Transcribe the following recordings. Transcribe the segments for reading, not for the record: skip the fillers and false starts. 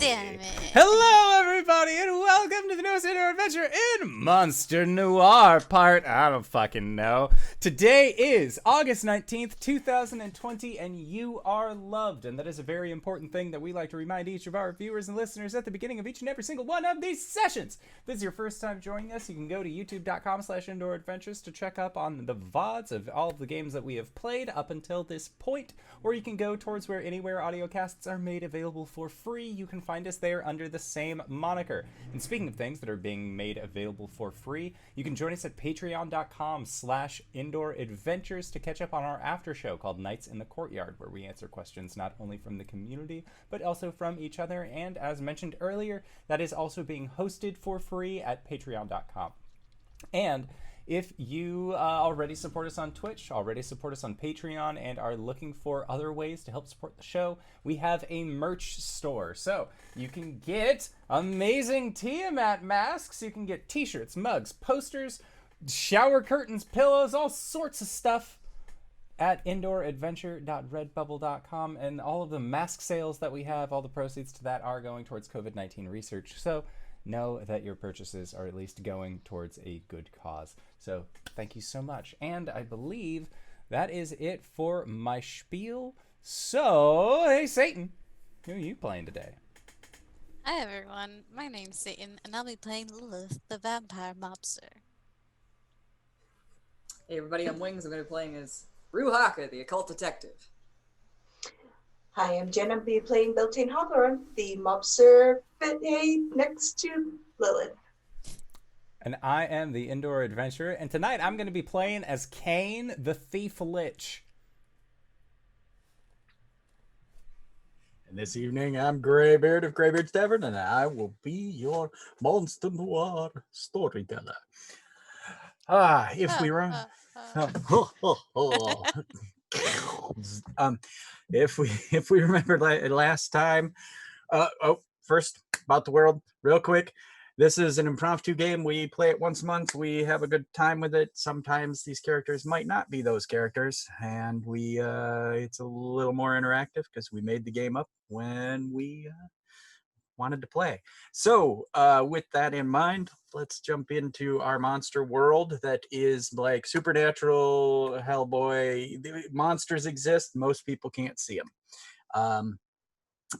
Damn it. Hello, everybody, and welcome to the newest indoor adventure in Monster Noire part. I don't fucking know. Today is August 19th, 2020, and you are loved. And that is a very important thing that we like to remind each of our viewers and listeners at the beginning of each and every single one of these sessions. If this is your first time joining us, you can go to youtube.com/indooradventures to check up on the VODs of all of the games that we have played up until this point, or you can go towards where anywhere audiocasts are made available for free. You can find us there under the same moniker. And speaking of things that are being made available for free, you can join us at patreon.com/indooradventures to catch up on our after show called Nights in the Courtyard, where we answer questions not only from the community, but also from each other. And as mentioned earlier, that is also being hosted for free at patreon.com. And if you already support us on Twitch, already support us on Patreon, and are looking for other ways to help support the show, we have a merch store. So you can get amazing Tiamat masks, you can get t-shirts, mugs, posters, shower curtains, pillows, all sorts of stuff at indooradventure.redbubble.com. And all of the mask sales that we have, all the proceeds to that are going towards COVID-19 research. So know that your purchases are at least going towards a good cause. So thank you so much. And I believe that is it for my spiel. So, hey Satan, who are you playing today? Hi everyone, my name's Satan, and I'll be playing Lilith, the vampire mobster. Hey everybody, I'm Wings. I'm going to be playing as Ruhaka, the occult detective. Hi, I'm Jen. I'll be playing Beltane Hawthorne, the mobster next to Lilith. And I am the Indoor Adventurer, and tonight I'm going to be playing as Kane, the Thief Lich. And this evening, I'm Greybeard of Greybeard's Tavern, and I will be your Monster Noir storyteller. If we run... if we remember last time, first about the world real quick. This is an impromptu game. We play it once a month. We have a good time with it. Sometimes these characters might not be those characters, and we it's a little more interactive because we made the game up when we wanted to play. So with that in mind, let's jump into our monster world that is like supernatural, Hellboy. The monsters exist. Most people can't see them.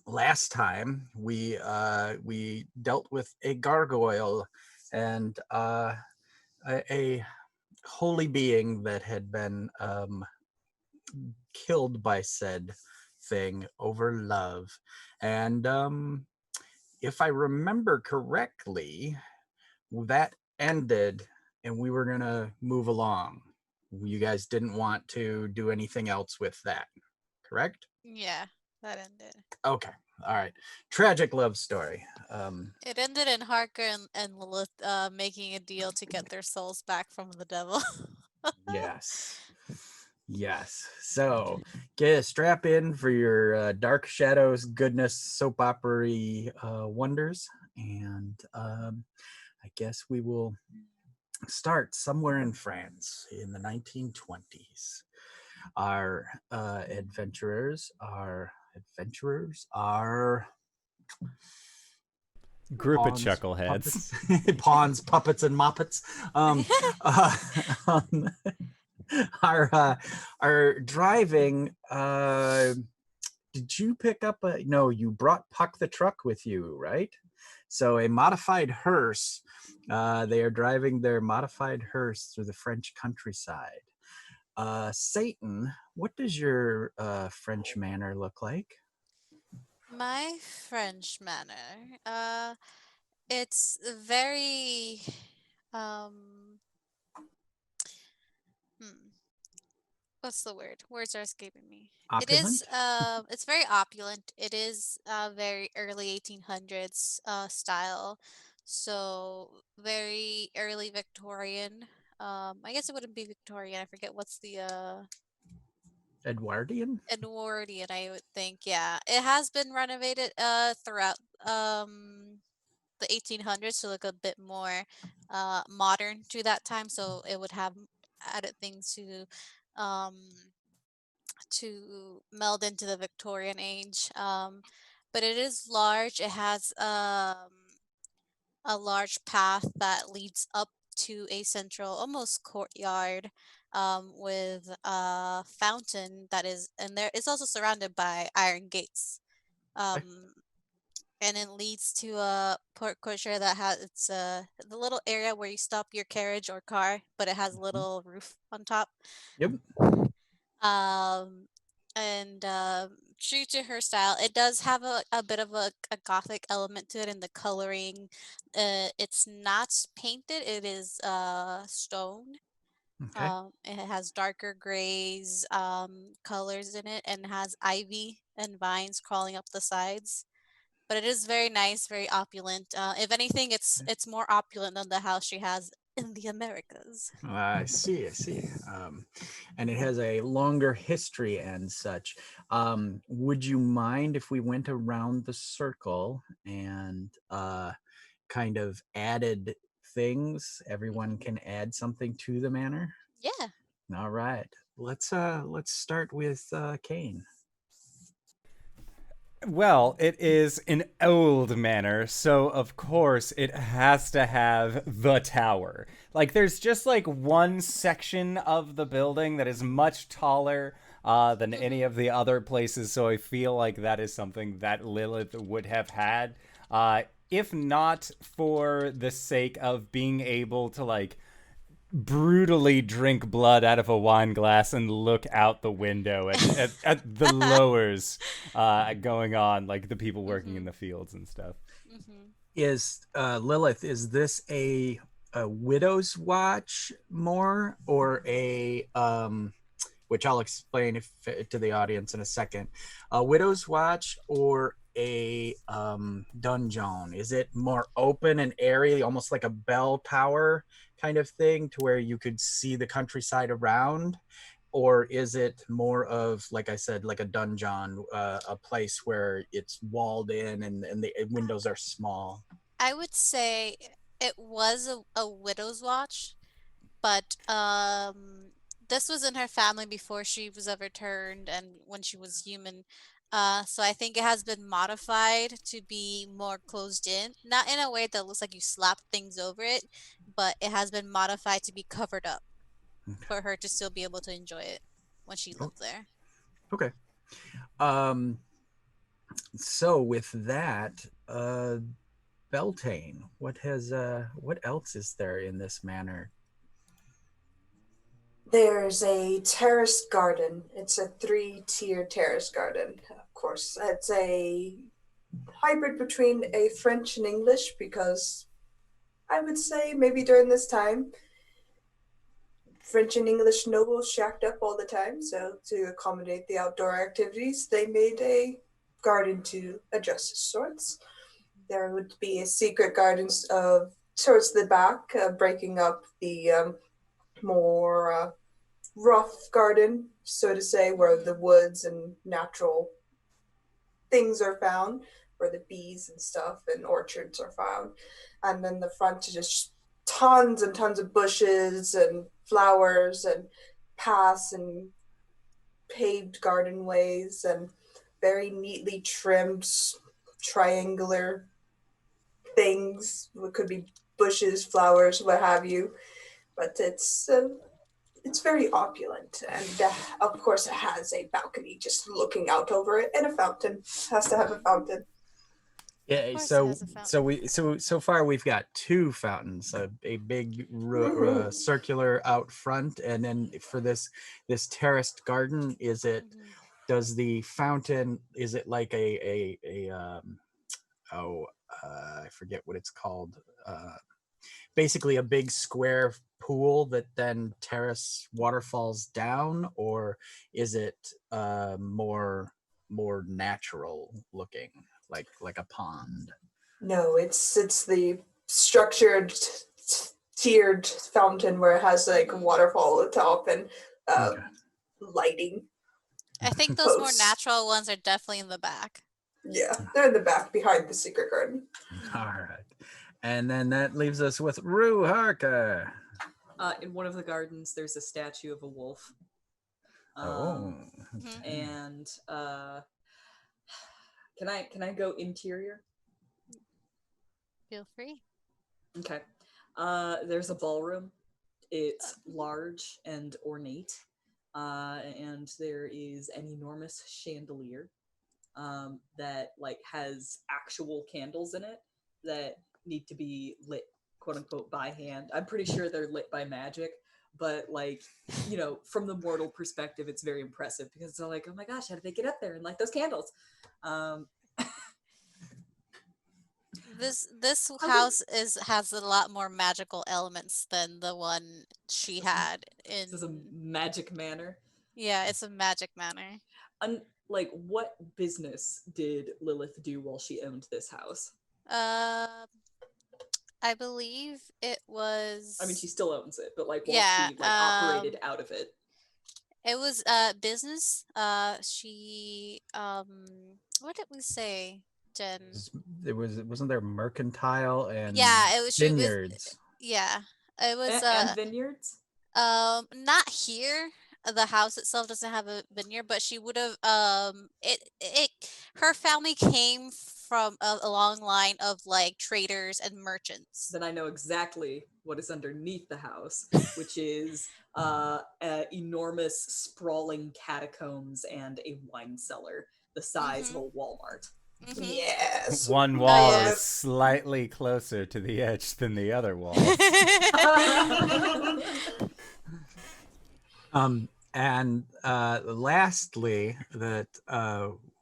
Last time we dealt with a gargoyle and a holy being that had been killed by said thing over love. And if I remember correctly, that ended and we were gonna move along. You guys didn't want to do anything else with that, correct? Yeah, that ended. Okay, all right. Tragic love story. It ended in Harker and Lilith making a deal to get their souls back from the devil. Yes. So strap in for your Dark Shadows goodness soap opera wonders, and I guess we will start somewhere in France in the 1920s. Our adventurers are Group pawns, of chuckleheads. pawns, puppets, and moppets. Are driving. Did you pick up no, you brought Puck the truck with you, right? So a modified hearse. They are driving their modified hearse through the French countryside. Satan, what does your French manner look like? My French manner, it's very, what's the word? Words are escaping me. Opulent? It's very opulent. It is very early 1800s style, so very early Victorian. I guess it wouldn't be Victorian. I forget what's the Edwardian? Edwardian. I would think. Yeah, it has been renovated throughout the 1800s to look a bit more modern to that time. So it would have added things um to meld into the Victorian age. but it is large. It has a large path that leads up to a central, almost courtyard, with a fountain that is, and there it's also surrounded by iron gates. Okay. Um, and it leads to a port courtyard that has the little area where you stop your carriage or car, but it has a Mhm. little roof on top. Yep. Um, and true to her style, it does have a bit of a gothic element to it in the coloring. It's not painted; it is stone. Okay. It has darker grays colors in it, and has ivy and vines crawling up the sides. But it is very nice, very opulent. If anything, it's more opulent than the house she has in the Americas. I see. I see. And it has a longer history and such. Would you mind if we went around the circle and kind of added things? Everyone Mhm. can add something to the manor. Yeah. All right. Let's start with Kane. Well, it is an old manor, so of course it has to have the tower. Like, there's just like one section of the building that is much taller than any Mhm. of the other places, so I feel like that is something that Lilith would have had. If not for the sake of being able to, like, brutally drink blood out of a wine glass and look out the window at the lowers going on, like the people working in Mhm. the fields and stuff. Mhm. Is Lilith? Is this a widow's watch more, or a which I'll explain if to the audience in a second. A widow's watch or a dungeon? Is it more open and airy, almost like a bell tower kind of thing, to where you could see the countryside around? Or is it more of, like I said, like a dungeon, a place where it's walled in and the windows are small? I would say it was a widow's watch, but this was in her family before she was ever turned and when she was human. So I think it has been modified to be more closed in, not in a way that looks like you slap things over it, but it has been modified to be covered up for her to still be able to enjoy it when she Oh, lived there. okay. Um, so with that, Beltane, what else is there in this manor? There's a terraced garden. It's a three-tier terraced garden. Of course, it's a hybrid between a French and English because I would say maybe during this time, French and English nobles shacked up all the time. So to accommodate the outdoor activities, they made a garden to adjust its sorts. There would be a secret garden towards the back, breaking up the more rough garden, so to say, where the Mhm. woods and natural things are found, where the bees and stuff and orchards are found. And then the front is just tons and tons of bushes and flowers and paths and paved garden ways and very neatly trimmed triangular things. It could be bushes, flowers, what have you. But it's very opulent, and of course, it has a balcony just looking out over it, and a fountain. It has to have a Mhm. fountain. Of Yeah, course, it so has a so fountain. we so far we've got two fountains, a big Woohoo. circular out front, and then for this terraced garden, Mhm. does the fountain, is it like a oh I forget what it's called, uh basically a big square pool that then terrace waterfalls down, or is it more natural looking, like a pond? No, it's the structured tiered fountain where it has like a Mhm. waterfall at the top and uh, Okay. lighting I think those more posts. natural ones are definitely in the back. Yeah, they're in the back behind the secret garden. All Mhm. right. And then that leaves us with Rue Harka. In one of the gardens, there's a statue of a wolf. Oh. Um, Mhm. and Can I go interior? Feel free. Okay. There's a ballroom. It's large and ornate, and there is an enormous chandelier that like has actual candles in it that need to be lit, quote unquote, by hand. I'm pretty sure they're lit by magic, but like, you know, from the mortal perspective, it's very impressive because they're like, oh my gosh, how did they get up there and light those candles? This house has a lot more magical elements than the one she had in. This is a magic manor. Yeah, it's a magic manor. Like, what business did Lilith do while she owned this house? I believe it was. I mean, she still owns it, but like, while Yeah, she like operated out of it. It was business. She what did we say, Jen? Wasn't there mercantile and Yeah, it was she was vineyards? yeah. It was And vineyards? not here. The house itself doesn't have a vineyard, but she would have it her family came from a long line of like traders and merchants. Then I know exactly what is underneath the house, which is enormous sprawling catacombs and a wine cellar the size of a Walmart. Yes. One wall yeah. is slightly closer to the edge than the other wall. And lastly, that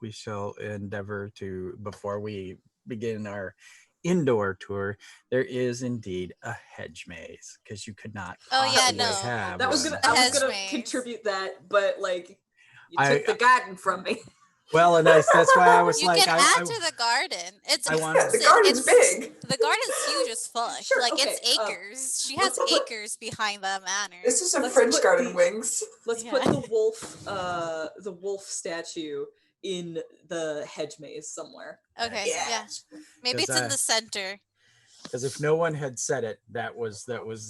we shall endeavor to, before we begin our indoor tour, there is indeed a hedge maze, because you could not Oh, yeah, possibly no. have That was one. gonna, I was Hedge gonna maze. contribute that, but like, you took the garden from me. Well, and that's why I was You like, can add to the garden. It's I want- Yeah, the garden's big. The garden's huge as fuck. Sure, like okay, it's acres. She has acres behind the manor. This is a Let's French put garden the- wings. Let's Yeah. put the wolf statue in the hedge maze somewhere. Okay, yeah. Maybe it's 'Cause, in the center. Because if no one had said it, that was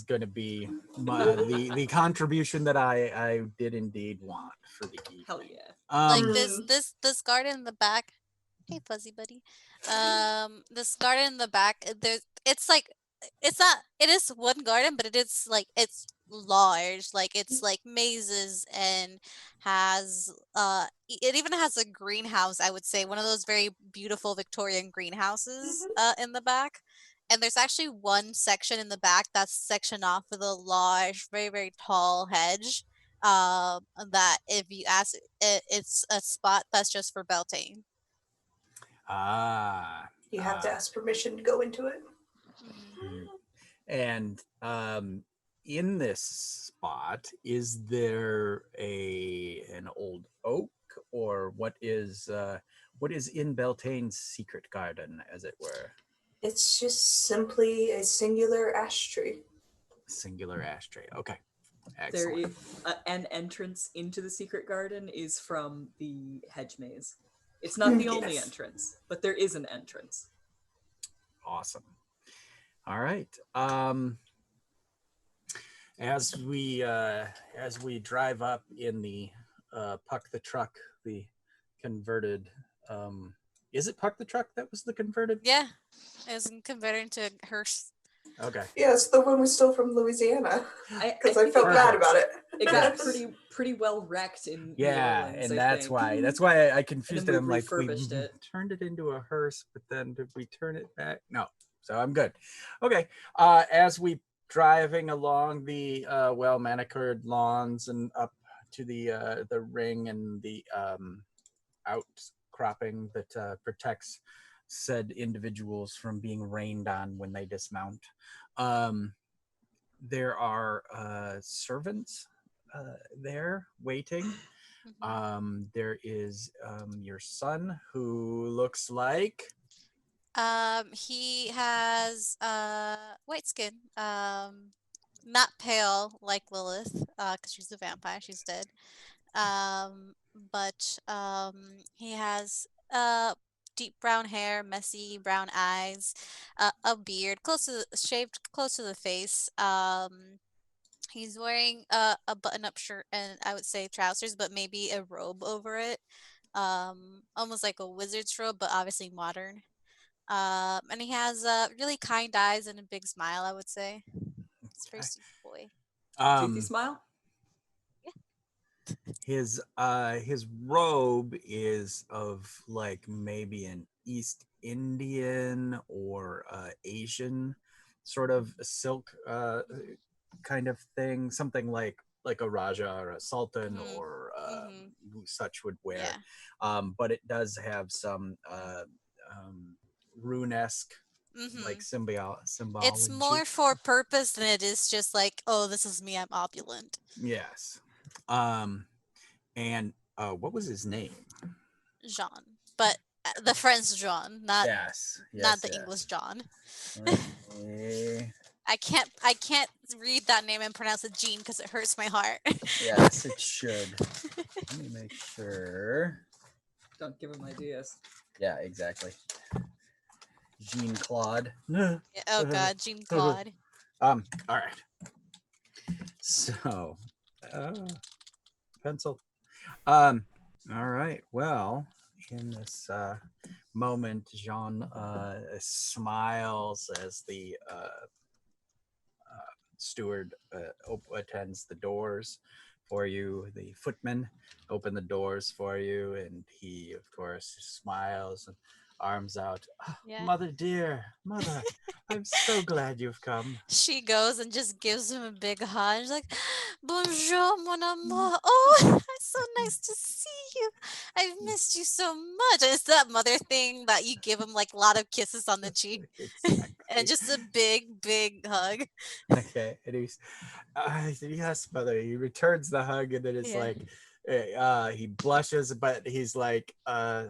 going to be the contribution that I did indeed want for the evening. Hell yeah. Like this garden in the back. Hey, fuzzy buddy. This garden in the back. It's like it's not. It is one garden, but it is like it's large. Like it's like mazes and has it even has a greenhouse. I would say one of those very beautiful Victorian greenhouses in the back. And there's actually one section in the back that's sectioned off with a large, very, very tall hedge. That if you ask, it's a spot that's just for Beltane. You have to ask permission to go into it. And in this spot, is there an old oak, or what is in Beltane's secret garden, as it were? It's just simply a singular ash tree. Singular ashtray. Okay. There Excellent. is an entrance into the secret garden is from the hedge maze. It's not the only entrance, but there is an entrance. Awesome. All right. As we drive up in the Puck the Truck, the converted. Is it Puck the Truck that was the converted? Yeah, it was converted into a hearse. Okay. Yeah, it's the one we stole from Louisiana. Because I think felt bad Perfect. about it. It got pretty well wrecked in New Yeah, Orleans, and I that's think. why I confused then it. we I'm like, we refurbished it. turned it into a hearse, but then did we turn it back? No. So I'm good. Okay. As we driving along the well manicured lawns and up to the ring and the outcropping that protects said individuals from being rained on when they dismount. There are servants there waiting. There is your son, who looks like He has white skin. Not pale like Lilith, because she's a vampire. She's dead. But he has deep brown hair, messy brown eyes, a beard shaved close to the face. He's wearing a button-up shirt and I would say trousers, but maybe a robe over it. almost like a wizard's robe, but obviously modern. And he has really kind eyes and a big smile, I would say. It's a very sweet boy. Toothy Um, smile. his robe is of like maybe an East Indian or Asian sort of silk kind of thing, something like a Raja or a Sultan Mhm. or Mhm. such would wear. Yeah. But it does have some rune-esque like Mhm. It's symbology. more for purpose than it is just like, oh, this is me, I'm opulent. Yes. Um, and what was his name? Jean. But the French Jean, not Yes, not yes, the English yes. John. Let me. I can't read that name and pronounce it Jean because it hurts my heart. Yes, it should. Let me make sure. Don't give him ideas. Yeah, exactly. Jean Claude. Oh god, Jean Claude. All right. So, uh, pencil. Um, all right. Well, in this moment, Jean smiles as the steward attends the doors for you. The footman open the doors for you, and he, of course, smiles and arms out. "Ah, Yeah. mother dear, mother, I'm so glad you've come." She goes and just gives him a big hug. She's like, Bonjour, mon amour. Oh, it's so nice to see you. I've missed you so much. And it's that mother thing that you give him like a lot of kisses on the cheek and Exactly. just a big, big hug. Okay, and he's, yes, mother. He returns the hug, and then it's Yeah. like, he blushes, but he's like, the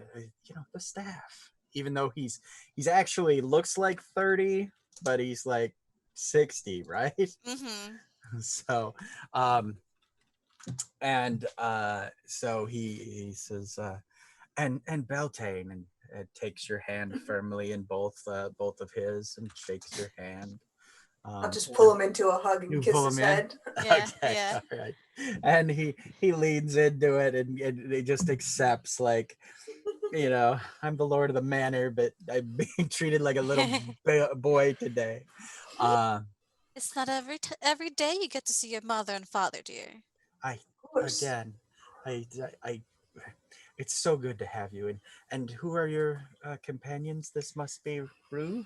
staff. Even though he's actually looks like 30, but he's like 60, right? Mm-hmm. So, um, and so he says, and Beltane, and takes your hand firmly in both of his, and shakes your hand. I'll just Yeah. pull him into a hug and You kiss pull his him in. head. Yeah. Okay, Yeah. all right. And he leans into it, and he just accepts, like, I'm the lord of the manor, but I'm being treated like a little boy today. Uh, It's not every day you get to see your mother and father, dear. I Of course. again, I it's so good to have you. And who are your companions? This must be Rue.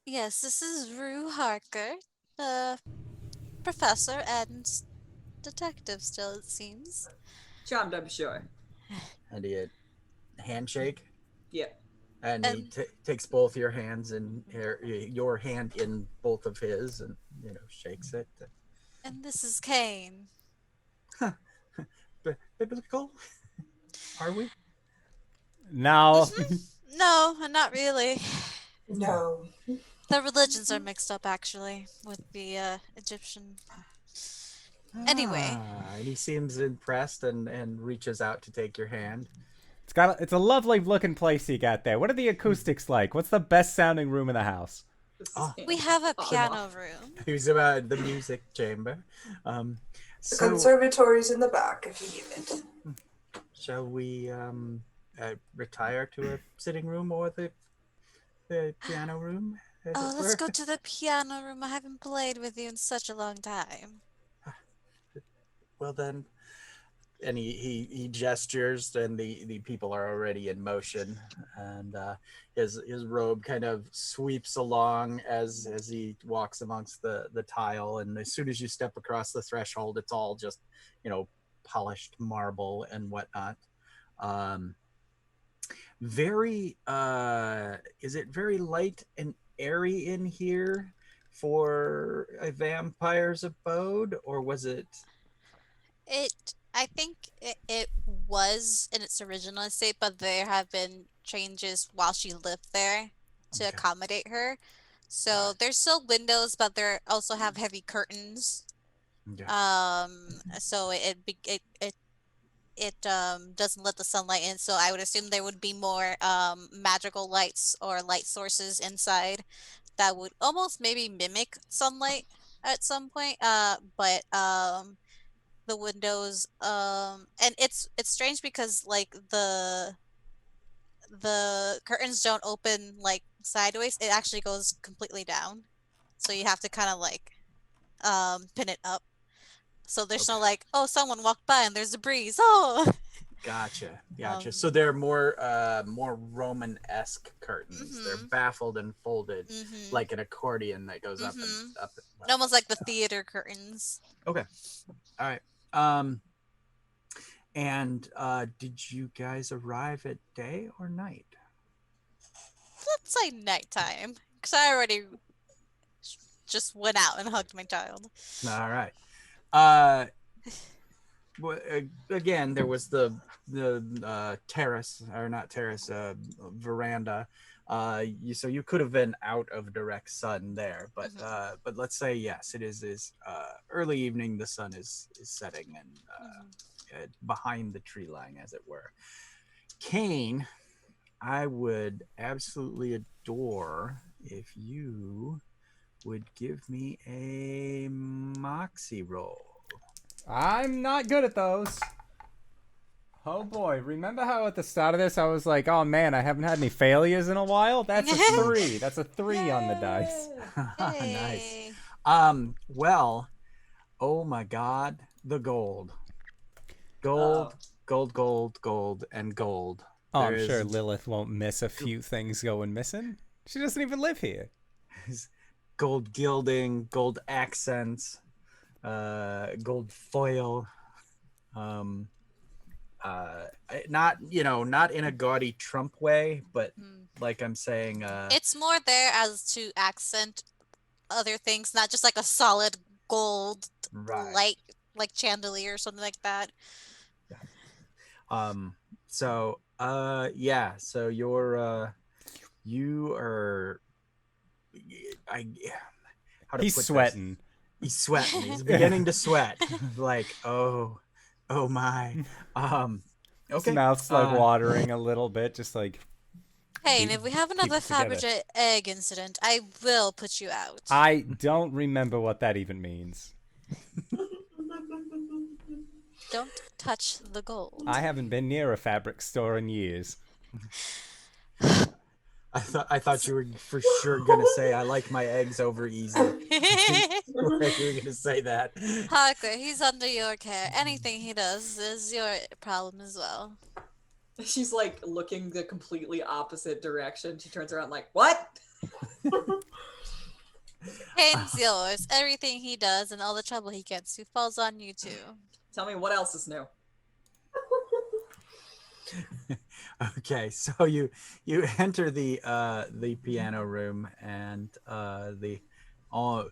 Yes, this is Rue Harker, the professor and detective still, it seems. Charmed, I'm sure. And he handshake, Yep. and he And takes both your hands and your hand in both of his, and shakes it. and this is Kane. Biblical, are we? Now, No, not really. No. The religions are mixed up actually with the Egyptian. Anyway, And he seems impressed, and reaches out to take your hand. it's a lovely looking place you got there. What are the acoustics like? What's the best sounding room in the house? This is Oh, we hand have a on piano off. room. he's about the music chamber. Um, The so conservatory's in the back if you need it. shall we retire to a sitting room, or the piano room, as it Oh, let's were? go to the piano room. I haven't played with you in such a long time. Well then, and he gestures, and the people are already in motion, and his robe kind of sweeps along as he walks amongst the tile, and as soon as you step across the threshold, it's all just polished marble and whatnot. um very Is it very light and airy in here for a vampire's abode, or was it? I think it was in its original state, but there have been changes while she lived there to Okay. accommodate her. All So there's still windows, but there also have heavy curtains. right. Okay. So it doesn't let the sunlight in. So I would assume there would be more magical lights or light sources inside that would almost maybe mimic sunlight at some point. But the windows, and it's strange because like the curtains don't open like sideways. It actually goes completely down. So you have to kind of like pin it up. So there's no Okay. like, oh, someone walked by and there's a breeze. Oh. Gotcha. Um, So they're more Roman-esque curtains. They're mhm. baffled and folded Mhm. like an accordion that goes up and Mhm. up. Almost like the theater curtains. Okay. All right. Um and did you guys arrive at day or night? Let's say nighttime, because I already just went out and hugged my child. All right. Uh again, there was the terrace, or not terrace, veranda. So you could have been out of direct sun there, Mhm. but let's say yes, it is early evening. The sun is setting and Mhm. behind the tree line, as it were. Kane, I would absolutely adore if you would give me a moxie roll. I'm not good at those. Oh boy, remember how at the start of this I was like, oh man, I haven't had any failures in a while? That's a three. That's a three on the dice. Nice. Hey. Well, oh my God, the gold, Uh-oh. gold, gold, gold, gold, and gold. Oh, There I'm sure is Lilith won't miss a few things going missing. She doesn't even live here. gold gilding, gold accents, gold foil. Um, not not in a gaudy Trump way, but Mm. like I'm saying, It's more there as to accent other things, not just like a solid gold right. light like chandelier or something like that. Yeah. So yeah, so you are, I how to He's put this? sweating. He's sweating. He's beginning to sweat. Like, oh my. His Okay. mouth's like watering a little bit, just like Hey, and keep, if we have keep another it together. Fabergé egg incident, I will put you out. I don't remember what that even means. Don't touch the gold. I haven't been near a fabric store in years. I thought you were for sure gonna say I like my eggs over easy. I swear you were gonna say that. Harker, he's under your care. Anything he does is your problem as well. She's like looking the completely opposite direction. She turns around like, what? Kane's yours. Everything he does and all the trouble he gets you falls on you too. Tell me what else is new. Okay, so you enter the piano room, and the all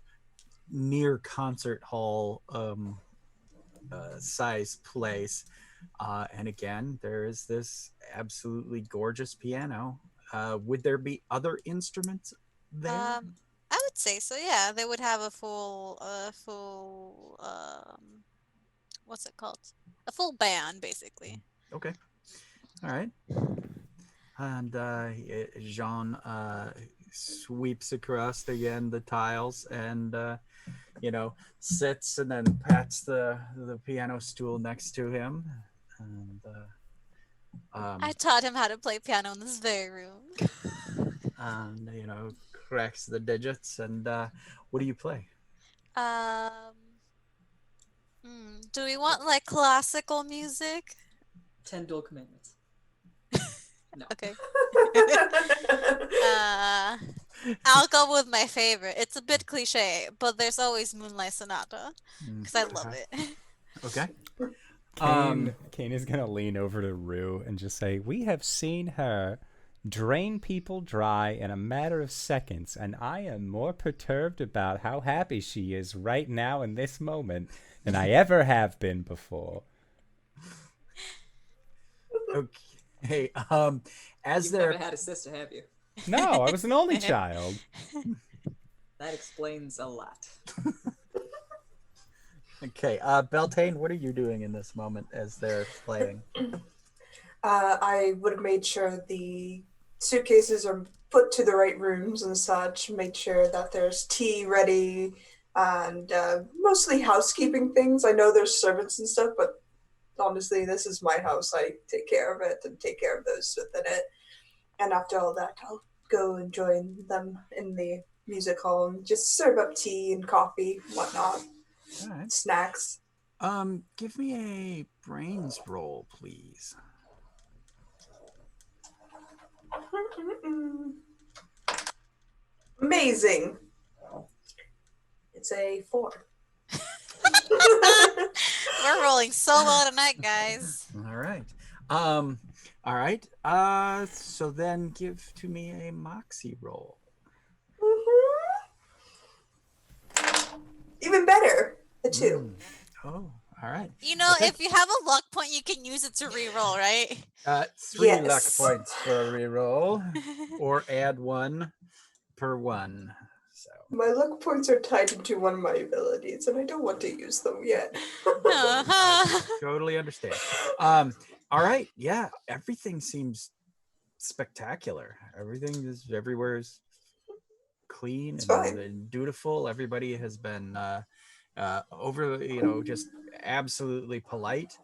near concert hall size place, and again there is this absolutely gorgeous piano. Would there be other instruments there? I would say so. Yeah, they would have a full what's it called? A full band, basically. Okay, all right. And Jean sweeps across again the tiles, and sits and then pats the piano stool next to him, and I taught him how to play piano in this very room. cracks the digits. And what do you play? Um, do we want like classical music? 10 Dual Commandments. No. Okay. I'll go with my favorite. It's a bit cliche, but there's always Moonlight Sonata because I love it. Okay. Kane is gonna lean over to Rue and just say, "We have seen her drain people dry in a matter of seconds, and I am more perturbed about how happy she is right now in this moment than I ever have been before." Okay. As You've they're never had a sister, have you? No, I was an only child. That explains a lot. okay, Beltane, what are you doing in this moment as they're playing? I would have made sure the suitcases are put to the right rooms and such, made sure that there's tea ready, and mostly housekeeping things. I know there's servants and stuff, but honestly, this is my house. I take care of it and take care of those within it. And after all that, I'll go and join them in the music hall and just serve up tea and coffee, whatnot, All right. snacks. Give me a brains roll, please. Amazing. It's a 4. We're rolling so well tonight, guys. All right. All right. So then give to me a moxie roll. Even better, a 2. Oh, all right. You know, Okay. if you have a luck point, you can use it to re-roll, right? 3 luck Yes. points for a reroll, or add 1 per one. So My luck points are tied into one of my abilities, and I don't want to use them yet. totally understand. All right. Yeah, everything seems spectacular. Everything is everywhere is clean It's and, fine. dutiful. Everybody has been over, just absolutely polite.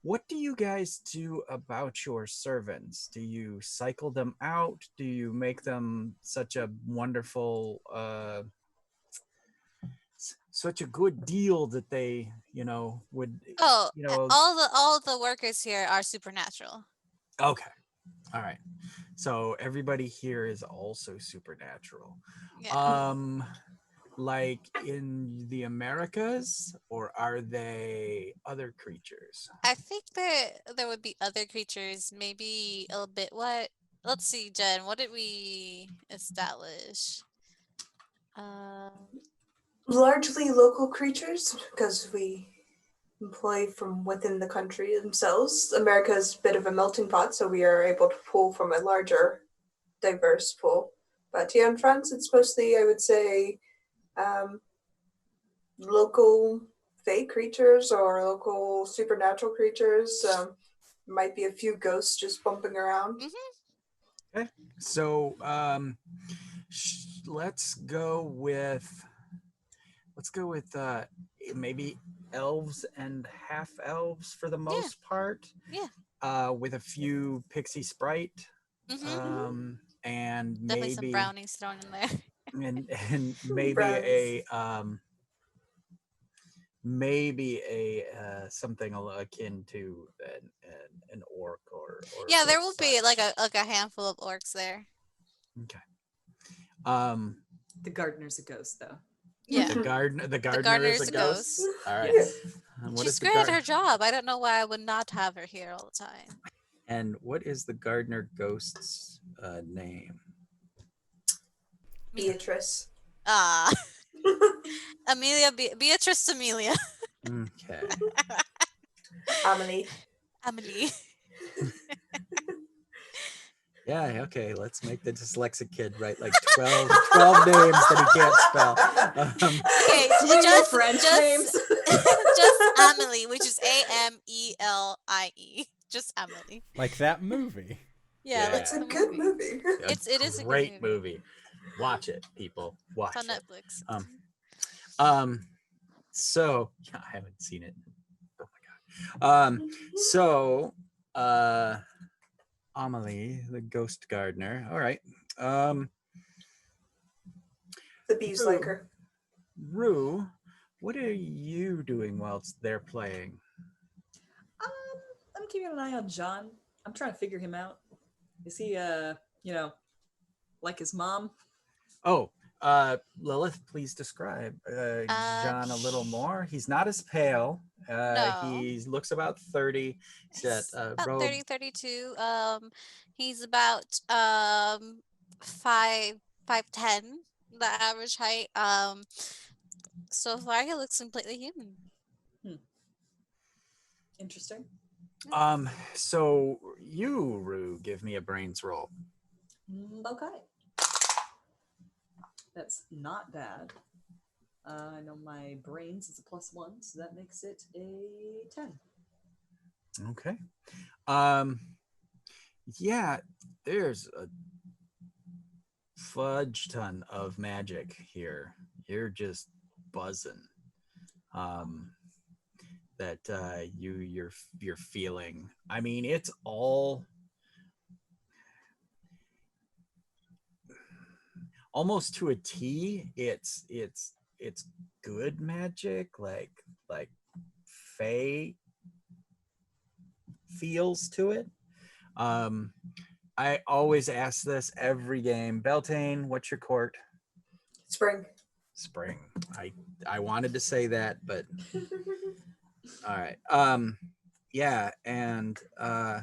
What do you guys do about your servants? Do you cycle them out? Do you make them such a wonderful, such a good deal that they, would, Oh, you know, all the workers here are supernatural. okay. All right. So everybody here is also supernatural. Yeah. Like in the Americas, or are they other creatures? I think there would be other creatures, maybe a bit what? Let's see, Jen, what did we establish? Largely local creatures, because we employ from within the country themselves. America is a bit of a melting pot, so we are able to pull from a larger, diverse pool. But here in France, it's mostly, I would say, um, local fake creatures or local supernatural creatures. Might be a few ghosts just bumping around. Okay. So let's go with maybe elves and half elves for the Yeah, most part, yeah. with a few pixie sprite, and Definitely some maybe brownies thrown in there. and maybe Brownies. a something akin to an orc Yeah, there or will be like such. a handful of orcs there. Okay. The gardener's a ghost, though. Yeah. The gardener The is gardener a is a ghost. ghost. All right. Yes. And what She's is the great at her job. I don't know why I would not have her here all the time. And what is the gardener ghost's name? Beatrice. Ah. Amelia, Beatrice Amelia. Okay. Amelie. Amelie. Yeah, okay. Let's make the dyslexic kid write like 12 names that he can't spell. Okay, just French names. Just Amelie, which is Amelie. Just Amelie. Like that movie. Yeah, like It's a the good movie. It is a great good movie. Watch it, people. Watch It's on it. Netflix. So yeah, I haven't seen it. Oh my god. So Amelie, the ghost gardener. All right. The bees like her. Rue, what are you doing whilst they're playing? I'm keeping an eye on John. I'm trying to figure him out. Is he, like his mom? Oh, Lilith, please describe John a little more. He's not as pale. No. He looks about 30. He's got about robe. 30, 32. He's about 5'10", the average height. So far he looks completely human. Interesting. So you, Rue, give me a brains roll. Okay. That's not bad. I know my brains is a +1, so that makes it a 10. Okay. Yeah, there's a fudge ton of magic here. you're just buzzing. That you're feeling. I mean, it's all almost to a T. It's good magic, like Fae feels to it. I always ask this every game. Beltane, what's your court? Spring. Spring. I wanted to say that, but all right. Yeah, and yeah,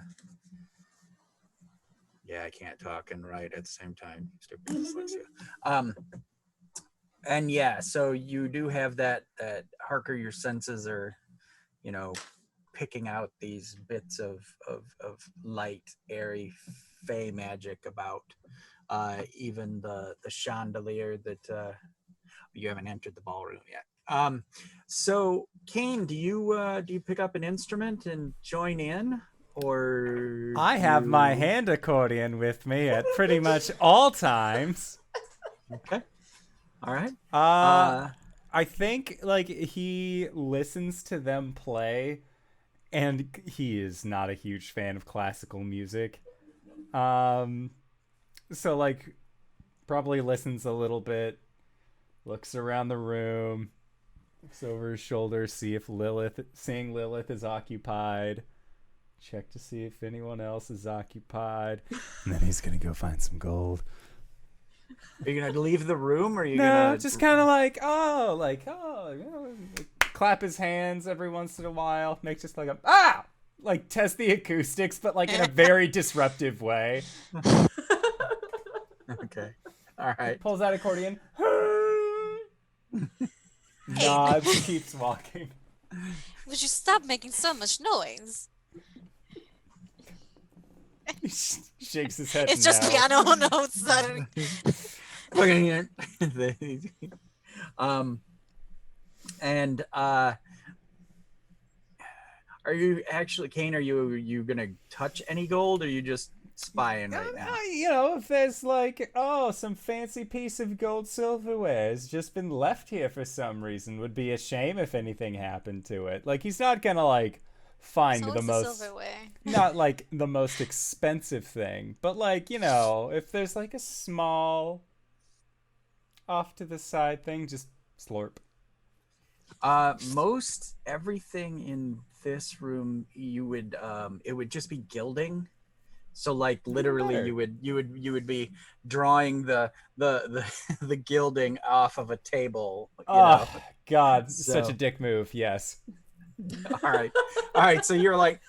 I can't talk and write at the same time. Stupid dyslexia. And yeah, so you do have that Harker, your senses are, you know, picking out these bits of light, airy fey magic about even the chandelier that you haven't entered the ballroom yet. So Kane, do you pick up an instrument and join in, or I have my hand accordion with me at pretty much all times. Okay, all right. I think like he listens to them play, and he is not a huge fan of classical music. So like probably listens a little bit, looks around the room, looks over his shoulder, seeing Lilith is occupied. Check to see if anyone else is occupied. And then he's gonna go find some gold. Are you gonna leave the room, or are you No, gonna just kind of like, you know, clap his hands every once in a while, make just like like test the acoustics, but like in a very disruptive way. Okay, all right. Pulls out accordion. Nods, keeps walking. Would you stop making so much noise? Shakes his head. It's just no. piano notes that And are you actually, Kane, are you gonna touch any gold, or are you just spying right now? You know, if there's like, some fancy piece of gold silverware has just been left here for some reason, would be a shame if anything happened to it. Like, he's not gonna like find so the it's most silverware. not like the most expensive thing, but like, you know, if there's like a small off to the side thing, just slurp. Most everything in this room, you would it would just be gilding. So like literally better. you would be drawing the the gilding off of a table, you know. God, So- such a dick move. Yes. All right, so you're like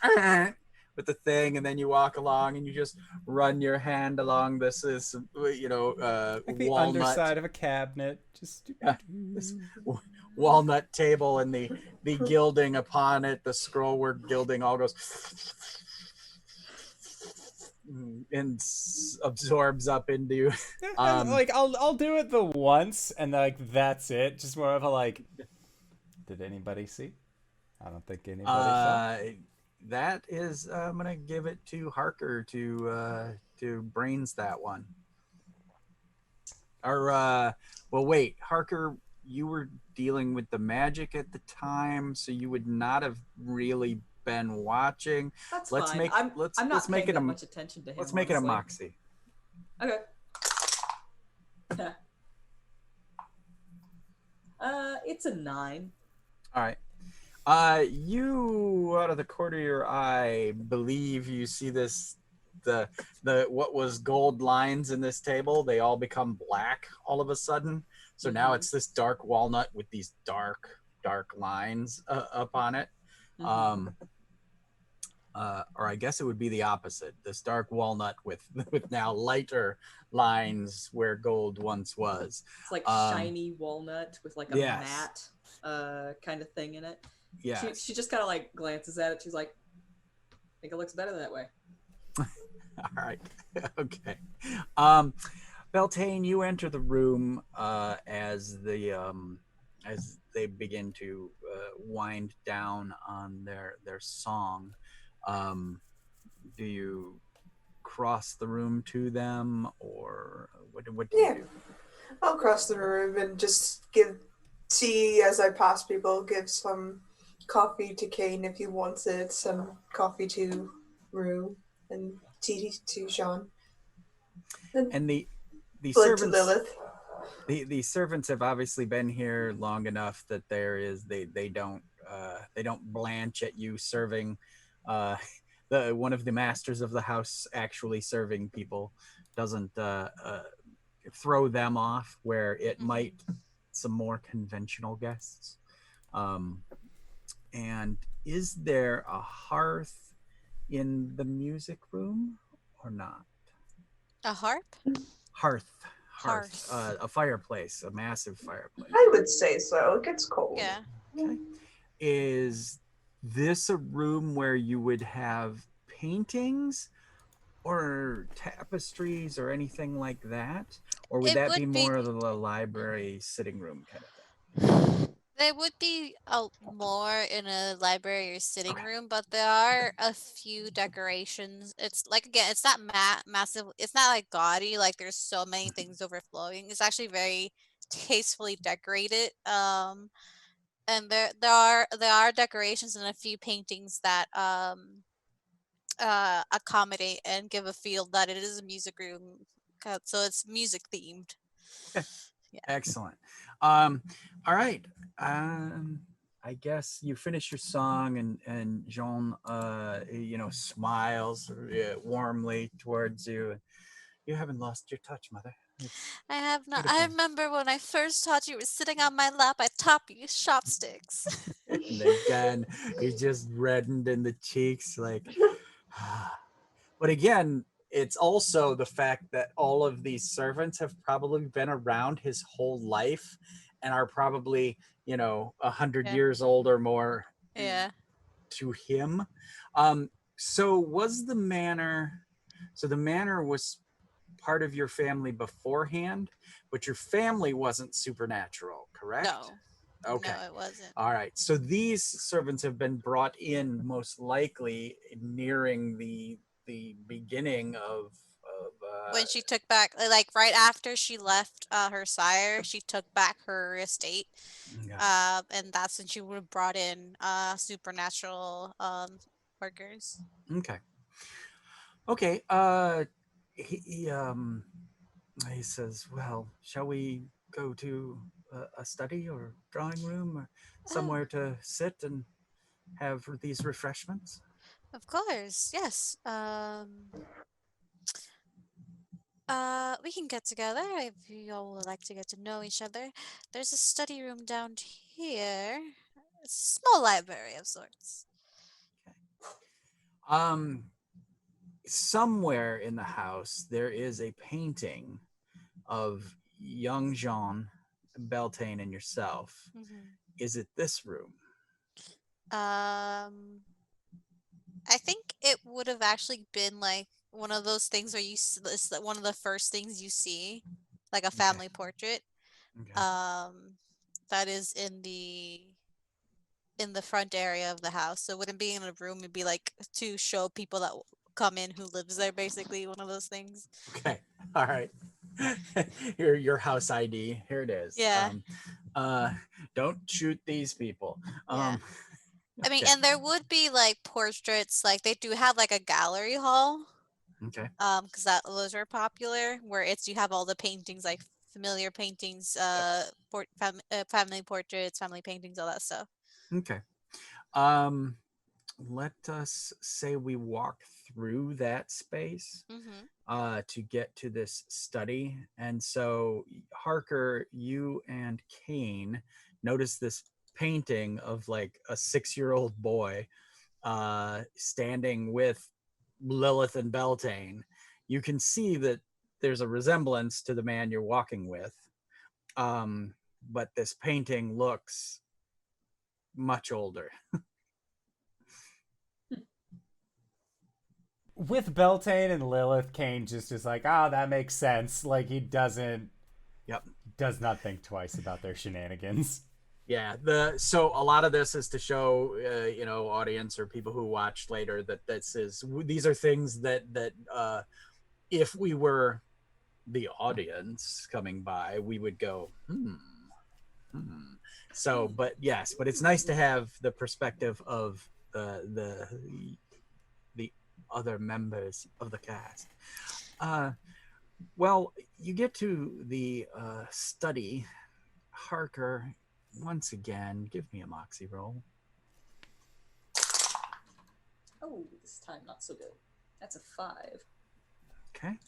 with the thing, and then you walk along and you just run your hand along this is, you know, Like the walnut underside of a cabinet. Just this walnut table, and the gilding upon it, the scrollwork gilding all goes and absorbs up into like I'll do it the once and like that's it. Just more of a like, did anybody see? I don't think anybody saw. that is I'm gonna give it to Harker to brains that one. Or well, wait, Harker, you were dealing with the magic at the time, so you would not have really been watching. That's Let's fine. make I'm let's not make paying it that a much attention to him. let's make it a honestly. moxie. Okay. It's a 9. All right. You, out of the corner of your eye, believe you see this, the what was gold lines in this table, they all become black all of a sudden. So now it's this dark walnut with these dark lines up on it. Or I guess it would be the opposite. This dark walnut with now lighter lines where gold once was. It's like shiny walnut with like a Yes. matte kind of thing in it. Yeah. She just kind of like glances at it. She's like, I think it looks better that way. All right. Okay. Beltane, you enter the room as they begin to wind down on their song. Do you cross the room to them, or what do you do? I'll cross the room and just see as I pass people, give some coffee to Kane if he wants it, some coffee to Rue, and tea to Sean, and And the blood to servants Lilith. the servants have obviously been here long enough that they don't blanch at you serving. uh the one of the masters of the house actually serving people doesn't throw them off where it might Mm-hmm. some more conventional guests. um and is there a hearth in the music room or not? A harp? Hearth. Hearth. A fireplace, a massive fireplace. I would say so. It gets cold. Yeah. Okay. Is this a room where you would have paintings or tapestries or anything like that? Or would It that would be be. more of the library sitting room kind of thing? There would be more in a library or sitting Okay. room, but there are a few decorations. It's like again, it's not massive. It's not like gaudy. Like there's so many things overflowing. It's actually very tastefully decorated. And there are decorations and a few paintings that accommodate and give a feel that it is a music room. So it's music themed. Okay. Yeah. Excellent. All right. I guess you finish your song, and Jean, smiles warmly towards you. You haven't lost your touch, mother. It's I have not. I beautiful. remember when I first taught you were sitting on my lap, I taught you chopsticks. And again, he just reddened in the cheeks, like. But again, it's also the fact that all of these servants have probably been around his whole life and are probably, 100 Yeah. years old or more Yeah. to him. So was the manor, so the manor was part of your family beforehand, but your family wasn't supernatural, correct? No. No, Okay. it wasn't. All right. So these servants have been brought in most likely nearing the beginning of When she took back, like right after she left her sire, she took back her estate. yeah. And that's when she would have brought in supernatural workers. Okay. Okay. He he says, "Well, shall we go to a study or drawing room or Oh, somewhere to sit and have these refreshments?" of course. Yes. We can get together if you all would like to get to know each other. There's a study room down here. It's a small library of sorts. Um, Somewhere in the house there is a painting of young Jean, Beltane, and yourself. Hmm. Is it this room? I think it would have actually been like one of those things where it's like one of the first things you see, like a Okay. family portrait. Okay. Um, that is in the front area of the house. So it wouldn't be in a room. It'd be like to show people that come in who lives there. Basically, one of those things. Okay. All right. Your house ID. Here it is. Yeah, Uh, don't shoot these people. yeah. I mean, Okay. and there would be like portraits. Like they do have like a gallery hall. Okay. Because those are popular. Where you have all the paintings like familiar paintings, Yep. family portraits, family paintings, all that stuff. Okay. Um, Let us say we walk through that space Mm-hmm. to get to this study. And so, Harker, you and Kane notice this painting of like a 6-year-old boy standing with Lilith and Beltane. You can see that there's a resemblance to the man you're walking with. But this painting looks much older. With Beltane and Lilith, Kane just is like, ah, that makes sense. Like he Yep. does not think twice about their shenanigans. Yeah, so a lot of this is to show audience or people who watch later that these are things that if we were the audience coming by, we would go, So, but yes, but it's nice to have the perspective of the other members of the cast. Well, you get to the study. Harker, once again, give me a moxie roll. Oh, this time not so good. That's a 5. Okay.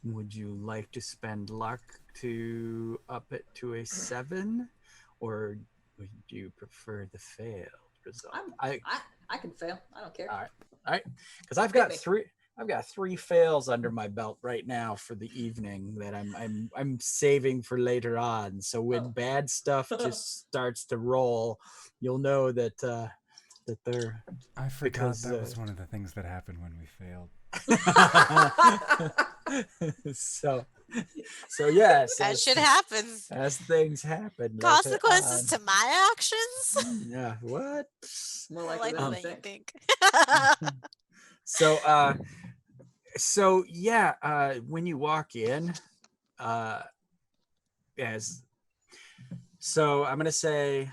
Would you like to spend luck to up it to a 7, or would you prefer the failed result? I can fail. I don't care. All right, because I've got three fails under my belt right now for the evening that I'm saving for later on. So when bad stuff just starts to roll, you'll know that they're. I forgot that was one of the things that happened when we failed. so yes, That shit happens. as things happen. Consequences to my actions? Yeah. What? More More likely likely than than you you think. think. So yeah, when you walk in, I'm gonna say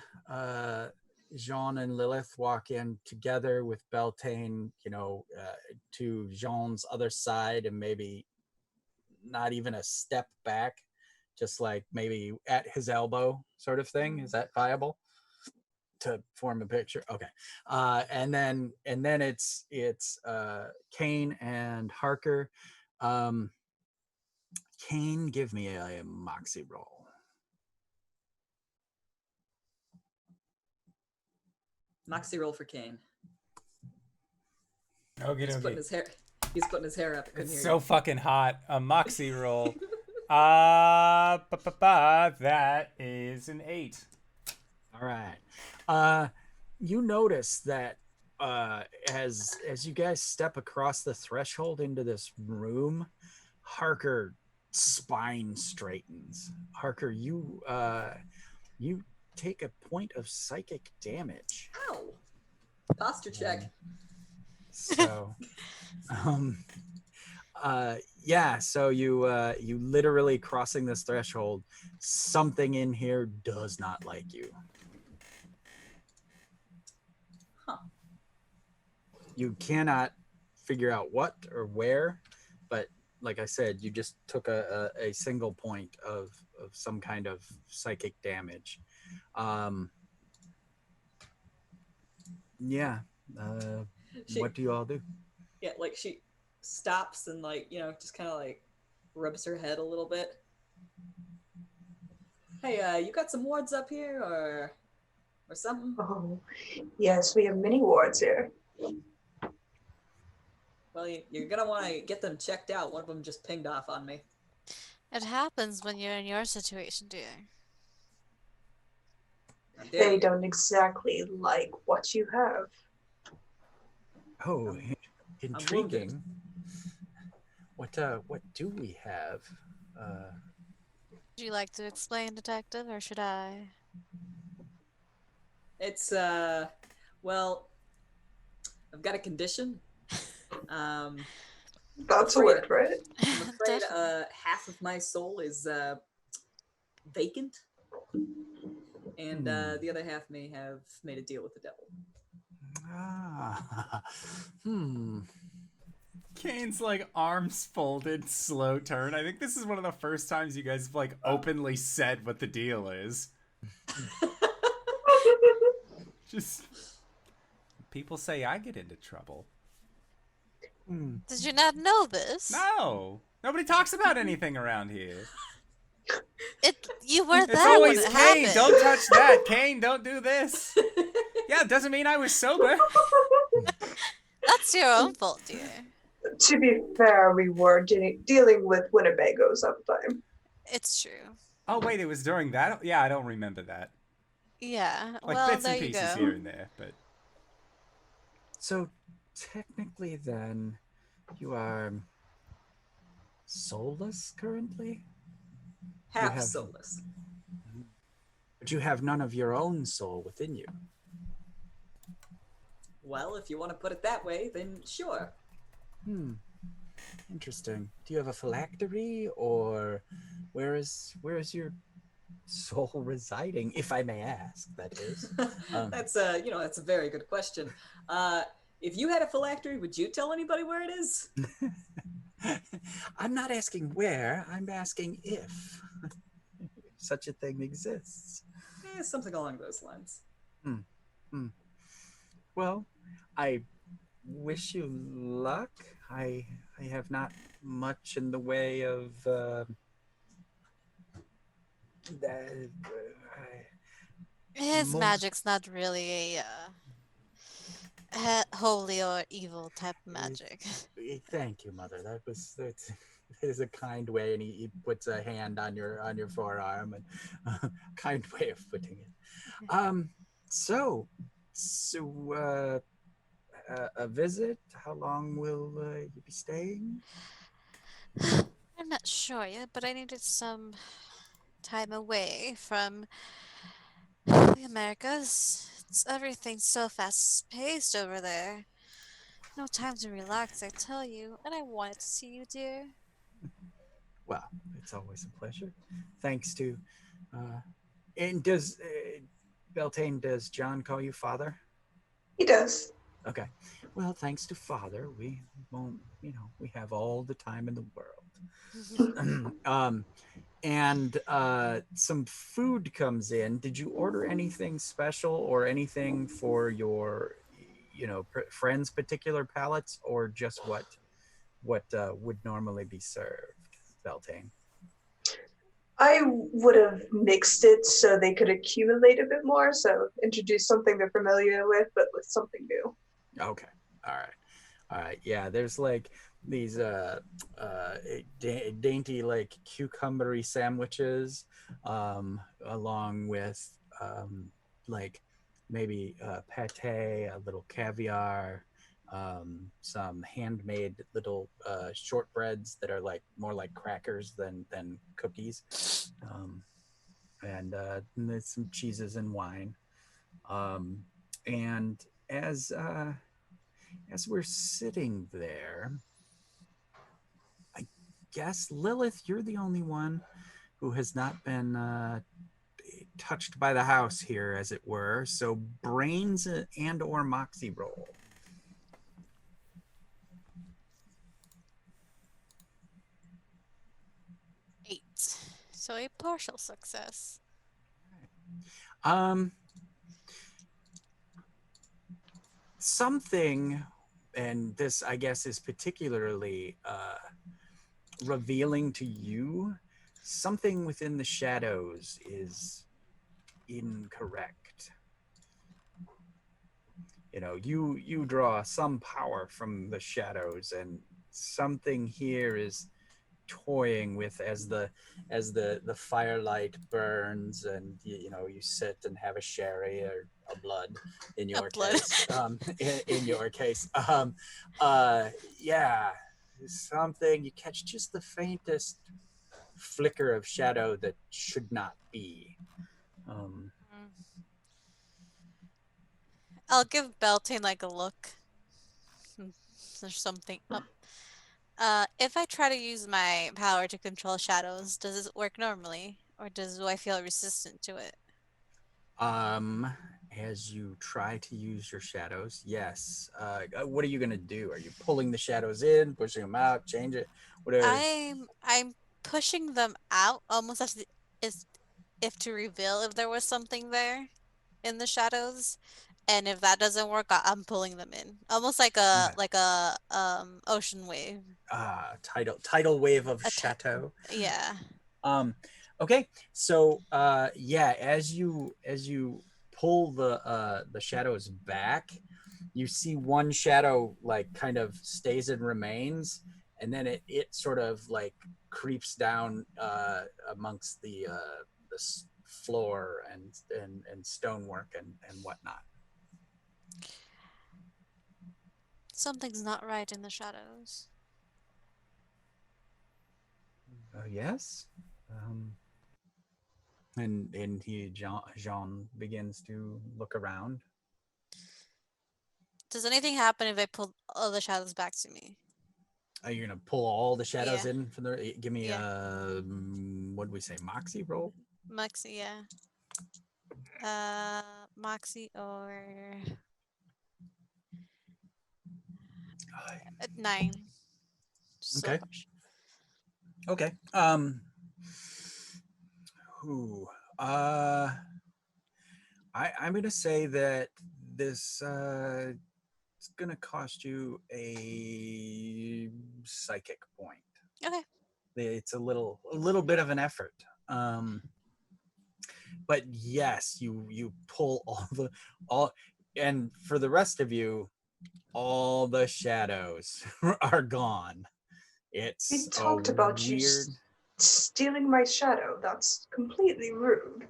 Jean and Lilith walk in together with Beltane, to Jean's other side, and maybe not even a step back, just like maybe at his elbow sort of thing. Is that viable to form a picture? Okay. And then it's Kane and Harker. Kane, give me a moxie roll. Moxie roll for Kane. Okay, He's putting his hair up. It's so fucking hot. A moxie roll. That is an 8. All right. You notice that as you guys step across the threshold into this room, Harker spine straightens. Harker, you take a point of psychic damage. Ow! Posture check. So, yeah. So you literally crossing this threshold. Something in here does not like you. Huh. You cannot figure out what or where, but like I said, you just took a single point of some kind of psychic damage. Yeah. What do you all do? Yeah, like she stops and just kind of like rubs her head a little bit. Hey, you got some wards up here or something? Oh, yes, we have many wards here. Well, you're gonna want to get them checked out. One of them just pinged off on me. It happens when you're in your situation, dear. They don't exactly like what you have. Oh, intriguing. What do we have? Would you like to explain, detective, or should I? It's well, I've got a condition. That's a word, right? I'm afraid half of my soul is vacant, and the other half may have made a deal with the devil. Kane's like arms folded, slow turn. I think this is one of the first times you guys have like openly said what the deal is. Just people say I get into trouble. Did you not know this? No, nobody talks about anything around here. You were there. It's always when it Kane. happened. Don't touch that. Kane, don't do this. Yeah, it doesn't mean I was sober. That's your own fault, dear. To be fair, we were dealing with Winnebagos at the time. It's true. Oh wait, it was during that. Yeah, I don't remember that. Yeah. Like well, bits there and you pieces go. here and there, but. So technically, then you are soulless currently. Half soulless. But you have none of your own soul within you. Well, if you want to put it that way, then sure. Interesting. Do you have a phylactery, or where is your soul residing, if I may ask? That is. That's a very good question. If you had a phylactery, would you tell anybody where it is? I'm not asking where. I'm asking if such a thing exists. Something along those lines. Hmm. Hmm. Well, I wish you luck. I have not much in the way of that. His Most magic's not really a holy or evil type of magic. thank you, mother. That is a kind way, and he puts a hand on your forearm, and kind way of putting it. Um, so so a visit. How long will you be staying? I'm not sure yet, but I needed some time away from the Americas. Everything's so fast paced over there. No time to relax, I tell you. And I wanted to see you, dear. Well, it's always a pleasure. Thanks to, uh, and does Beltane, does John call you father? He does. Okay. Well, thanks to father, we won't. We have all the time in the world. And some food comes in. Did you order anything special or anything for your, friends' particular palates, or just what would normally be served, Beltane? I would have mixed it so they could accumulate a bit more. So introduce something they're familiar with, but with something new. Okay. All right. All right. Yeah, there's like these dainty like cucumbery sandwiches, along with like maybe pate, a little caviar, some handmade little shortbreads that are like more like crackers than cookies, um, and there's some cheeses and wine. Um, and as uh, as we're sitting there, I guess, Lilith, you're the only one who has not been touched by the house here, as it were. So brains and or moxie roll. 8. So a partial success. Um, something, and this I guess is particularly revealing to you. Something within the shadows is incorrect. You draw some power from the shadows, and something here is toying with as the firelight burns, and you sit and have a sherry or a blood in A your blood. case, in your case, yeah, something, you catch just the faintest flicker of shadow that should not be. um Mm. I'll give Beltane like a look. There's something up. If I try to use my power to control shadows, does it work normally? Or do I feel resistant to it? Um, as you try to use your shadows, yes. What are you gonna do? Are you pulling the shadows in, pushing them out, change it? What are? I'm pushing them out almost as if to reveal if there was something there in the shadows. And if that doesn't work, I'm pulling them in. Almost Okay. like a ocean wave. Tidal wave of A ti chateau. yeah. Um, okay. So yeah, as you pull the shadows back, you see one shadow like kind of stays and remains, and then it sort of like creeps down amongst the floor and stonework and whatnot. Something's not right in the shadows. Yes. Um, and Jean begins to look around. Does anything happen if I pull all the shadows back to me? Are you gonna pull all the shadows Yeah. in from the? Give me Yeah. what did we say? Moxie roll. Moxie, yeah. Moxie or 9. So Okay. Okay. Who? I'm gonna say that this it's gonna cost you a psychic point. okay. It's a little bit of an effort. But yes, you pull all, and for the rest of you, all the shadows are gone. We It's a talked about you weird stealing my shadow. That's completely rude.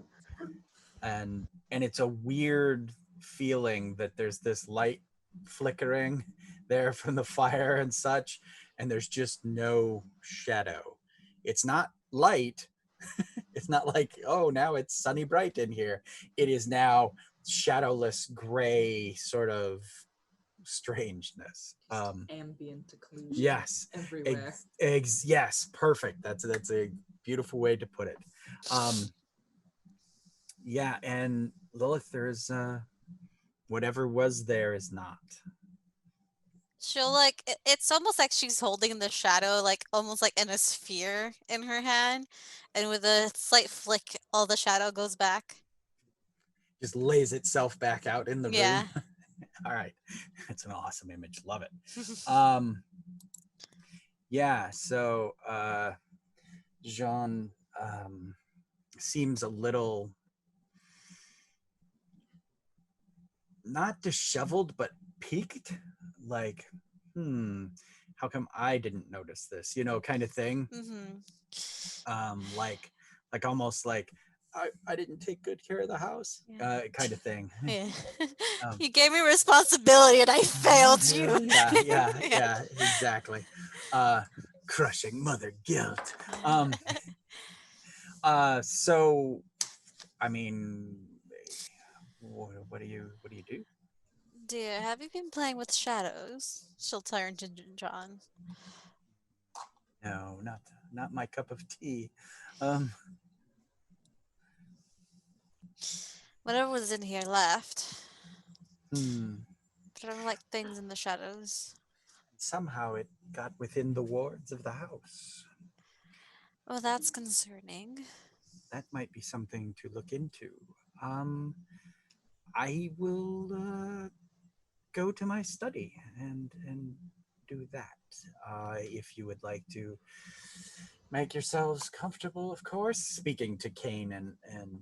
and it's a weird feeling that there's this light flickering there from the fire and such, and there's just no shadow. It's not light. It's not like, oh, now it's sunny bright in here. It is now shadowless gray sort of strangeness. Ambient occlusion. Yes, Everywhere. yes, perfect. That's a beautiful way to put it. Yeah, and Lilith, there's whatever was there is not. She'll like it's almost like she's holding the shadow like almost like in a sphere in her hand, and with a slight flick, all the shadow goes back. Just lays itself back out in the Yeah. room. All right, it's an awesome image. Love it. Yeah. So Jean seems a little not disheveled, but peaked. Like, how come I didn't notice this? Kind of thing. Like almost like I didn't take good care of the house, Yeah. kind of thing. Yeah. You gave me responsibility and I failed you. Yeah, exactly. Crushing mother guilt. So, I mean, what do you do? Dear, have you been playing with shadows? She'll turn to John. No, not my cup of tea. Um, Whatever was in here left. hmm. But I don't like things in the shadows. Somehow it got within the wards of the house. Oh, that's concerning. That might be something to look into. I will go to my study and do that. If you would like to make yourselves comfortable, of course. Speaking to Kane and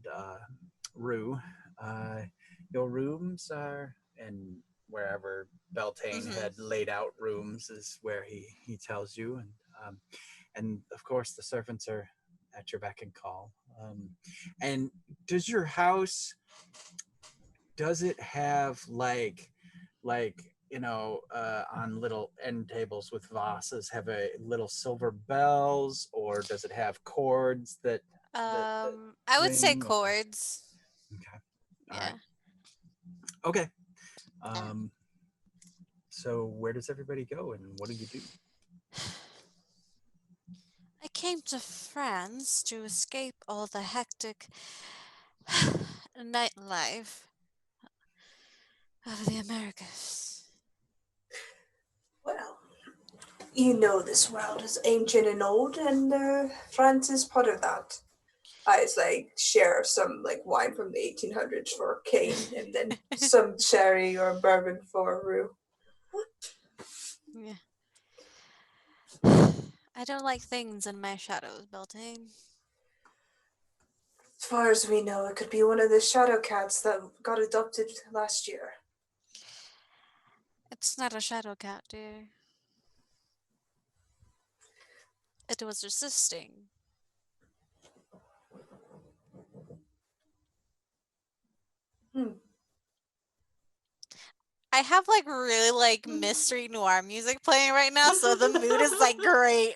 Rue, your rooms are, and wherever Beltane had laid out rooms is where he tells you, and of course the servants are at your beck and call. And does your house, does it have like on little end tables with vases have a little silver bells, or does it have chords that I would say ring? chords. Okay. All Yeah. right. Okay. So where does everybody go and what do you do? I came to France to escape all the hectic nightlife of the Americas. Well, you know this world is ancient and old, and France is part of that. I like share some like wine from the 1800s for Kane, and then some sherry or bourbon for Rue. Yeah. I don't like things in my shadows, Beltane. As far as we know, it could be one of the shadow cats that got adopted last year. It's not a shadow cat, dear. It was resisting. I have like really like mystery noir music playing right now, so the mood is like great.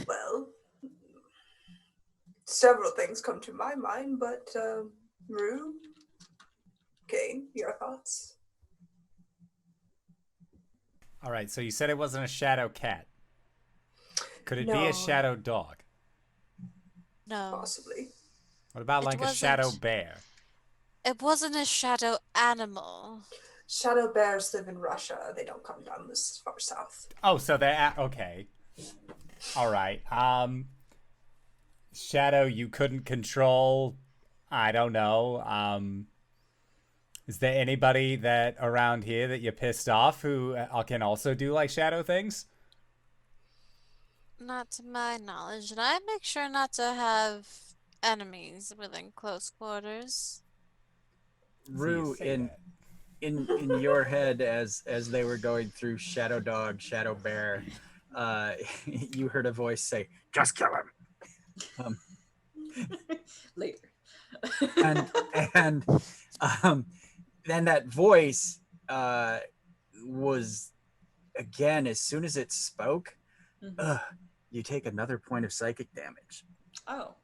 Well, several things come to my mind, but Rue, Kane, your thoughts? All right, so you said it wasn't a shadow cat. Could it be No. a shadow dog? No, Possibly. What about it like a shadow wasn't. bear? It wasn't a shadow animal. Shadow bears live in Russia. They don't come down this far south. Oh, so they're okay. All right. Shadow you couldn't control. I don't know. Is there anybody that around here that you pissed off who can also do like shadow things? Not to my knowledge, and I make sure not to have enemies within close quarters. Rue, So you say that. in your head as they were going through Shadow Dog, Shadow Bear, you heard a voice say, "Just kill him." Later. And and then that voice was again as soon as it spoke. Mhm. You take another point of psychic damage. Oh.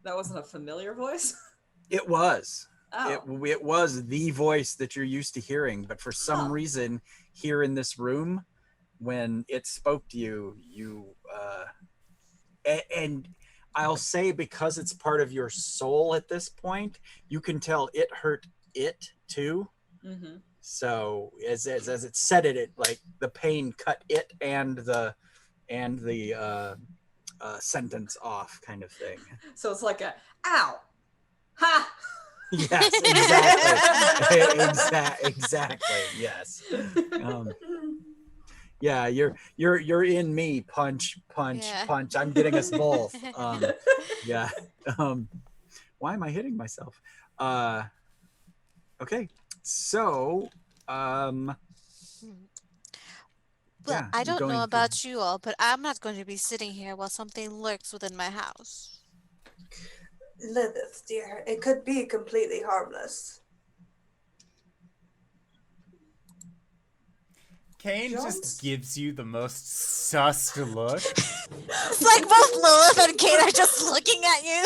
That wasn't a familiar voice? It was. Oh. It was the voice that you're used to hearing, but for some Huh. reason here in this room, when it spoke to you, and I'll say because it's part of your soul at this point, you can tell it hurt it too. Mm-hmm. So as it said it like the pain cut it and the sentence off kind of thing. So it's like a, ow! Ha! Yes, exactly. Exactly. Yes. Yeah, you're in me. Punch, punch, Yeah. punch. I'm getting us both. Yeah. Why am I hitting myself? Okay. So, Well, yeah, I don't know going through. about you all, but I'm not going to be sitting here while something lurks within my house. Lilith, dear, it could be completely harmless. Kane Jones? just gives you the most sus look. It's like both Lilith and Kate are just looking at you.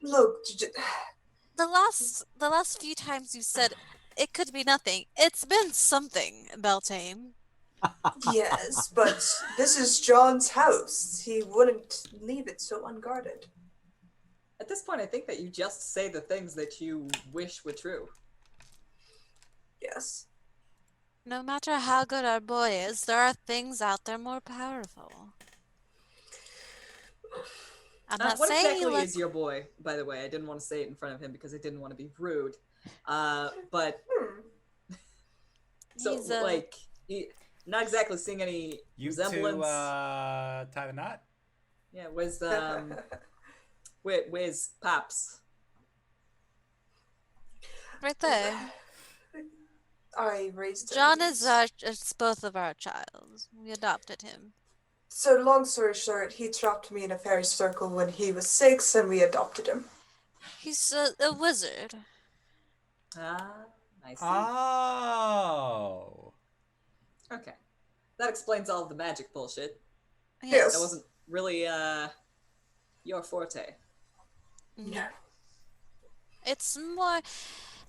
Look, The last few times you said it could be nothing, it's been something, Beltane. yes, but this is John's house. He wouldn't leave it so unguarded. At this point, I think that you just say the things that you wish were true. Yes. No matter how good our boy is, there are things out there more powerful. I'm not What saying exactly you is your boy, by the way? I didn't want to say it in front of him because I didn't want to be rude. But so He's like, not exactly seeing any You resemblance. two tie the knot. Yeah, where's Pops? right there. I raised him. John is it's both of our child. We adopted him. So long story short, he dropped me in a fairy circle when he was 6 and we adopted him. He's a wizard. Ah, I see. Oh. Okay, that explains all of the magic bullshit. Yes. That wasn't really your forte. No. It's more.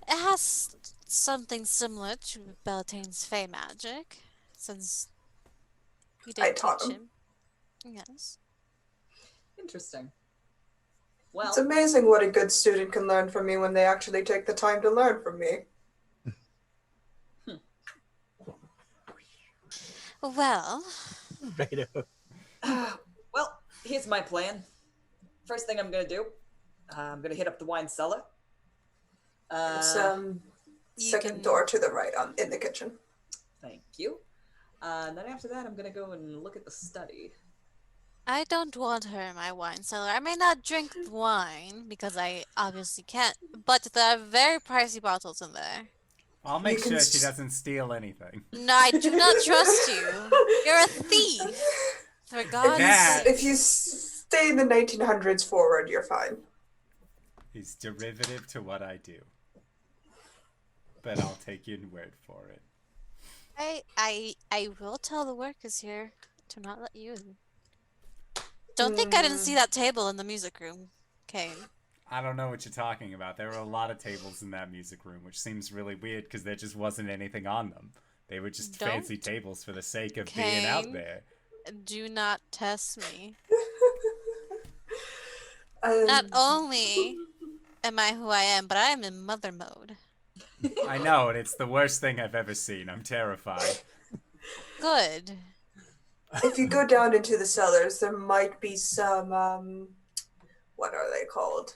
It has something similar to Beltane's Fey magic, since we I did taught teach him. him. Yes. Interesting. Well, It's amazing what a good student can learn from me when they actually take the time to learn from me. Well, Right. well, here's my plan. First thing I'm gonna do, I'm gonna hit up the wine cellar. It's You second can- door to the right in the kitchen. Thank you. And then after that, I'm gonna go and look at the study. I don't want her in my wine cellar. I may not drink wine because I obviously can't, but there are very pricey bottles in there. I'll make You can sure she s- doesn't steal anything. No, I do not trust you. You're a thief. For God's That- sake. If you stay in the 1900s forward, you're fine. He's derivative to what I do. But I'll take your word for it. I will tell the workers here to not let you in. Don't think I didn't see that table in the music room, Kane. I don't know what you're talking about. There were a lot of tables in that music room, which seems really weird because there just wasn't anything on them. They were just Don't. fancy tables for the sake of being out Kane. there. Do not test me. Um, Not only am I who I am, but I am in mother mode. I know, and it's the worst thing I've ever seen. I'm terrified. Good. if you go down into the cellars, there might be some, what are they called?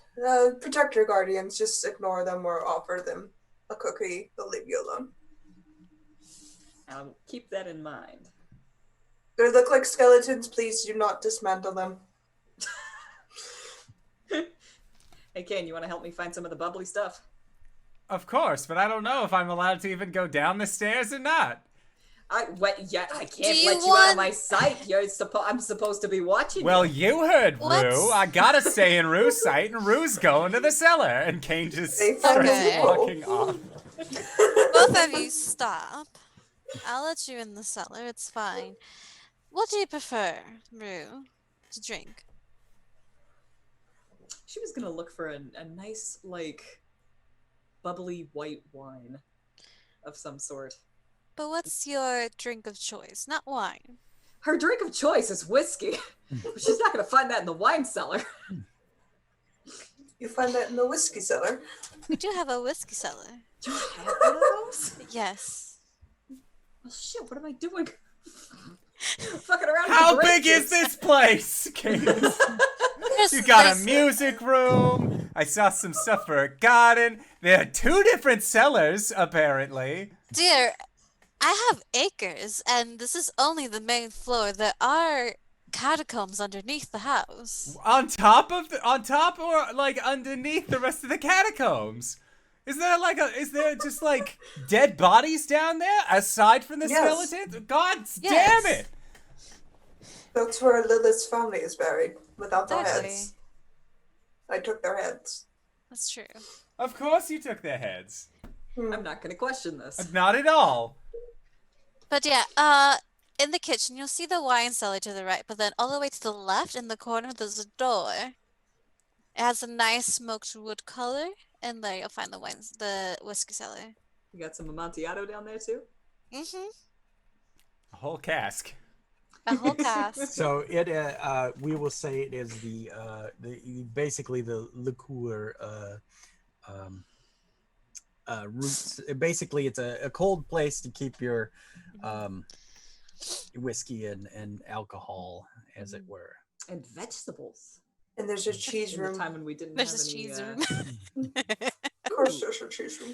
Protector guardians. Just ignore them or offer them a cookie. They'll leave you alone. I'll keep that in mind. They look like skeletons. Please do not dismantle them. Hey, Kane, you want to help me find some of the bubbly stuff? Of course, but I don't know if I'm allowed to even go down the stairs or not. I can't you let you out of my sight. I'm supposed to be watching Well, you. you heard What's- Rue. I gotta stay in Rue's sight, and Rue's going to the cellar. And Kane just They starts Okay. walking off. Both of you stop. I'll let you in the cellar. It's fine. What do you prefer, Rue, to drink? She was gonna look for a nice, like, bubbly white wine of some sort. But what's your drink of choice? Not wine. Her drink of choice is whiskey. She's not gonna find that in the wine cellar. You find that in the whiskey cellar. We do have a whiskey cellar. Do you have one of those? Yes. Well, shit, what am I doing? Fucking around How with big is grapefruits. this place, Kane? There's- You got a there's- music room. I saw some stuff for a garden. There are 2 different cellars, apparently. Dear, I have acres, and this is only the main floor. There are catacombs underneath the house. On top or like underneath the rest of the catacombs? Is there just like dead bodies down there aside from the Yes. skeletons? God Yes. damn it! That's where Lilith's family is buried, without their Exactly. heads. I took their heads. That's true. Of course you took their heads. I'm not gonna question this. Not at all. But yeah, in the kitchen, you'll see the wine cellar to the right, but then all the way to the left in the corner, there's a door. It has a nice smoked wood color, and there you'll find the whiskey cellar. You got some Amontillado down there too? Mm-hmm. A whole cask. A whole cask. So we will say it is the basically the liqueur roots. Basically, it's a cold place to keep your whiskey and alcohol, as it were. And vegetables. And there's a cheese In the room. time when we didn't There's have a any, cheese room. Of course there's a cheese room.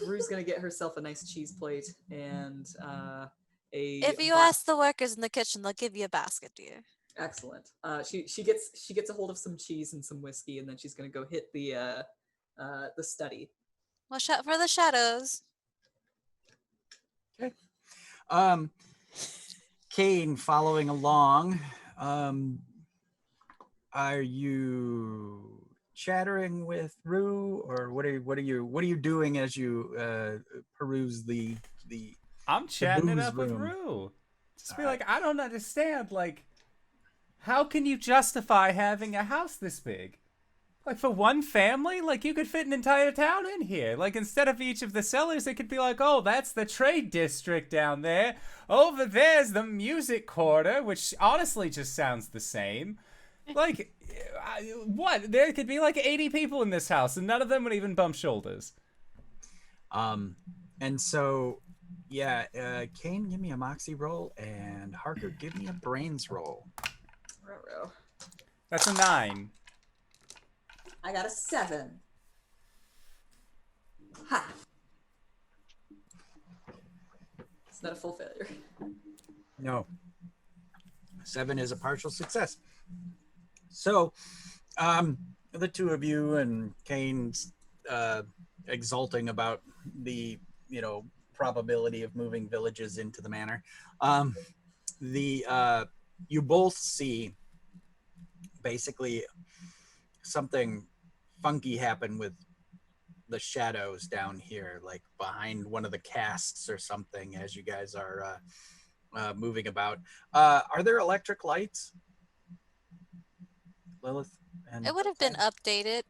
Rue's gonna get herself a nice cheese plate and If you ask the workers in the kitchen, they'll give you a basket, dear. Excellent. She gets a hold of some cheese and some whiskey, and then she's gonna go hit the study. Watch out for the shadows. Kane, following along, are you chattering with Rue, or what are you doing as you peruse the I'm chatting it booze up with room. Rue. Just be All like, I don't understand. Like, how can you justify having a house this big? Like, for one family? Like, you could fit an entire town in here. Like, instead of each of the cellars, it could be like, oh, that's the trade district down there. Over there's the music quarter, which honestly just sounds the same. Like, what? There could be like 80 people in this house, and none of them would even bump shoulders. And so, yeah, Kane, give me a moxie roll, and Harker, give me a brains roll. Ruh-roh. That's a 9. I got a 7. Ha! It's not a full failure. No. 7 is a partial success. So, the two of you and Kane's exulting about the, probability of moving villages into the manor. You both see basically something funky happen with the shadows down here, like behind one of the casts or something, as you guys are moving about. Are there electric lights, Lilith? And It would have been updated.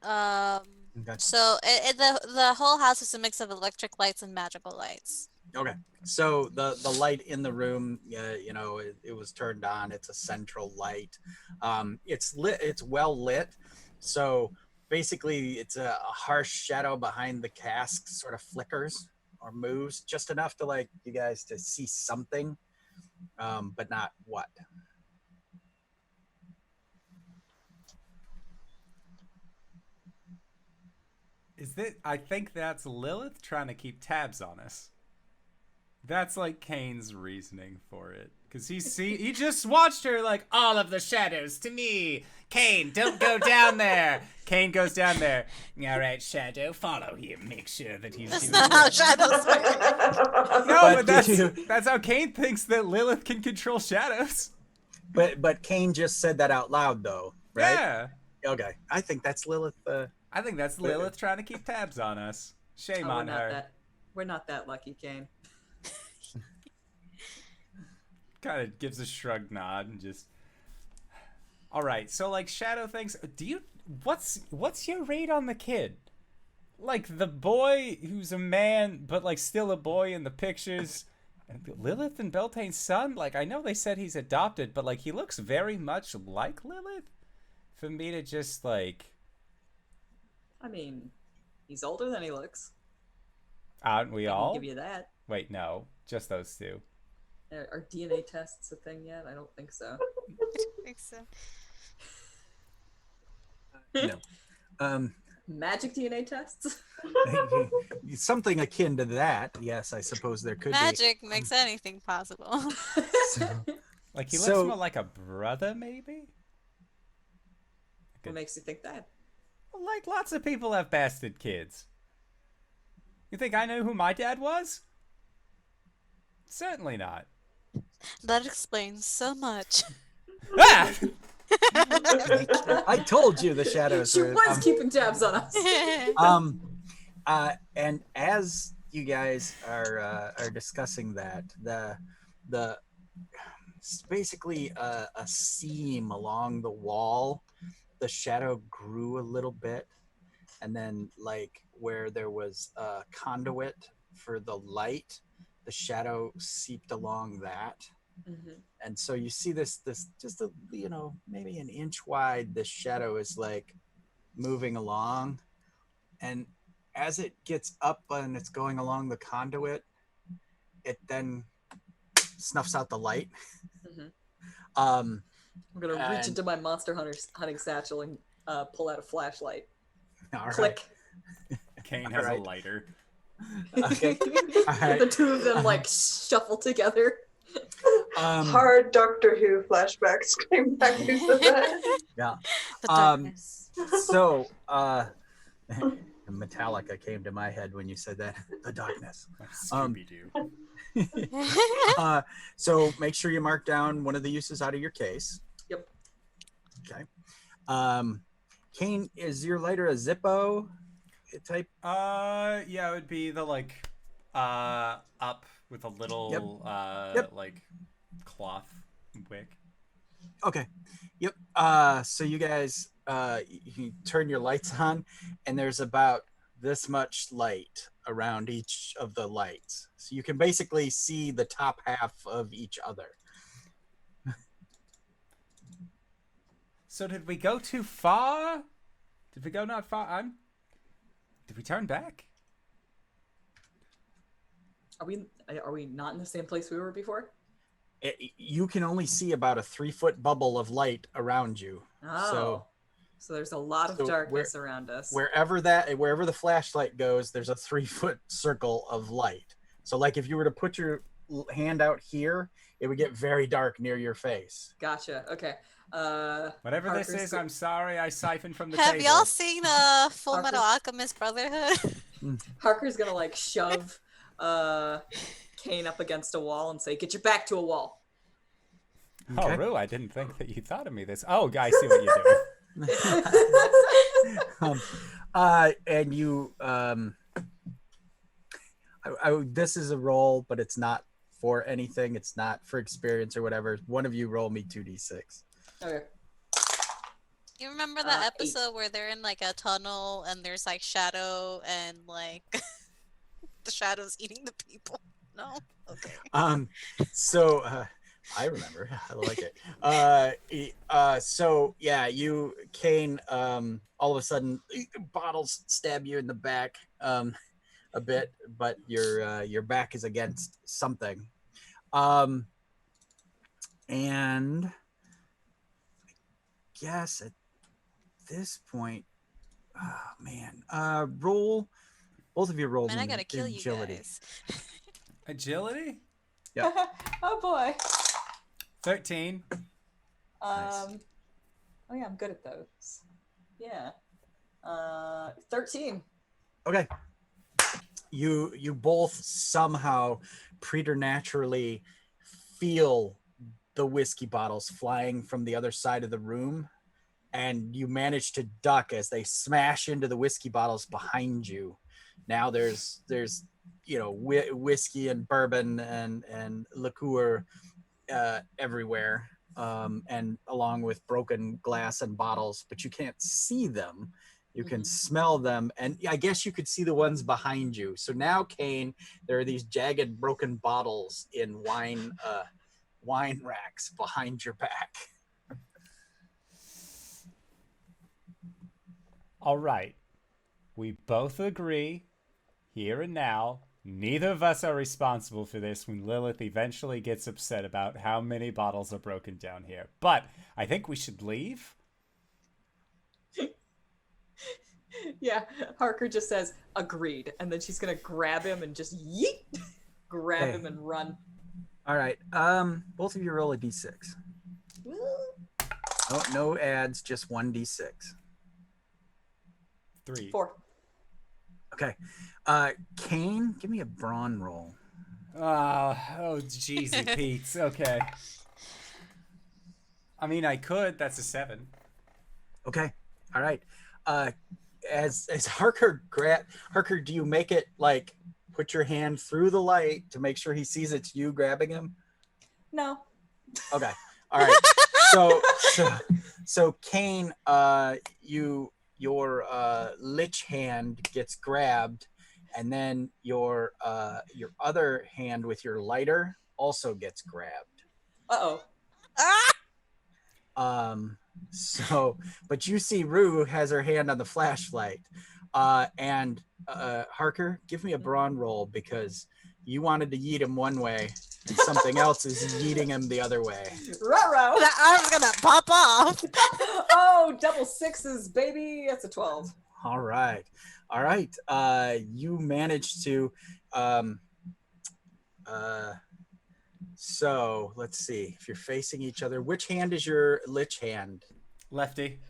Okay. So the whole house is a mix of electric lights and magical lights. Okay. So the light in the room, you know, it was turned on. It's a central light. It's lit. It's well lit. So basically, it's a harsh shadow behind the cask. Sort of flickers or moves just enough to like you guys to see something, but not what. Is that? I think that's Lilith trying to keep tabs on us. That's like Kane's reasoning for it. Because he just watched her like, all of the shadows to me. Kane, don't go down there. Kane goes down there. All right, Shadow, follow him. Make sure that he's That's doing not how shadows work. No, But but that's how Kane thinks that Lilith can control shadows. But Kane just said that out loud though, right? Yeah. Okay. I think that's Lilith. I think that's Lilith trying to keep tabs on us. Shame Oh, on her. We're not that lucky, Kane. Kind of gives a shrug nod and just. All right, so like Shadow thinks, what's your rate on the kid? Like the boy who's a man, but like still a boy in the pictures. Lilith and Beltane's son. Like I know they said he's adopted, but like he looks very much like Lilith. For me to just like, I mean, he's older than he looks. aren't we I all? can give you that. Wait, no, just those two. Are DNA tests a thing yet? I don't think so. I think so. No. Magic DNA tests? Something akin to that. Yes, I suppose there could Magic makes anything possible. be. So, Like he looks So- more like a brother, maybe. What makes you think that? Like lots of people have bastard kids. You think I know who my dad was? Certainly not. That explains so much. Ah! I told you the shadows She were. was keeping tabs on us. And as you guys are discussing that, the it's basically a seam along the wall. The shadow grew a little bit, and then like where there was a conduit for the light, the shadow seeped along that. Mhm. And so you see this just a maybe an inch wide. This shadow is like moving along, and as it gets up and it's going along the conduit, it then snuffs out the light. Mhm. Um, I'm gonna reach And- into my monster hunting satchel and pull out a flashlight. all right. Click. Kane has Alright. a lighter. Okay. All right. The two of them like shuffle together. Hard Doctor Who flashbacks came back into that. Yeah. The Um, darkness. So, Metallica came to my head when you said that. The darkness. Scooby Doo. So make sure you mark down one of the uses out of your case. Yep. Okay. Kane, is your lighter a Zippo type? Yeah, it would be the like, up with a little, Yep. like, cloth wick. Okay. Yep. So you guys, you turn your lights on, and there's about this much light around each of the lights. So you can basically see the top half of each other. So did we go too far? Did we go not far? Did we turn back? Are we not in the same place we were before? You can only see about a 3-foot bubble of light around you. Oh. So there's a lot of So darkness around us. Wherever the flashlight goes, there's a 3-foot circle of light. So like if you were to put your hand out here, it would get very dark near your face. Gotcha. Okay. Whatever Harker's this is, go- I'm sorry I siphoned from the Have table. y'all seen Full Metal Harker- Alchemist Brotherhood? Harker's gonna like shove Kane up against a wall and say, "Get your back to a wall." Oh, Okay. Rue, I didn't think that you thought of me this. Oh, I see what you're doing. And you this is a roll, but it's not for anything. It's not for experience or whatever. One of you roll me 2d6. Okay. You remember that 8. episode where they're in like a tunnel and there's like shadow and like the shadow's eating the people? know. Okay. So I remember. I like it. So yeah, you Kane. All of a sudden, bottles stab you in the back a bit, but your back is against something. And I guess at this point, oh man, roll. Both of you roll Man, I gotta kill you agility. guys. Agility? Yep. Oh boy. 13. Nice. Oh yeah, I'm good at those. Yeah. 13. Okay. You both somehow preternaturally feel the whiskey bottles flying from the other side of the room, and you manage to duck as they smash into the whiskey bottles behind you. Now there's whiskey and bourbon and liqueur everywhere, and along with broken glass and bottles, but you can't see them. You can smell them, and I guess you could see the ones behind you. So now, Kane, there are these jagged, broken bottles in wine racks behind your back. All right. We both agree, here and now, neither of us are responsible for this when Lilith eventually gets upset about how many bottles are broken down here. But I think we should leave. Yeah, Harker just says agreed, and then she's gonna grab him and just yeet, grab Okay. him and run. All right. Both of you roll a d6. No ads, just 1d6. 3. 4. Okay. Kane, give me a brawn roll. Oh, jeezy Pete. Okay. I mean, I could. That's a 7. Okay. All right. As Harker, do you make it like put your hand through the light to make sure he sees it's you grabbing him? No. Okay. All right. So Kane, your lich hand gets grabbed, and then your other hand with your lighter also gets grabbed. Uh-oh. So, but you see Rue has her hand on the flashlight. And Harker, give me a brawn roll, because you wanted to yeet him one way and something else is yeeting him the other way. Ruh-roh. That arm's gonna pop off. Oh, double sixes, baby. That's a 12. All right. You managed to so let's see. If you're facing each other, which hand is your lich hand? Lefty.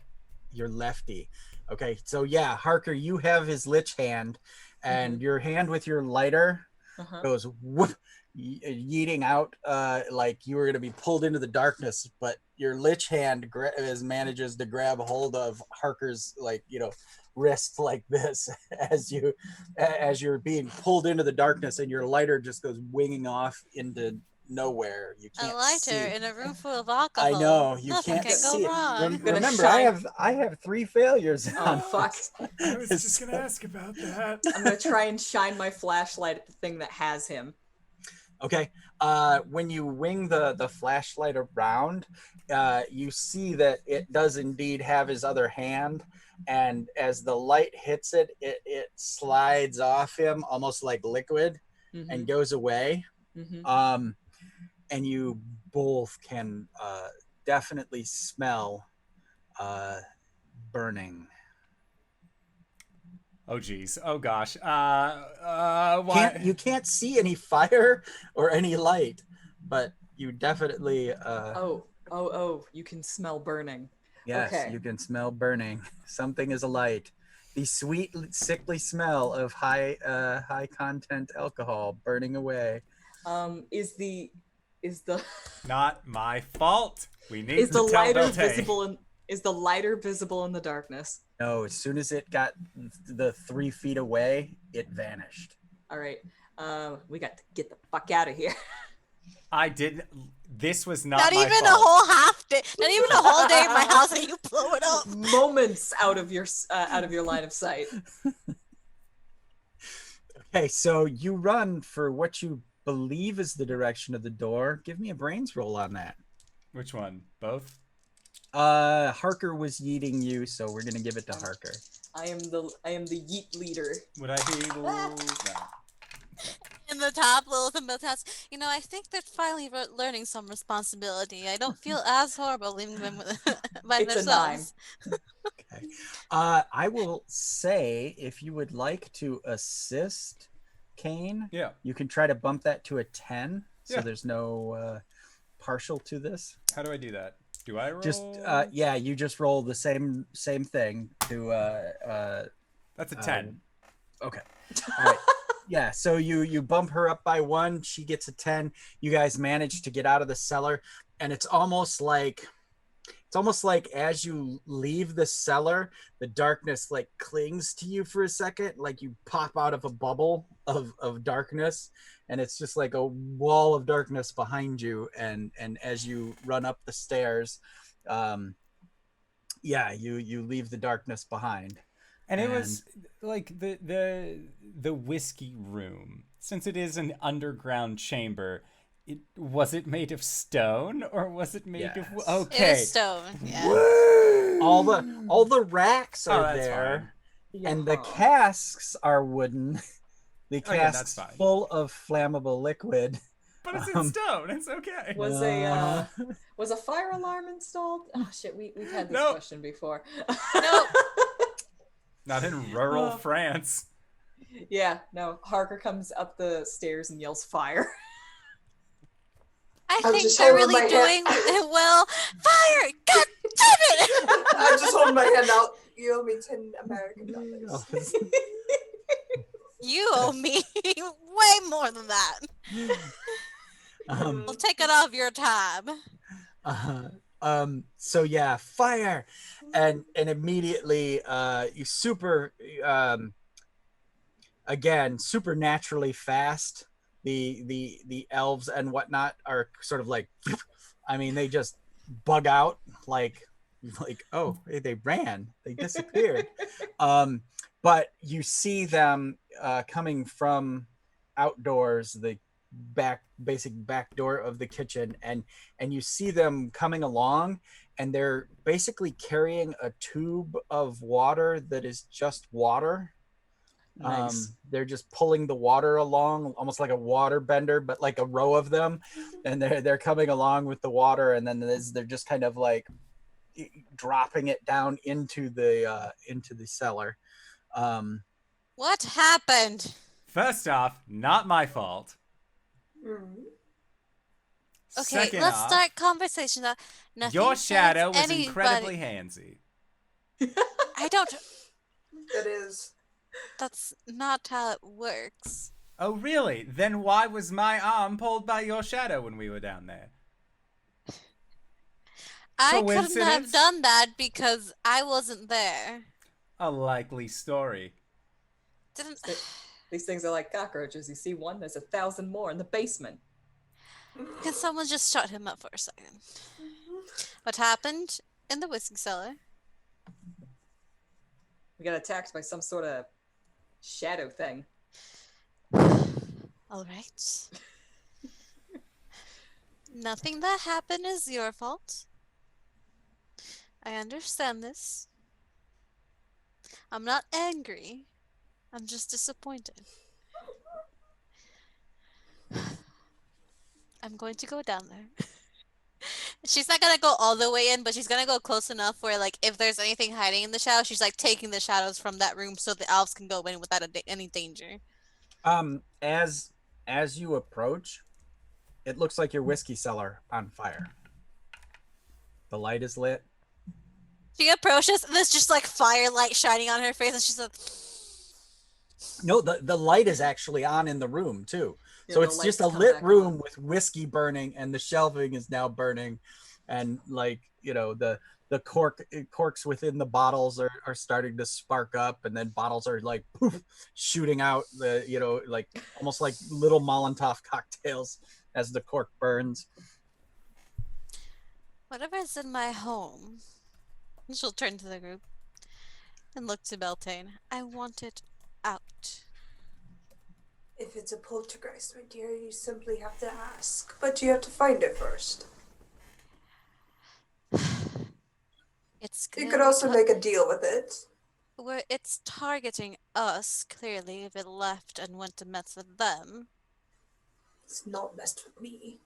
Your lefty. Okay, so yeah, Harker, you have his lich hand, and your hand with your lighter goes whoop, yeeting out like you were going to be pulled into the darkness, but your lich hand manages to grab hold of Harker's wrist like this as you're being pulled into the darkness, and your lighter just goes winging off into nowhere. You can't A lighter see. in a room full of alcohol. I know you Nothing can't can see go wrong. it. Remember, I have 3 failures. Oh, fuck. I was just going to ask about that. I'm going to try and shine my flashlight at the thing that has him. Okay. When you wing the flashlight around, you see that it does indeed have his other hand, and as the light hits it, it slides off him almost like liquid and goes away. And you both can definitely smell burning. Oh, geez. Oh, gosh. Why? You can't see any fire or any light, but you definitely... you can smell burning. Yes, okay. You can smell burning. Something is alight. The sweet, sickly smell of high content alcohol burning away. Is the Not my fault. We need is to the tell lighter Belte. visible in is the lighter visible in the darkness? No, as soon as it got the 3 feet away, it vanished. All right. We got to get the fuck out of here. I didn't. This was not Not my even fault. a whole half day. Not even a whole day in my house, and you blow it up. Moments out of your line of sight. Okay, so you run for what you believe is the direction of the door. Give me a brains roll on that. Which one? Both? Harker was yeeting you, so we're gonna give it to Harker. I am the yeet leader. Would I be no. In the top, Lilith and both hats. You know, I think they're finally learning some responsibility. I don't feel as horrible leaving them by It's themselves. Okay. I will say if you would like to assist Kane, Yeah. you can try to bump that to a 10. So Yeah. there's no partial to this. How do I do that? Do I roll? Just yeah, you just roll the same thing to That's a 10. Okay. All right. Yeah, so you bump her up by 1, she gets a 10. You guys manage to get out of the cellar, and it's almost like as you leave the cellar, the darkness like clings to you for a second, like you pop out of a bubble of darkness, and it's just like a wall of darkness behind you, and as you run up the stairs, you leave the darkness behind. And it was like the whiskey room, since it is an underground chamber. Was it made of stone or was it made of okay? It is stone. Yeah. Woo! All the racks are that's there, fine. and the casks are wooden. The Oh, yeah, casks that's fine. full of flammable liquid. But it's in stone. It's okay. Was a fire alarm installed? Oh shit, we've had this Nope. question before. Nope. Not in rural France. Yeah, no. Harker comes up the stairs and yells fire. I I'm think just they're holding really my doing hand. well. Fire! God damn it! I'm just holding my hand out. You owe me 10 American dollars. You owe me way more than that. I'll take it off your tab. So yeah, fire, and immediately you again supernaturally fast. The elves and whatnot are sort of like, I mean, they just bug out like oh, they ran, they disappeared. But you see them coming from outdoors, the basic back door of the kitchen, and you see them coming along, and they're basically carrying a tube of water that is just water. Nice. They're just pulling the water along, almost like a water bender, but like a row of them, and they're coming along with the water, and then they're just kind of like dropping it down into the cellar. What happened? First off, not my fault. Okay, Second let's off, start conversation. Nothing your shadow was anybody. incredibly handsy. I don't. It is. That's not how it works. Oh, really? Then why was my arm pulled by your shadow when we were down there? I couldn't have Coincidence? done that because I wasn't there. A likely story. Didn't. These things are like cockroaches. You see one, there's 1,000 more in the basement. Can someone just shut him up for a second? What happened in the whiskey cellar? We got attacked by some sort of shadow thing. All right. Nothing that happened is your fault. I understand this. I'm not angry. I'm just disappointed. I'm going to go down there. She's not gonna go all the way in, but she's gonna go close enough where, like, if there's anything hiding in the shadows, she's like taking the shadows from that room so the elves can go in without any danger. As you approach, it looks like your whiskey cellar on fire. The light is lit. She approaches, and there's just like firelight shining on her face, and she's like, No, the light is actually on in the room too. Yeah, So the it's lights just a come lit back room on. with whiskey burning, and the shelving is now burning, and like, you know, the corks within the bottles are starting to spark up, and then bottles are like poof, shooting out, the, you know, like almost like little Molotov cocktails as the cork burns. whatever's in my home. And she'll turn to the group and look to Beltane. I want it out. If it's a poltergeist, my dear, you simply have to ask. But you have to find it first. It's You could clearly also make a deal with it. where it's targeting us, clearly, if it left and went to mess with them. It's not messed with me.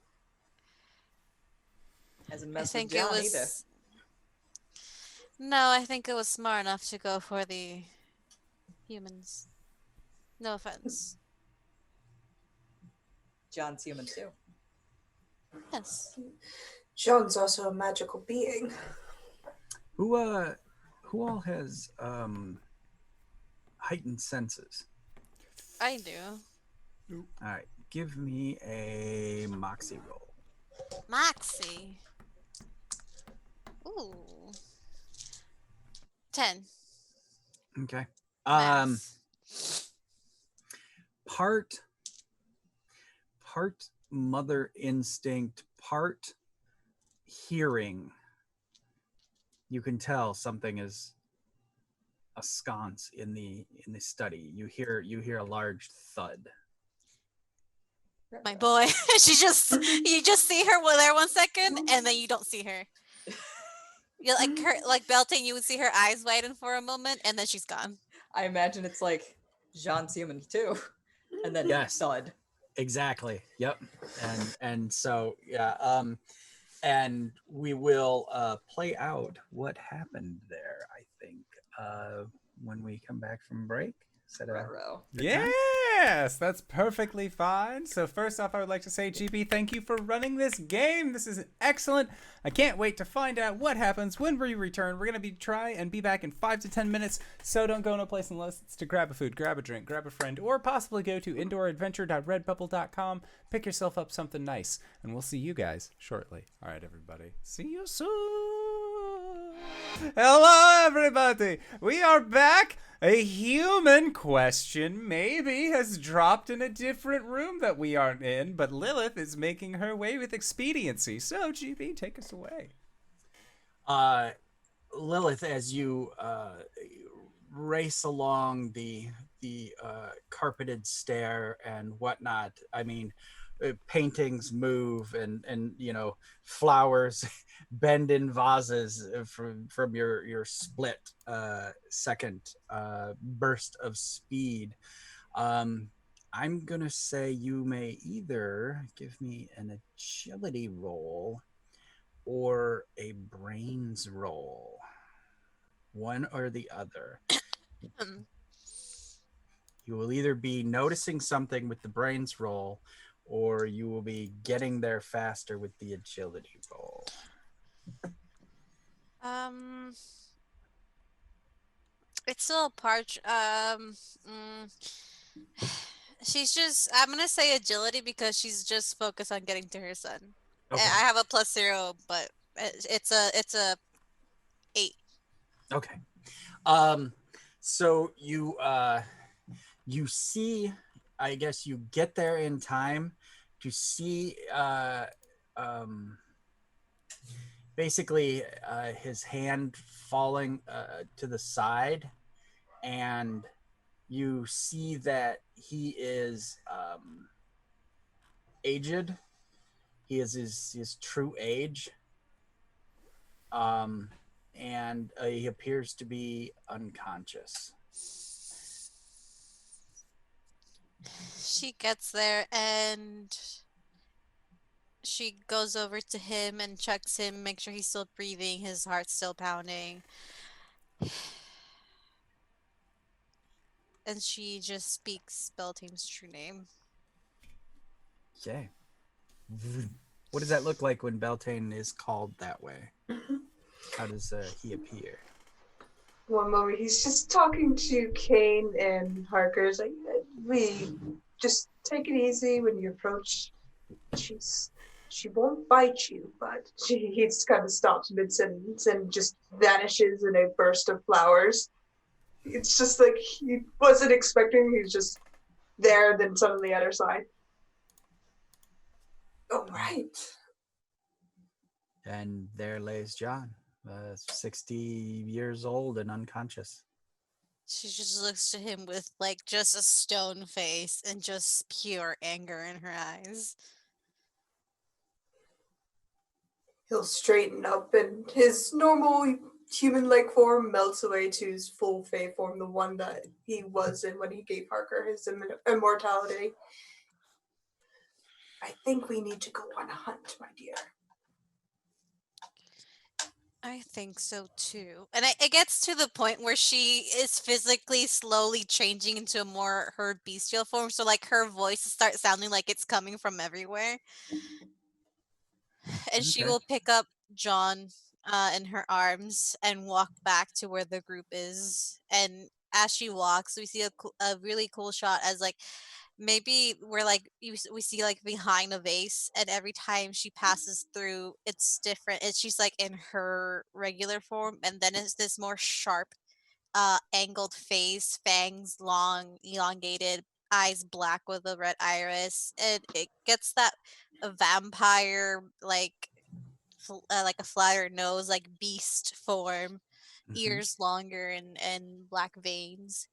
Hasn't I messed with think it John either. was. No, I think it was smart enough to go for the humans. No offense. John's human too. Yes. John's also a magical being. Who all has heightened senses? I do. All right, give me a moxie roll. Moxie. Ooh. 10. Okay. Math. Part mother instinct, part hearing. You can tell something is a sconce in the study. You hear a large thud. My boy. You just see her there 1 second and then you don't see her. You like Beltane, you would see her eyes widen for a moment and then she's gone. I imagine it's like John's human too. And then Yes. thud. Exactly. Yep. And so yeah. And we will play out what happened there. I think when we come back from break. Is that a good time? Yes, that's perfectly fine. So first off, I would like to say, GB, thank you for running this game. This is excellent. I can't wait to find out what happens when we return. We're going to try and be back in 5 to 10 minutes, so don't go no place unless it's to grab a food, grab a drink, grab a friend, or possibly go to indooradventure.redbubble.com, pick yourself up something nice, and we'll see you guys shortly. All right, everybody. See you soon. Hello, everybody. We are back. A human question maybe has dropped in a different room that we aren't in, but Lilith is making her way with expediency. So, GB, take us away. Lilith, as you race along the carpeted stair and whatnot, I mean, paintings move and flowers bend in vases from your split second burst of speed. I'm gonna say you may either give me an agility roll or a brains roll, one or the other. You will either be noticing something with the brains roll, or you will be getting there faster with the agility roll. It's still a part. She's just. I'm gonna say agility because she's just focused on getting to her son. Okay. I have a +0, but it's a 8. Okay. So you see, I guess you get there in time to see basically his hand falling to the side, and you see that he is aged. He is his true age. And he appears to be unconscious. She gets there and she goes over to him and checks him, make sure he's still breathing, his heart's still pounding. And she just speaks Beltane's true name. Okay. What does that look like when Beltane is called that way? How does he appear? One moment, he's just talking to Kane and Harker's like, we just take it easy when you approach. She won't bite you, but he just kind of stops mid-sentence and just vanishes in a burst of flowers. It's just like he wasn't expecting. He's just there, then suddenly at her side. Oh, right. And there lays John, 60 years old and unconscious. She just looks to him with like just a stone face and just pure anger in her eyes. He'll straighten up, and his normal human-like form melts away to his full Fey form, the one that he was in when he gave Harker his immortality. I think we need to go on a hunt, my dear. I think so too. And it gets to the point where she is physically slowly changing into a more her bestial form. So like her voice starts sounding like it's coming from everywhere. And she Okay. will pick up John in her arms and walk back to where the group is. And as she walks, we see a really cool shot as like maybe we're like we see like behind a vase, and every time she passes through, it's different. And she's like in her regular form, and then it's this more sharp, angled face, fangs long, elongated, eyes black with a red iris, and it gets that vampire like a flatter nose, like beast form, Mhm. ears longer and black veins,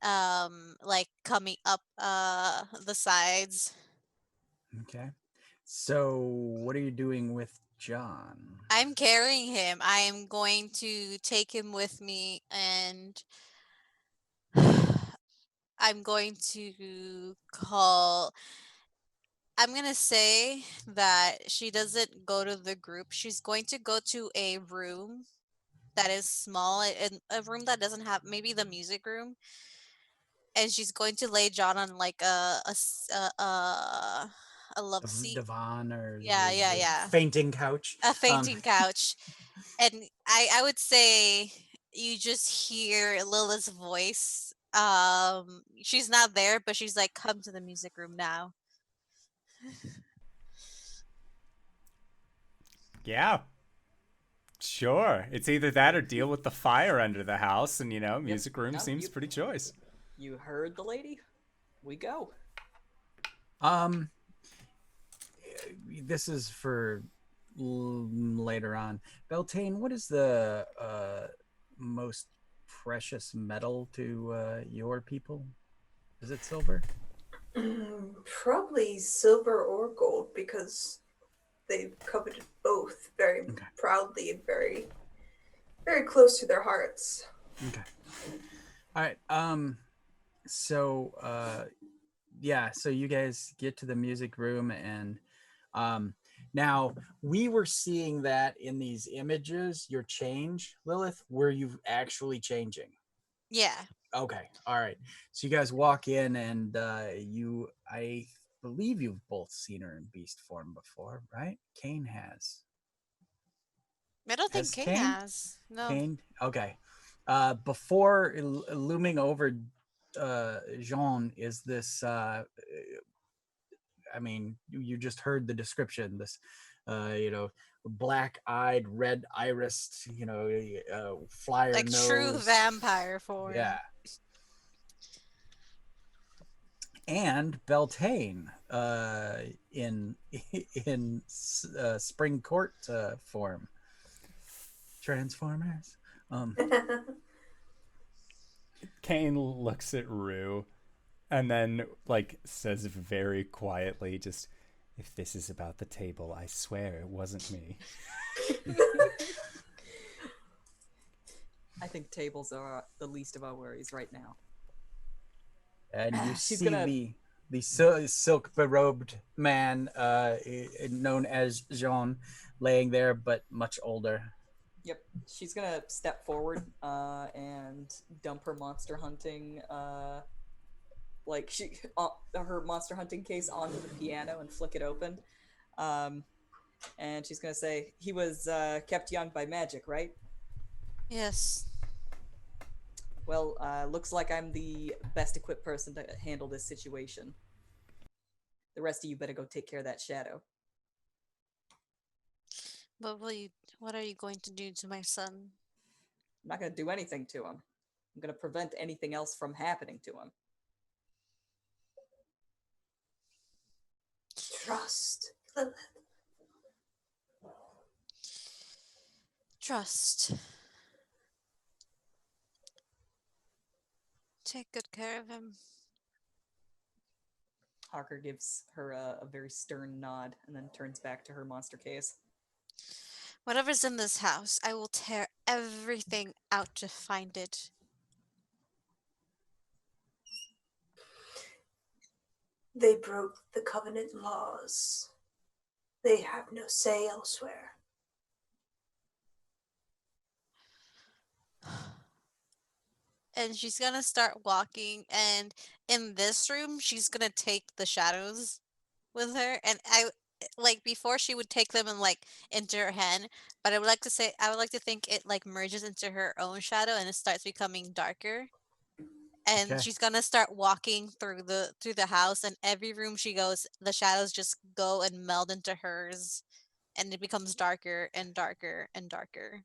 like coming up the sides. Okay. So, what are you doing with John? I'm carrying him. I am going to take him with me, and I'm going to call. I'm gonna say that she doesn't go to the group. She's going to go to a room that is small, and a room that doesn't have maybe the music room, and she's going to lay John on like a love seat. Divan or Yeah, yeah, the yeah. fainting couch? A fainting couch. And I would say you just hear Lila's voice. She's not there, but she's like, "Come to the music room now." Yeah, sure. It's either that or deal with the fire under the house, and Yep. music room No, seems pretty choice. you heard the lady. We go. Um, this is for later on. Beltane, what is the most precious metal to your people? Is it silver? Probably silver or gold, because they've coveted both very Okay. proudly and very, very close to their hearts. Okay. All right. So yeah, so you guys get to the music room, and now we were seeing that in these images, your change, Lilith, were you actually changing? Yeah. Okay. All right. So you guys walk in, and I believe you've both seen her in beast form before, right? Kane has. I don't think Has Kane Kane? has. No. Kane? Okay. Before looming over Jean is this I mean, you just heard the description. This, black-eyed, red-irised, flyer Like true nose. vampire form. Yeah. And Beltane in Spring Court form. Transformers. Kane looks at Rue and then says very quietly, just, "If this is about the table, I swear it wasn't me." I think tables are the least of our worries right now. And you She's see gonna. the silk berobed man known as Jean laying there, but much older. Yep. She's gonna step forward and dump her monster hunting her monster hunting case onto the piano and flick it open. And she's gonna say, "He was kept young by magic, right?" Yes. Well, looks like I'm the best equipped person to handle this situation. The rest of you better go take care of that shadow. But what are you going to do to my son? I'm not gonna do anything to him. I'm gonna prevent anything else from happening to him. Trust, Lilith. Trust. Take good care of him. Harker gives her a very stern nod and then turns back to her monster case. Whatever's in this house, I will tear everything out to find it. They broke the Covenant laws. They have no say elsewhere. And she's gonna start walking, and in this room, she's gonna take the shadows with her. And like before, she would take them and like into her hand, but I would like to say, I would like to think it like merges into her own shadow and it starts becoming darker. And Okay. she's gonna start walking through the house, and every room she goes, the shadows just go and meld into hers, and it becomes darker and darker and darker.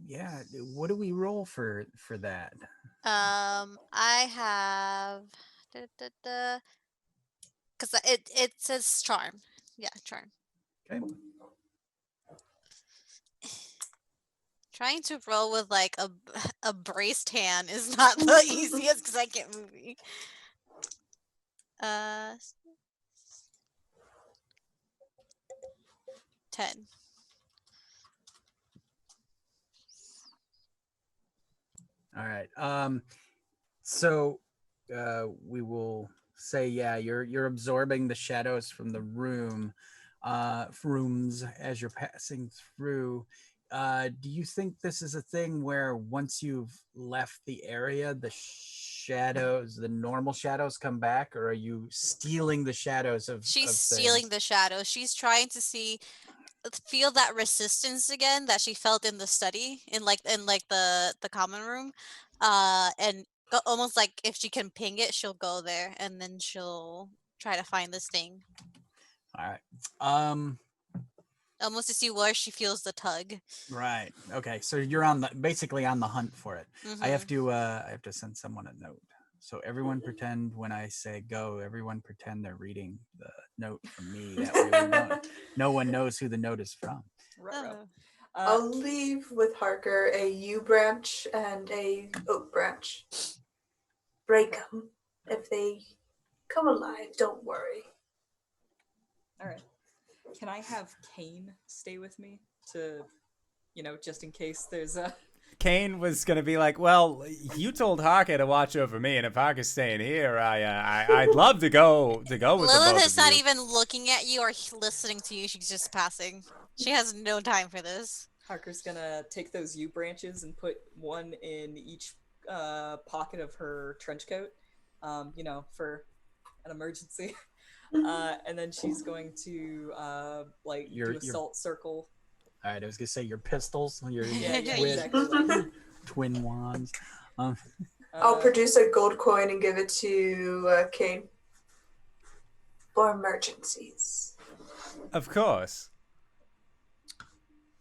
Yeah. What do we roll for that? I have because it says charm. Yeah, charm. Okay. Trying to roll with like a braced hand is not the easiest because I can't move. Uh, 10. All right. So we will say, yeah, you're absorbing the shadows from the rooms as you're passing through. Do you think this is a thing where once you've left the area, the normal shadows come back, or are you stealing the shadows of She's of stealing things? the shadows. She's trying to feel that resistance again that she felt in the study in like the common room, and almost like if she can ping it, she'll go there and then she'll try to find this thing, All right. Um, almost to see where she feels the tug. right. Okay. So you're basically on the hunt for it. I have Mm-hmm. to send someone a note. So everyone pretend when I say go, everyone pretend they're reading the note from me. That way no one knows who the note is from. Ruh-roh. Oh. I'll leave with Harker a yew branch and a oak branch. Break them. If they come alive, don't worry. All right. Can I have Kane stay with me to, just in case there's a... Kane was gonna be like, "Well, you told Haka to watch over me, and if Haka's staying here, I'd love to go with the Lilith both is of not you." even looking at you or listening to you. She's just passing. She has no time for this. Harker's gonna take those yew branches and put one in each pocket of her trench coat, for an emergency. And then she's going to do a salt circle. All right. I was gonna say your pistols, your Yeah, twin, exactly. Like, twin wands. I'll produce a gold coin and give it to Kane. For emergencies. Of course.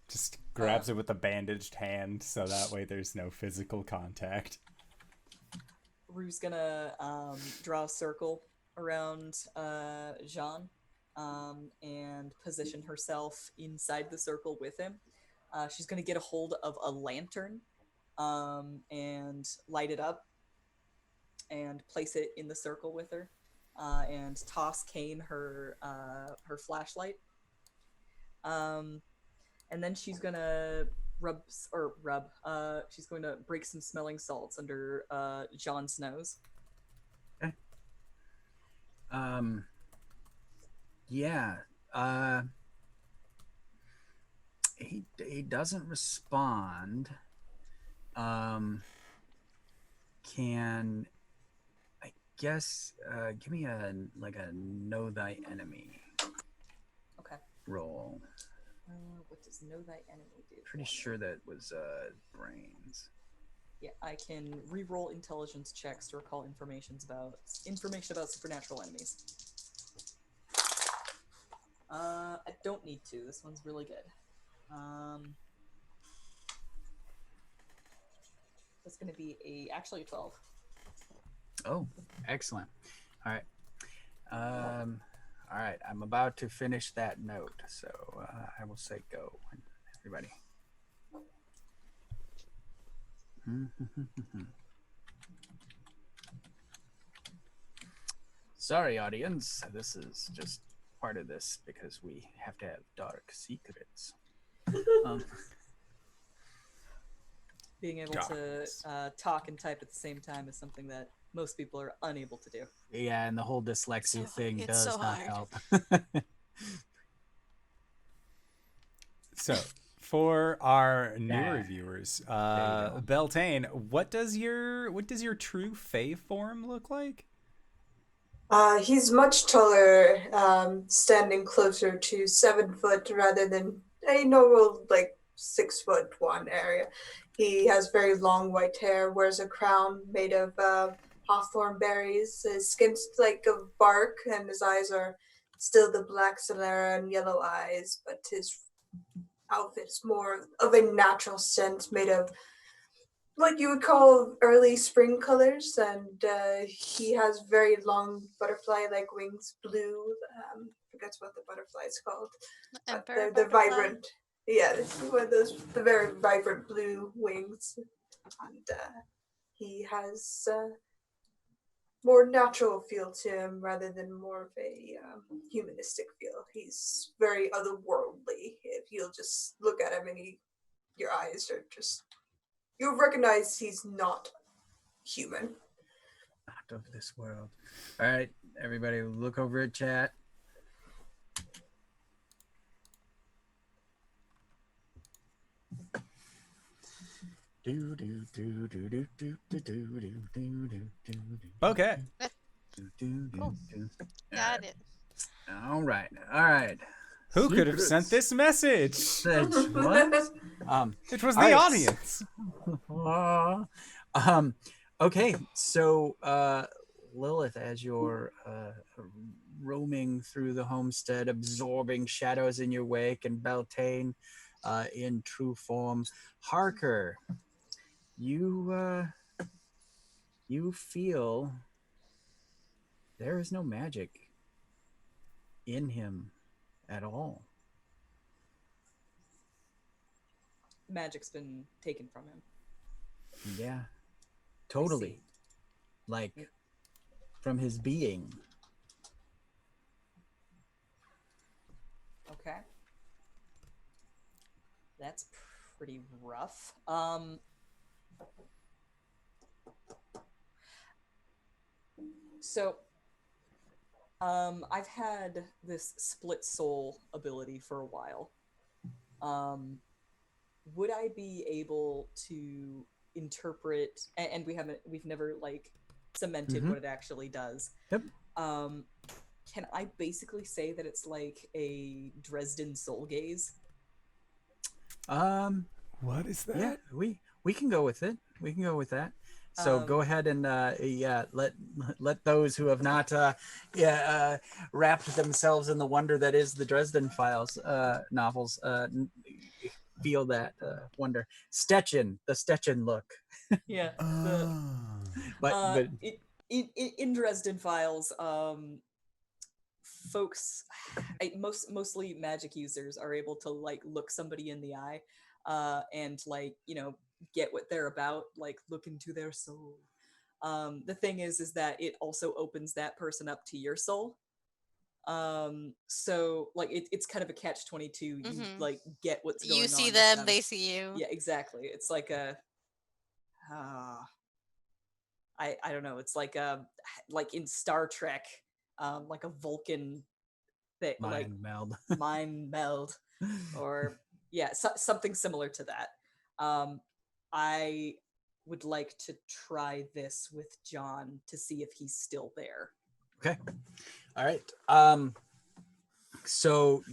Just grabs it with a bandaged hand, so that way there's no physical contact. Rue's gonna draw a circle around Jean and position herself inside the circle with him. She's gonna get a hold of a lantern and light it up and place it in the circle with her, and toss Kane her flashlight. And then she's gonna she's going to break some smelling salts under Jean's nose. Okay. Yeah. He doesn't respond. Can I guess give me a know thy enemy Okay. roll. What does know thy enemy do? Pretty sure that was brains. Yeah, I can re-roll intelligence checks to recall information about supernatural enemies. I don't need to. This one's really good. That's going to be actually a 12. Oh, excellent. All right. All right. I'm about to finish that note, so I will say go. Everybody. Sorry, audience. This is just part of this because we have to have dark secrets. Being able Darkness. to talk and type at the same time is something that most people are unable to do. Yeah, and the whole dyslexia thing It's does so not hard. help. So, for our newer Yeah. viewers, you go. Beltane, what does your true Fae form look like? He's much taller, standing closer to 7 foot rather than a normal, like, 6'1" area. He has very long white hair, wears a crown made of hawthorn berries. His skin's like of bark, and his eyes are still the black sclera and yellow eyes, but his outfit's more of a natural scent made of what you would call early spring colors, and he has very long butterfly-like wings, blue. Forgets what the butterfly is called, but Emperor they're butterfly. vibrant. Yeah, one of those the very vibrant blue wings, and he has more natural feel to him rather than more of a humanistic feel. He's very otherworldly. If you'll just look at him and your eyes are just you'll recognize he's not human. Not of this world. All right, everybody, look over at chat. Okay. Cool. Got it. All right. All right. Who could have sent this message? What? It was All the right. audience. Okay, so Lilith, as you're roaming through the homestead, absorbing shadows in your wake, and Beltane in true form, Harker, you feel there is no magic in him at all. Magic's been taken from him. Yeah, totally. Like from his being. Okay. That's pretty rough. So I've had this split soul ability for a while. Would I be able to interpret, and we've never like cemented what it actually does. Yep. Can I basically say that it's like a Dresden soul gaze? What is that? Yeah, we can go with it. We can go with that. So go ahead and let those who have not wrapped themselves in the wonder that is the Dresden Files novels feel that wonder. Stetchen, the Stetchen look. Yeah. But In Dresden Files, folks, mostly magic users are able to like look somebody in the eye, and like get what they're about, like look into their soul. The thing is that it also opens that person up to your soul. So like it's kind of a catch-22. You like get what's going on. You see with them, they see you. Yeah, exactly. It's like a I don't know. It's like in Star Trek, like a Vulcan thing, like meld. mind meld, or something similar to that. I would like to try this with John to see if he's still there. Okay. All right. So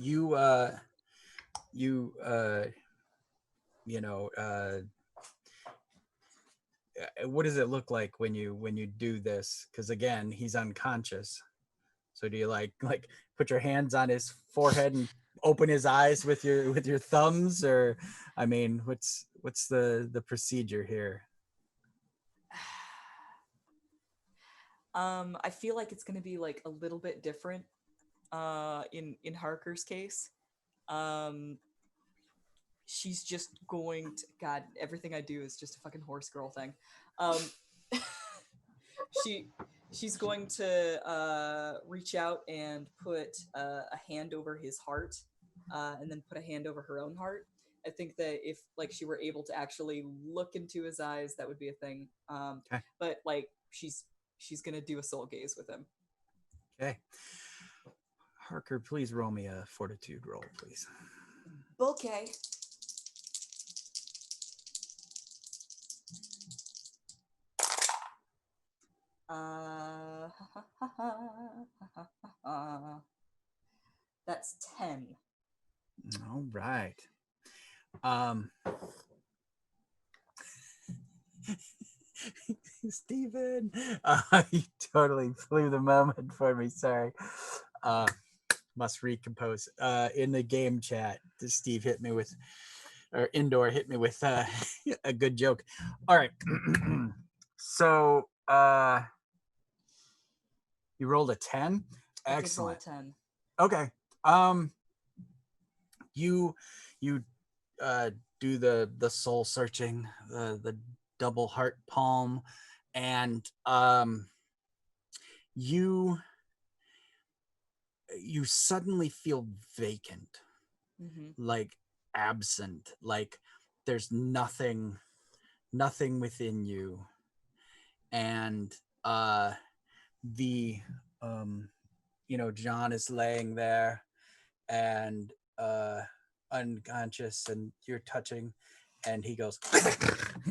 what does it look like when you do this? Because again, he's unconscious. So do you like put your hands on his forehead and open his eyes with your thumbs, or I mean, what's the procedure here? I feel like it's going to be like a little bit different in Harker's case. She's just going to, God, everything I do is just a fucking horse girl thing. she's going to reach out and put a hand over his heart, and then put a hand over her own heart. I think that if like she were able to actually look into his eyes, that would be a thing. Okay. But like she's gonna do a soul gaze with him. Okay. Harker, please roll me a fortitude roll, please. Okay. That's 10. All right. Steven, you totally flew the moment for me. Sorry. Must recompose. In the game chat, Steve hit me with, or Indoor hit me with a good joke. All right. So you rolled a 10. Excellent. I did roll a 10. Okay. You do the soul searching, the double heart palm, and you suddenly feel vacant, like absent, like there's nothing within you, and the John is laying there and unconscious, and you're touching, and he goes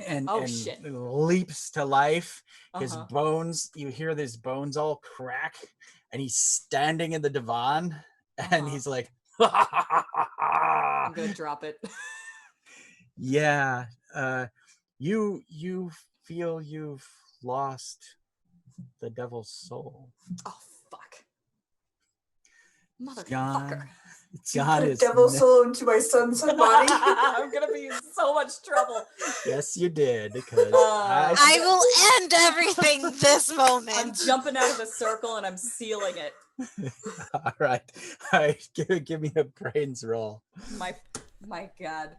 and Shit. leaps to life. His bones, you hear his bones all crack, and he's standing in the divan, and he's like, I'm gonna drop it. Yeah, you feel you've lost the devil's soul. Oh fuck, motherfucker! John Put a is devil soul into my son's body. I'm gonna be in so much trouble. Yes, you did, because I will end everything this moment. I'm jumping out of the circle and I'm sealing it. All right. Give me a brains roll. My God.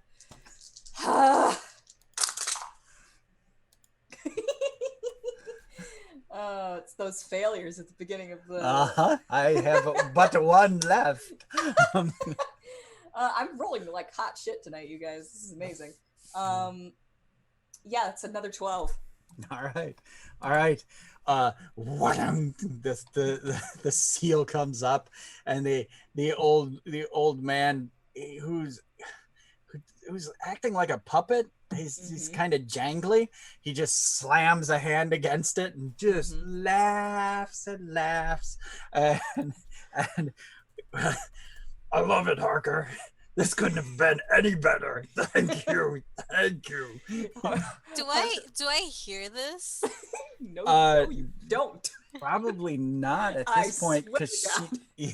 It's those failures at the beginning of the. I have but one left. I'm rolling like hot shit tonight, you guys. This is amazing. Yeah, it's another 12. All right. The seal comes up, and the old man who's acting like a puppet. He's kind of jangly. He just slams a hand against it and just laughs and laughs. And I love it, Harker. This couldn't have been any better. Thank you. Do I hear this? No, you don't. Probably not at this point, because swear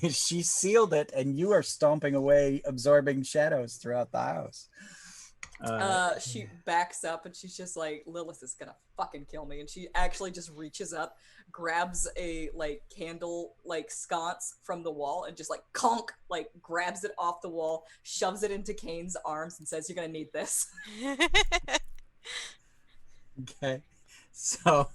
she sealed it, and you are stomping away, absorbing shadows throughout the house. She backs up and she's just like, Lilith is gonna fucking kill me, and she actually just reaches up, grabs a like candle like sconce from the wall, and just like conk, like grabs it off the wall, shoves it into Kane's arms, and says, "You're gonna need this." Okay, so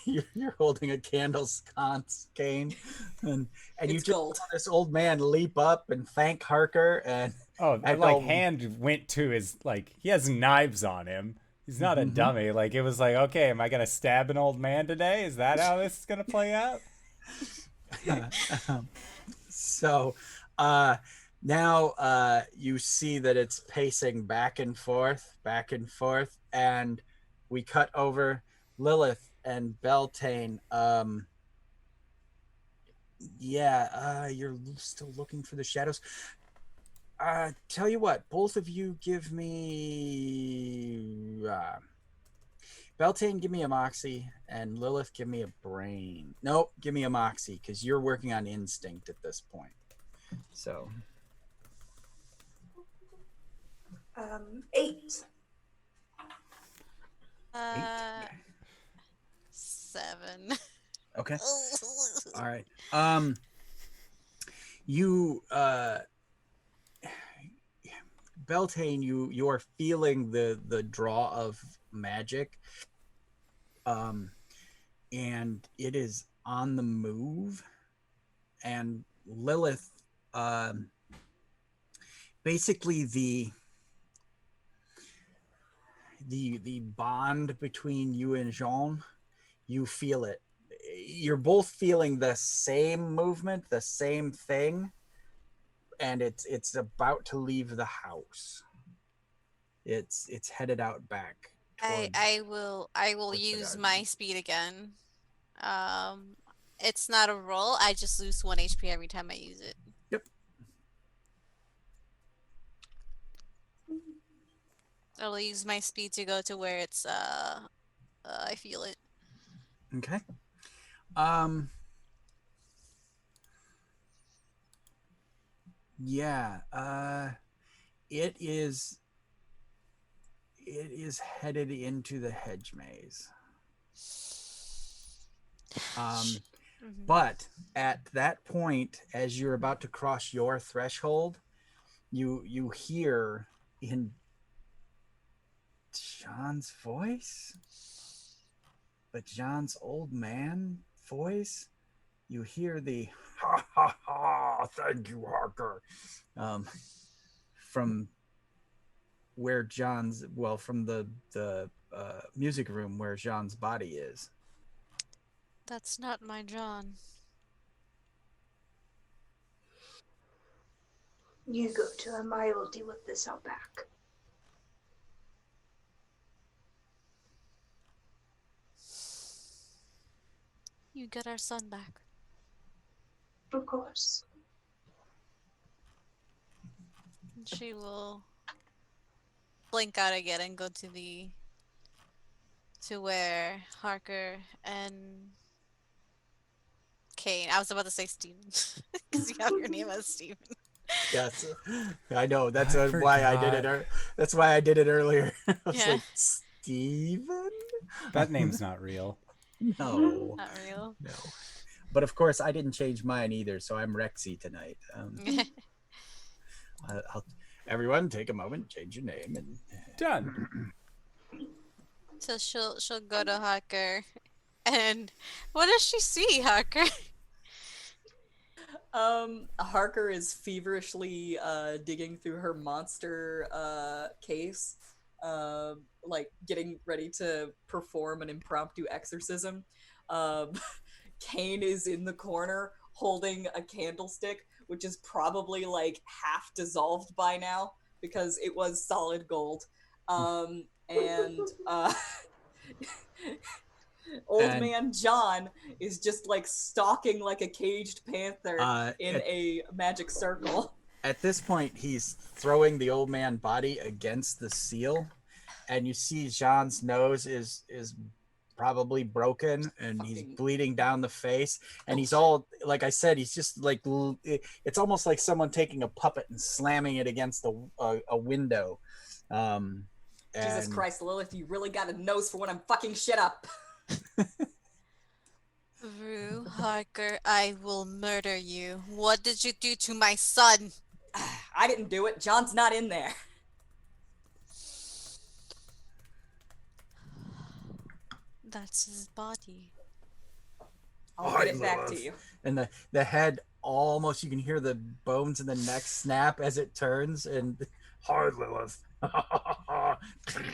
you're holding a candle sconce, Kane, and you just gold. saw this old man leap up and thank Harker, and hand went to his, like, he has knives on him. He's not a dummy. Like, it was like, okay, am I gonna stab an old man today? Is that how this is gonna play out? So now you see that it's pacing back and forth, and we cut over Lilith and Beltane. You're still looking for the shadows. Tell you what, both of you give me Beltane, give me a moxie, and Lilith, give me a brain. Nope, give me a moxie, because you're working on instinct at this point. So 8. 7. Okay. All right. You Beltane, you are feeling the draw of magic. and it is on the move. And Lilith, basically the bond between you and Jean, you feel it. You're both feeling the same movement, the same thing, and it's about to leave the house. It's headed out back towards I will towards the use garden. my speed again. Um, it's not a roll. I just lose 1 HP every time I use it. Yep. I'll use my speed to go to where it's I feel it. Okay. Um. Yeah. It is. It is headed into the hedge maze. Mhm. But at that point, as you're about to cross your threshold, you hear in John's voice, but John's old man voice, you hear the ha ha ha, thank you, Harker, from where John's, well, from the music room where John's body is. That's not my John. You go to him. I will deal with this out back. You get our son back. Of course. And she will blink out again and go to where Harker and Kane. I was about to say Steven. Because you have your name as Steven. Yes, I know. That's I why I did it. forgot. That's why I did it earlier. I was Yeah. like, Steven? That name's not real. No, Not real. no. But of course, I didn't change mine either, so I'm Rexy tonight. I'll, everyone, take a moment, change your name, and Done. So she'll go to Harker. And what does she see, Harker? Harker is feverishly digging through her monster case, like getting ready to perform an impromptu exorcism. Um, Kane is in the corner holding a candlestick, which is probably like half dissolved by now because it was solid gold. And old And- man John is just like stalking like a caged panther in a magic circle. at this point, he's throwing the old man body against the seal, and you see Jean's nose is probably broken, and he's Fucking bleeding down the face, and he's all, like I said, he's just like, it's almost like someone taking a puppet and slamming it against a window. Jesus And Christ, Lilith, you really got a nose for when I'm fucking shit up. Rue, Harker, I will murder you. What did you do to my son? I didn't do it. John's not in there. That's his body. I'll get it back to you. and the head almost, you can hear the bones in the neck snap as it turns, and hard Lilith.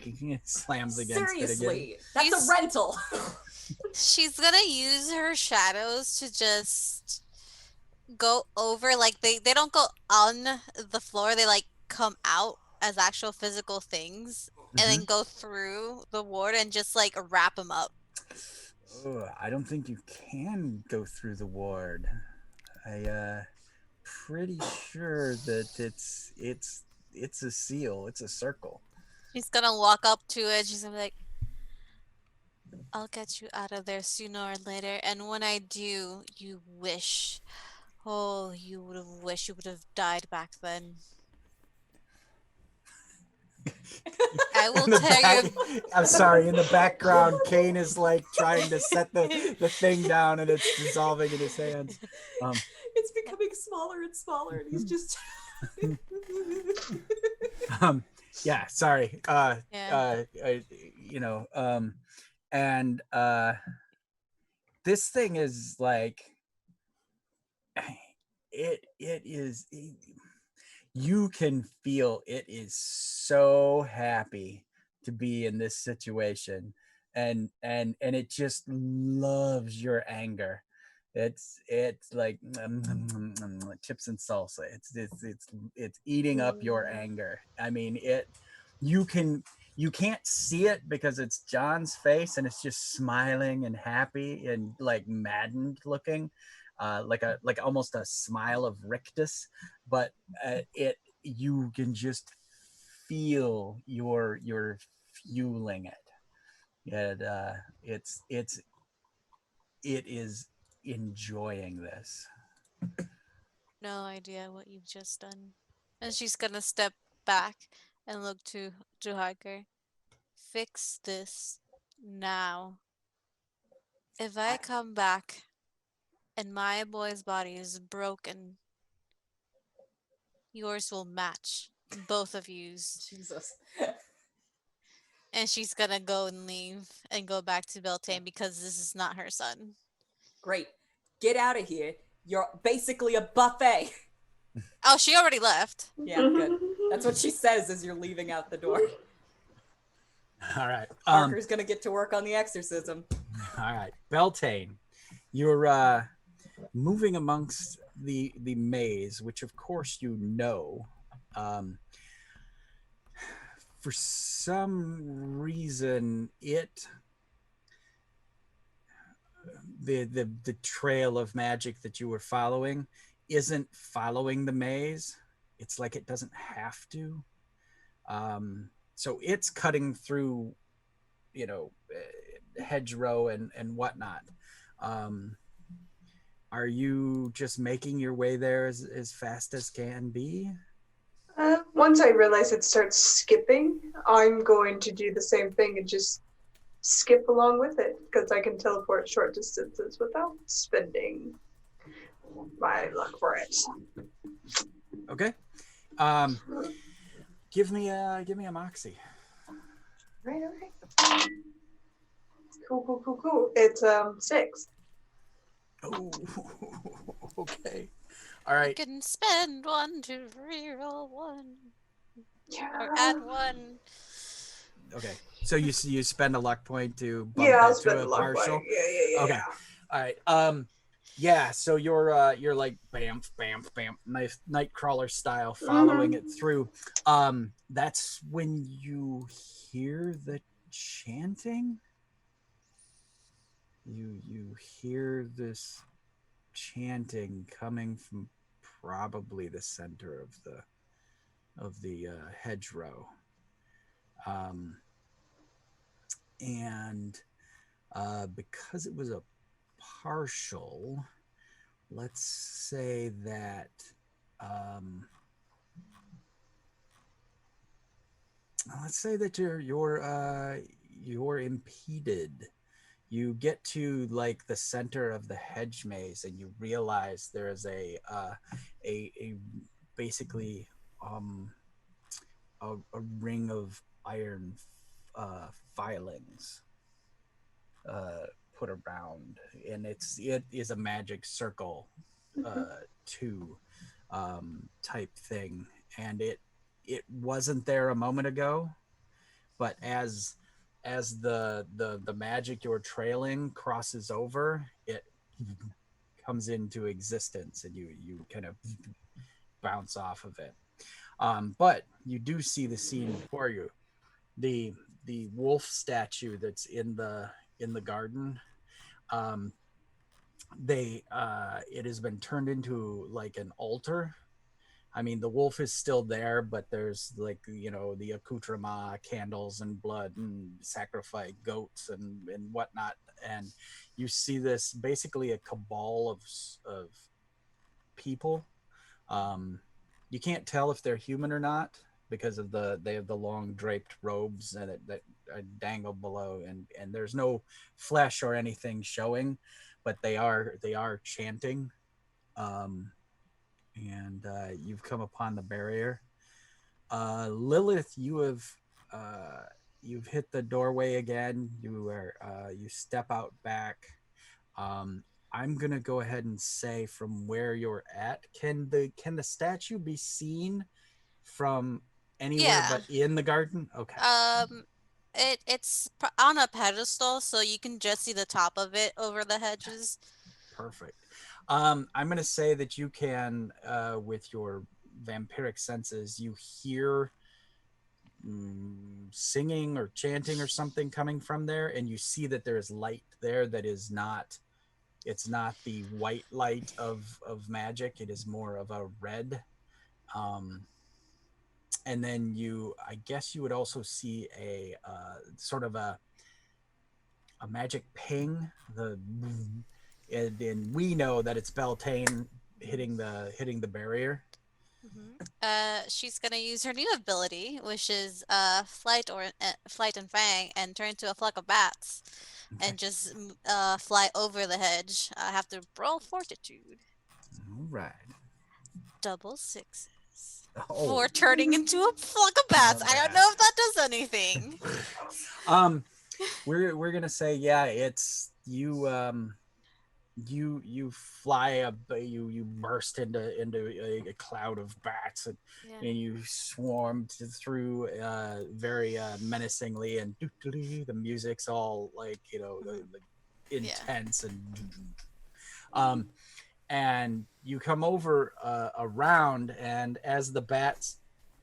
It slams against it again. Seriously, that's He's- a rental. She's gonna use her shadows to just go over, like they don't go on the floor, they like come out as actual physical things and then go through the ward and just like wrap them up. Oh, I don't think you can go through the ward. Pretty sure that it's a seal. It's a circle. She's gonna walk up to it, she's gonna be like, I'll get you out of there sooner or later, and when I do, you wish, oh, you would have wished you would have died back then. I will In the tell back- you. I'm sorry. In the background, Kane is like trying to set the thing down, and it's dissolving in his hands. It's becoming smaller and smaller, and he's just. Yeah. Sorry. Yeah. You know. And this thing is like it is you can feel it is so happy to be in this situation, and it just loves your anger. It's like chips and salsa. It's eating up your anger. I mean, you can you can't see it because it's John's face and it's just smiling and happy and like maddened looking, like almost a smile of rictus, but it you can just feel you're fueling it. It is enjoying this. No idea what you've just done. And she's gonna step back and look to Hiker. Fix this now. If I come back and my boy's body is broken, yours will match. Both of you's. Jesus. And she's gonna go and leave and go back to Beltane because this is not her son. Great. Get out of here. You're basically a buffet. Oh, she already left. Yeah, good. That's what she says as you're leaving out the door. All right. Parker's gonna get to work on the exorcism. All right. Beltane, you're moving amongst the maze, which of course you know. For some reason, the trail of magic that you were following isn't following the maze. It's like it doesn't have to. So it's cutting through, hedgerow and whatnot. Are you just making your way there as fast as can be? Once I realize it starts skipping, I'm going to do the same thing and just skip along with it because I can teleport short distances without spending my luck for it. Okay. Give me a moxie. Right. Cool. It's 6. Oh, okay. All right. You can spend 1 to reroll 1. Yeah. Or add 1. Okay. So you spend a luck point to bump Yeah, I'll it spend to the a luck partial. point. Yeah. Okay. All right. Yeah. So you're like bam, Nightcrawler style, following it through. That's when you hear the chanting. You hear this chanting coming from probably the center of the hedgerow, and because it was a partial, let's say that you're impeded. You get to like the center of the hedge maze and you realize there is a basically a ring of iron filings put around, and it is a magic circle 2 type thing, and it wasn't there a moment ago, but as the magic you're trailing crosses over, it comes into existence and you kind of bounce off of it. But you do see the scene before you. The wolf statue that's in the garden, it has been turned into like an altar. I mean, the wolf is still there, but there's like, the accoutrement, candles and blood and sacrifice goats and whatnot. And you see this basically a cabal of people. You can't tell if they're human or not because of they have the long draped robes that dangle below, and there's no flesh or anything showing, but they are chanting. And you've come upon the barrier. Lilith, you've hit the doorway again. You step out back. I'm gonna go ahead and say from where you're at, can the statue be seen from anywhere Yeah. but in the garden? Okay, Um, it's on a pedestal, so you can just see the top of it over the hedges. perfect. I'm gonna say that you can, with your vampiric senses, you hear singing or chanting or something coming from there, and you see that there is light there that is not. It's not the white light of magic. It is more of a red. Um, and then I guess you would also see a sort of a magic ping. And we know that it's Beltane hitting the barrier. She's gonna use her new ability, which is flight and fang, and turn into a flock of bats, Okay. and just fly over the hedge. I have to roll fortitude. All right. Double sixes Oh, for turning into a flock of bats. I don't know if that does anything. um, we're gonna say yeah. It's you. You fly up, you burst into a cloud of bats, Yeah. and you swarm through very menacingly, and the music's all like like Yeah. intense, um and you come over around, and as the bats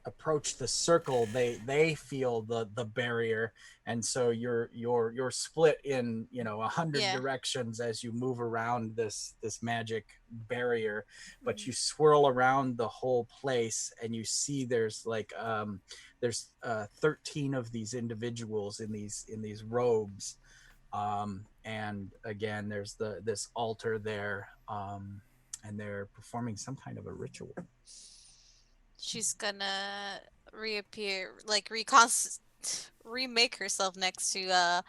approach the circle, they feel the barrier, and so you're split in 100 Yeah. directions as you move around this magic barrier, but Mhm. you swirl around the whole place, and you see there's 13 of these individuals in these robes, and again there's this altar there, and they're performing some kind of a ritual. She's gonna reappear, like remake herself next to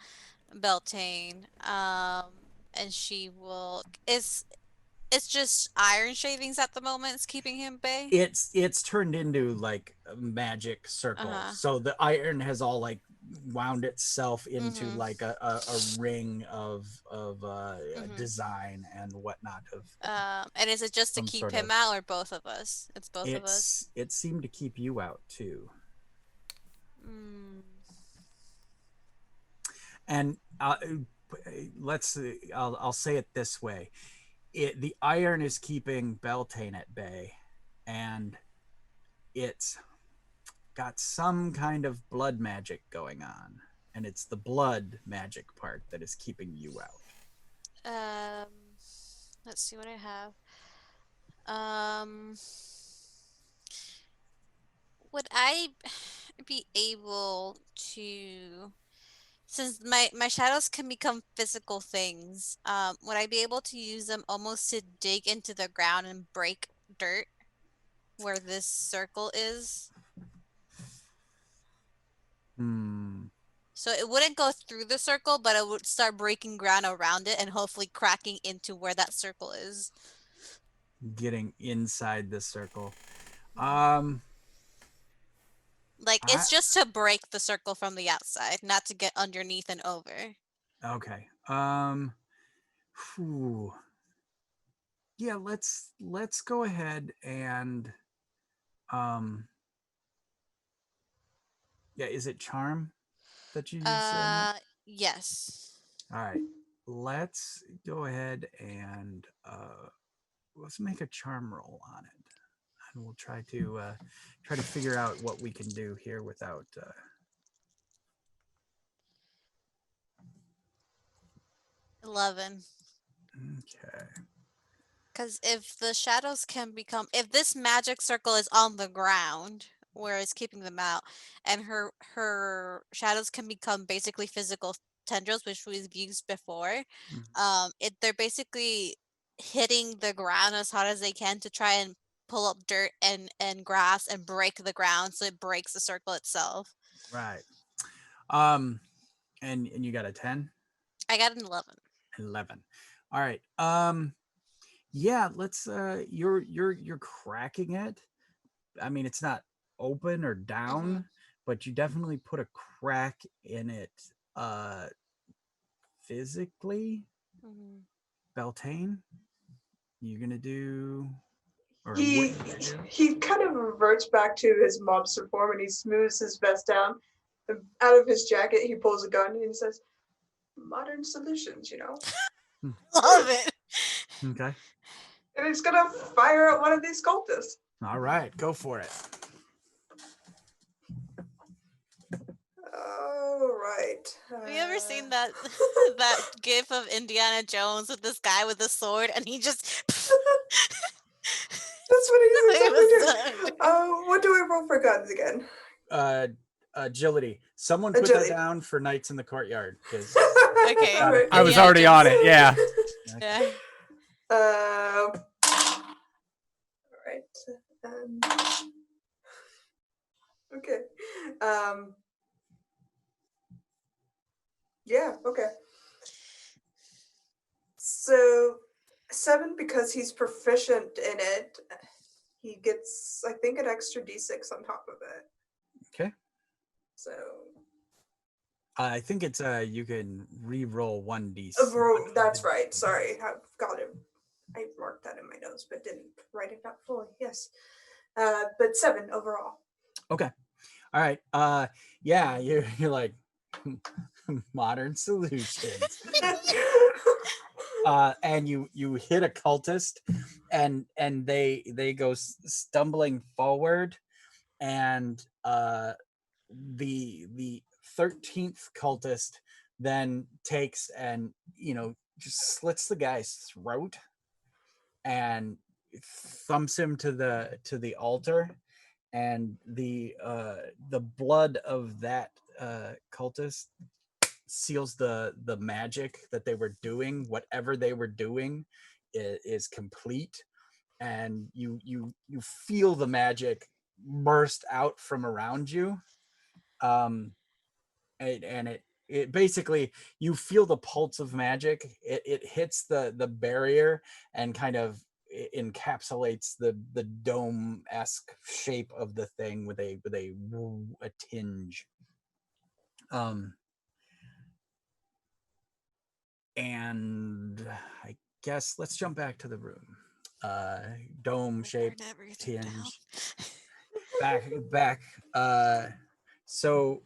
Beltane. And she will. It's just iron shavings at the moment. It's keeping him bay. It's turned into like a magic Uh circle, huh. so the iron has all like wound itself into Mhm. like a ring of Mhm. design and whatnot of And is it just to some keep sort him of. out, or both of us? It's both of us. It seemed to keep you out too. Mm. And let's I'll say it this way: the iron is keeping Beltane at bay, and it's got some kind of blood magic going on, and it's the blood magic part that is keeping you out. Um. Let's see what I have. Um. Would I be able to, since my shadows can become physical things, would I be able to use them almost to dig into the ground and break dirt where this circle is? Hmm. So it wouldn't go through the circle, but it would start breaking ground around it and hopefully cracking into where that circle is. Getting inside the circle. Mhm. Um. Like I it's just to break the circle from the outside, not to get underneath and over. okay. Whew. Yeah. Let's go ahead and um. Yeah. Is it charm that you use on it? Uh, yes. All right. Let's go ahead and let's make a charm roll on it, and we'll try to figure out what we can do here without. 11. Okay. Because if the shadows can become, if this magic circle is on the ground where it's keeping them out, and her shadows can become basically physical tendrils, which we've used before, they're basically hitting the ground as hard as they can to try and pull up dirt and grass and break the ground so it breaks the circle itself. Right. Um. And you got a 10? I got an 11. 11. All right. Yeah, let's you're cracking it. I mean, it's not open or Mm-hmm. down, but you definitely put a crack in it uh physically. Mm-hmm. Beltane, you gonna do, or what He you gonna do? he kind of reverts back to his mobster form and he smooths his vest down. And out of his jacket, he pulls a gun and he says, "Modern solutions, you know." Love it. Okay. And he's gonna fire at one of these cultists. All right, go for it. All right. Have you ever seen that that gif of Indiana Jones with this guy with a sword and he just That's what he's It was exactly doing. What do I roll for guns again? Agility. Someone put Agility. that down for Knights in the Courtyard. 'Cause- Okay. Got it. I was Indiana already on Jones. it. Yeah. Yeah. All right. Okay. Yeah. Okay. So 7 because he's proficient in it. He gets, I think, an extra d6 on top of it. Okay. So I think it's you can re-roll 1d. that's right. Sorry, I've got it. I marked that in my notes, but didn't write it out fully. Yes, but 7 overall. Okay. All right. Yeah, you're like modern solutions. And you hit a cultist, and they go stumbling forward, and the 13th cultist then takes and just slits the guy's throat and thumps him to the altar, and the blood of that cultist seals the magic that they were doing. Whatever they were doing is complete, and you feel the magic burst out from around you, and it basically, you feel the pulse of magic. It hits the barrier and kind of encapsulates the dome-esque shape of the thing with a tinge. And I guess let's jump back to the room. Dome shaped tinge. Back. So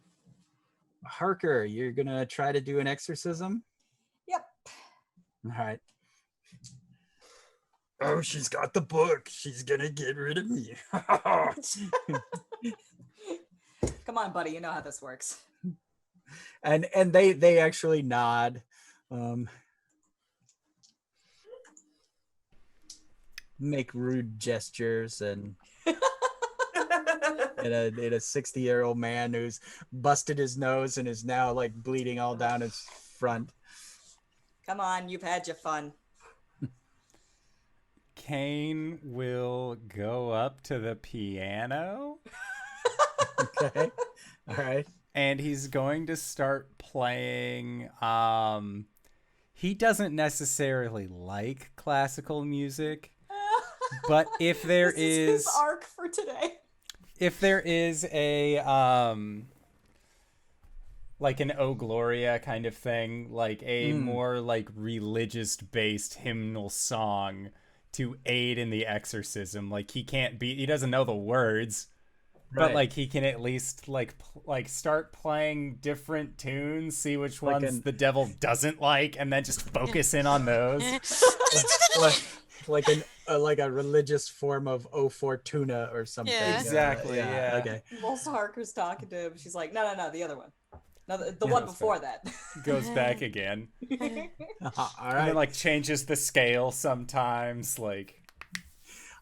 Harker, you're gonna try to do an exorcism? Yep. All right. Oh, she's got the book. She's gonna get rid of me. Come on, buddy. You know how this works. And they actually nod. Make rude gestures and a 60-year-old man who's busted his nose and is now like bleeding all down his front. Come on, you've had your fun. Kane will go up to the piano. Okay. All right. And he's going to start playing. He doesn't necessarily like classical music, but if there this is his arc for today. If there is a like an O Gloria kind of thing, like a more like religious based hymnal song to aid in the exorcism, like he doesn't know the words, right, but like he can at least like start playing different tunes, see which ones the devil doesn't like, and then just focus in on those. like a religious form of O Fortuna or something. Yeah. Exactly. Yeah. Okay. Whilst Harker's talking to him, she's like, no, the other one. No, the one before that. Goes back again. All right. And then like changes the scale sometimes, like.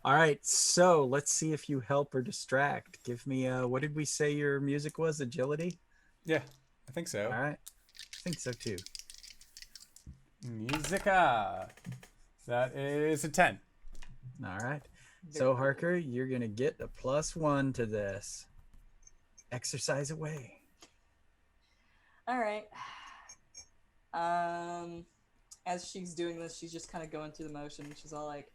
All right, so let's see if you help or distract. Give me what did we say your music was? Agility? Yeah, I think so. All right. I think so too. Musica. That is a 10. All right. So Harker, you're going to get a +1 to this. Exercise away. All right. As she's doing this, she's just kind of going through the motion. She's all like,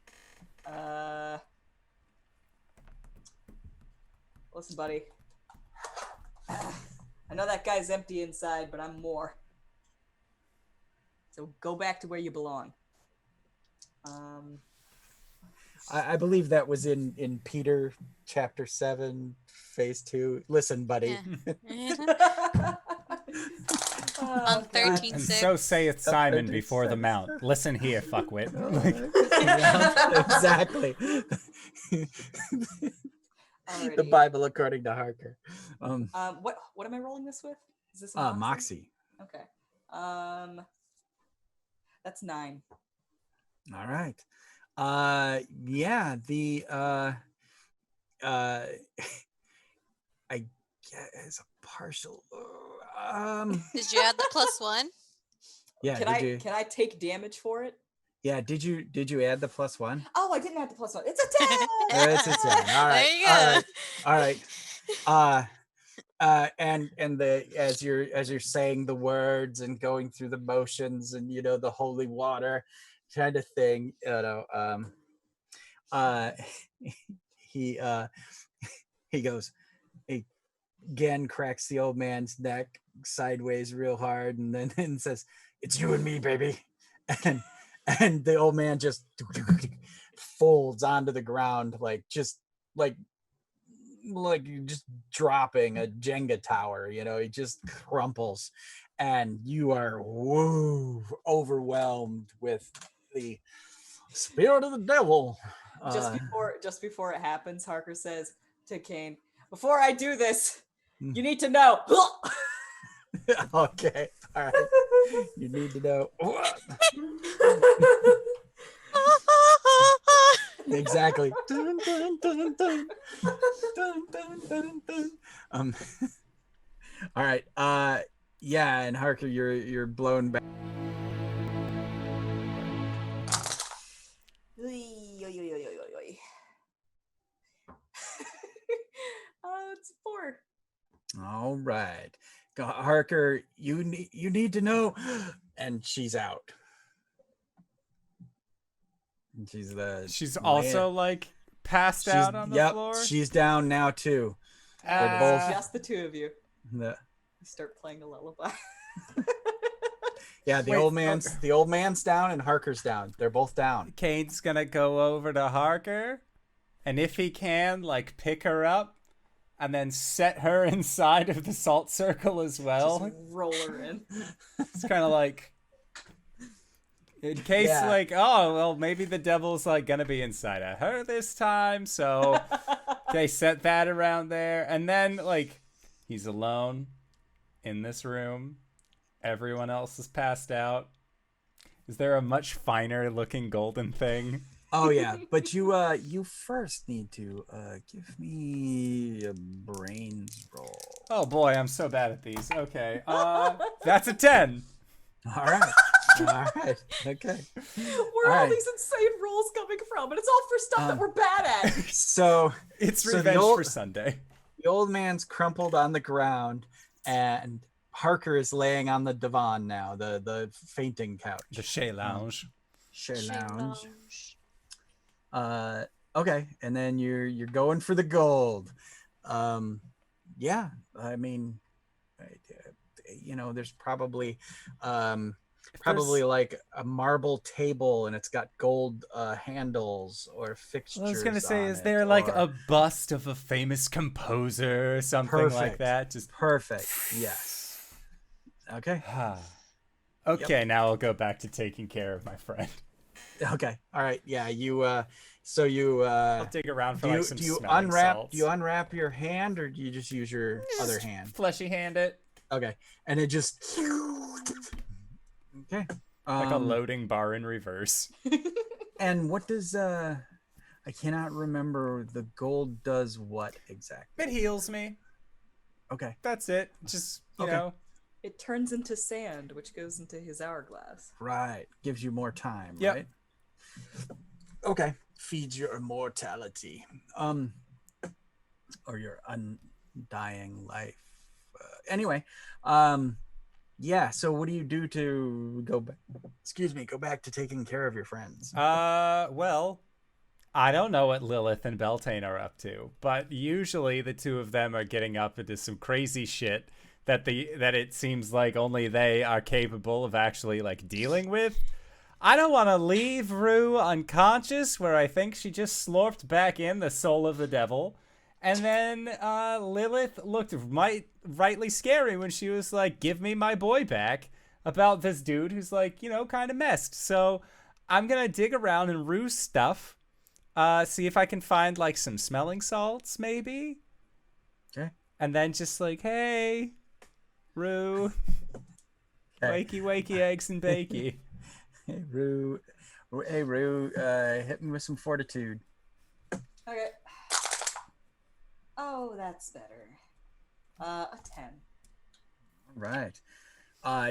listen, buddy. I know that guy's empty inside, but I'm more. So go back to where you belong. Um, I believe that was in Peter chapter 7, phase 2. Listen, buddy. Yeah. oh, On God. 13 And 6. so saith Simon 13 before the six. mount. Listen here, fuckwit. Yeah, exactly. Alrighty. The Bible according to Harker. What am I rolling this with? Is this a Moxie. Okay. That's 9. All right. Yeah, the I guess a partial Did you add the +1? yeah, Can I take damage for it? yeah, did you add the +1? Oh, I didn't add the +1. It's a 10. It's a 10. All right. There you go. All right. And the as you're saying the words and going through the motions and the holy water kind of thing, he he goes, he again cracks the old man's neck sideways real hard and then and says, "It's you and me, baby." And the old man just folds onto the ground like just dropping a Jenga tower, he just crumples, and you are overwhelmed with the spirit of the devil. Just before it happens, Harker says to Kane, "Before I do this, you need to know." Okay, all right. You need to know. Exactly. Dun, dun, dun, dun. Dun, dun, dun, dun. All right. Yeah, and Harker, you're blown back. It's 4. All right. Harker, you need to know, and she's out. And She's also like passed out on the floor. She's down now too. They're both Just the two of you. the, Start playing a lullaby. yeah, the old man's down and Harker's down. They're both down. Kane's gonna go over to Harker, and if he can, like, pick her up and then set her inside of the salt circle as well. Just roll her in. It's kind of like, in case, like, oh, well, maybe the devil's, like, gonna be inside of her this time, so they set that around there. And then, like, he's alone in this room. Everyone else is passed out. Is there a much finer looking golden thing? Oh yeah, but you first need to give me a brains roll. Oh boy, I'm so bad at these. Okay, that's a 10. All right. Okay. Where are all these insane rolls coming from? And it's all for stuff that we're bad at. So It's revenge for Sunday. the old man's crumpled on the ground, and Harker is laying on the divan now, the fainting couch. The Chez Lounge. Chez Lounge. Okay, and then you're going for the gold. Yeah, I mean, there's probably like a marble table and it's got gold handles or fixtures. I was gonna say, is it, there like a bust of a famous composer or something like that? Just perfect. Yes. Okay. Okay, now I'll go back to taking care of my friend. Okay. All right. Yeah. You. I'll dig around for some do you smelling unwrap? salts. Do you unwrap your hand, or do you just use your other hand? Fleshy hand it. Okay. And it just. Okay. Like a loading bar in reverse. And what does I cannot remember. The gold does what exactly? It heals me. Okay. That's it. Just you know. It turns into sand, which goes into his hourglass. Right. Gives you more time, Yep. right? Okay. Feeds your immortality. Or your undying life. Anyway, yeah, so what do you do to go back to taking care of your friends? Well, I don't know what Lilith and Beltane are up to, but usually the two of them are getting up into some crazy shit that it seems like only they are capable of actually like dealing with. I don't want to leave Rue unconscious where I think she just slurped back in the soul of the devil. And then Lilith looked rightly scary when she was like, give me my boy back, about this dude who's like, kind of messed. So I'm going to dig around in Rue's stuff, see if I can find like some smelling salts maybe. Okay. And then just like, hey, Rue, Okay. wakey, eggs and bakey. Hey, Rue. Hey, Rue. Hit me with some fortitude. Okay. Oh, that's better. A 10. All right.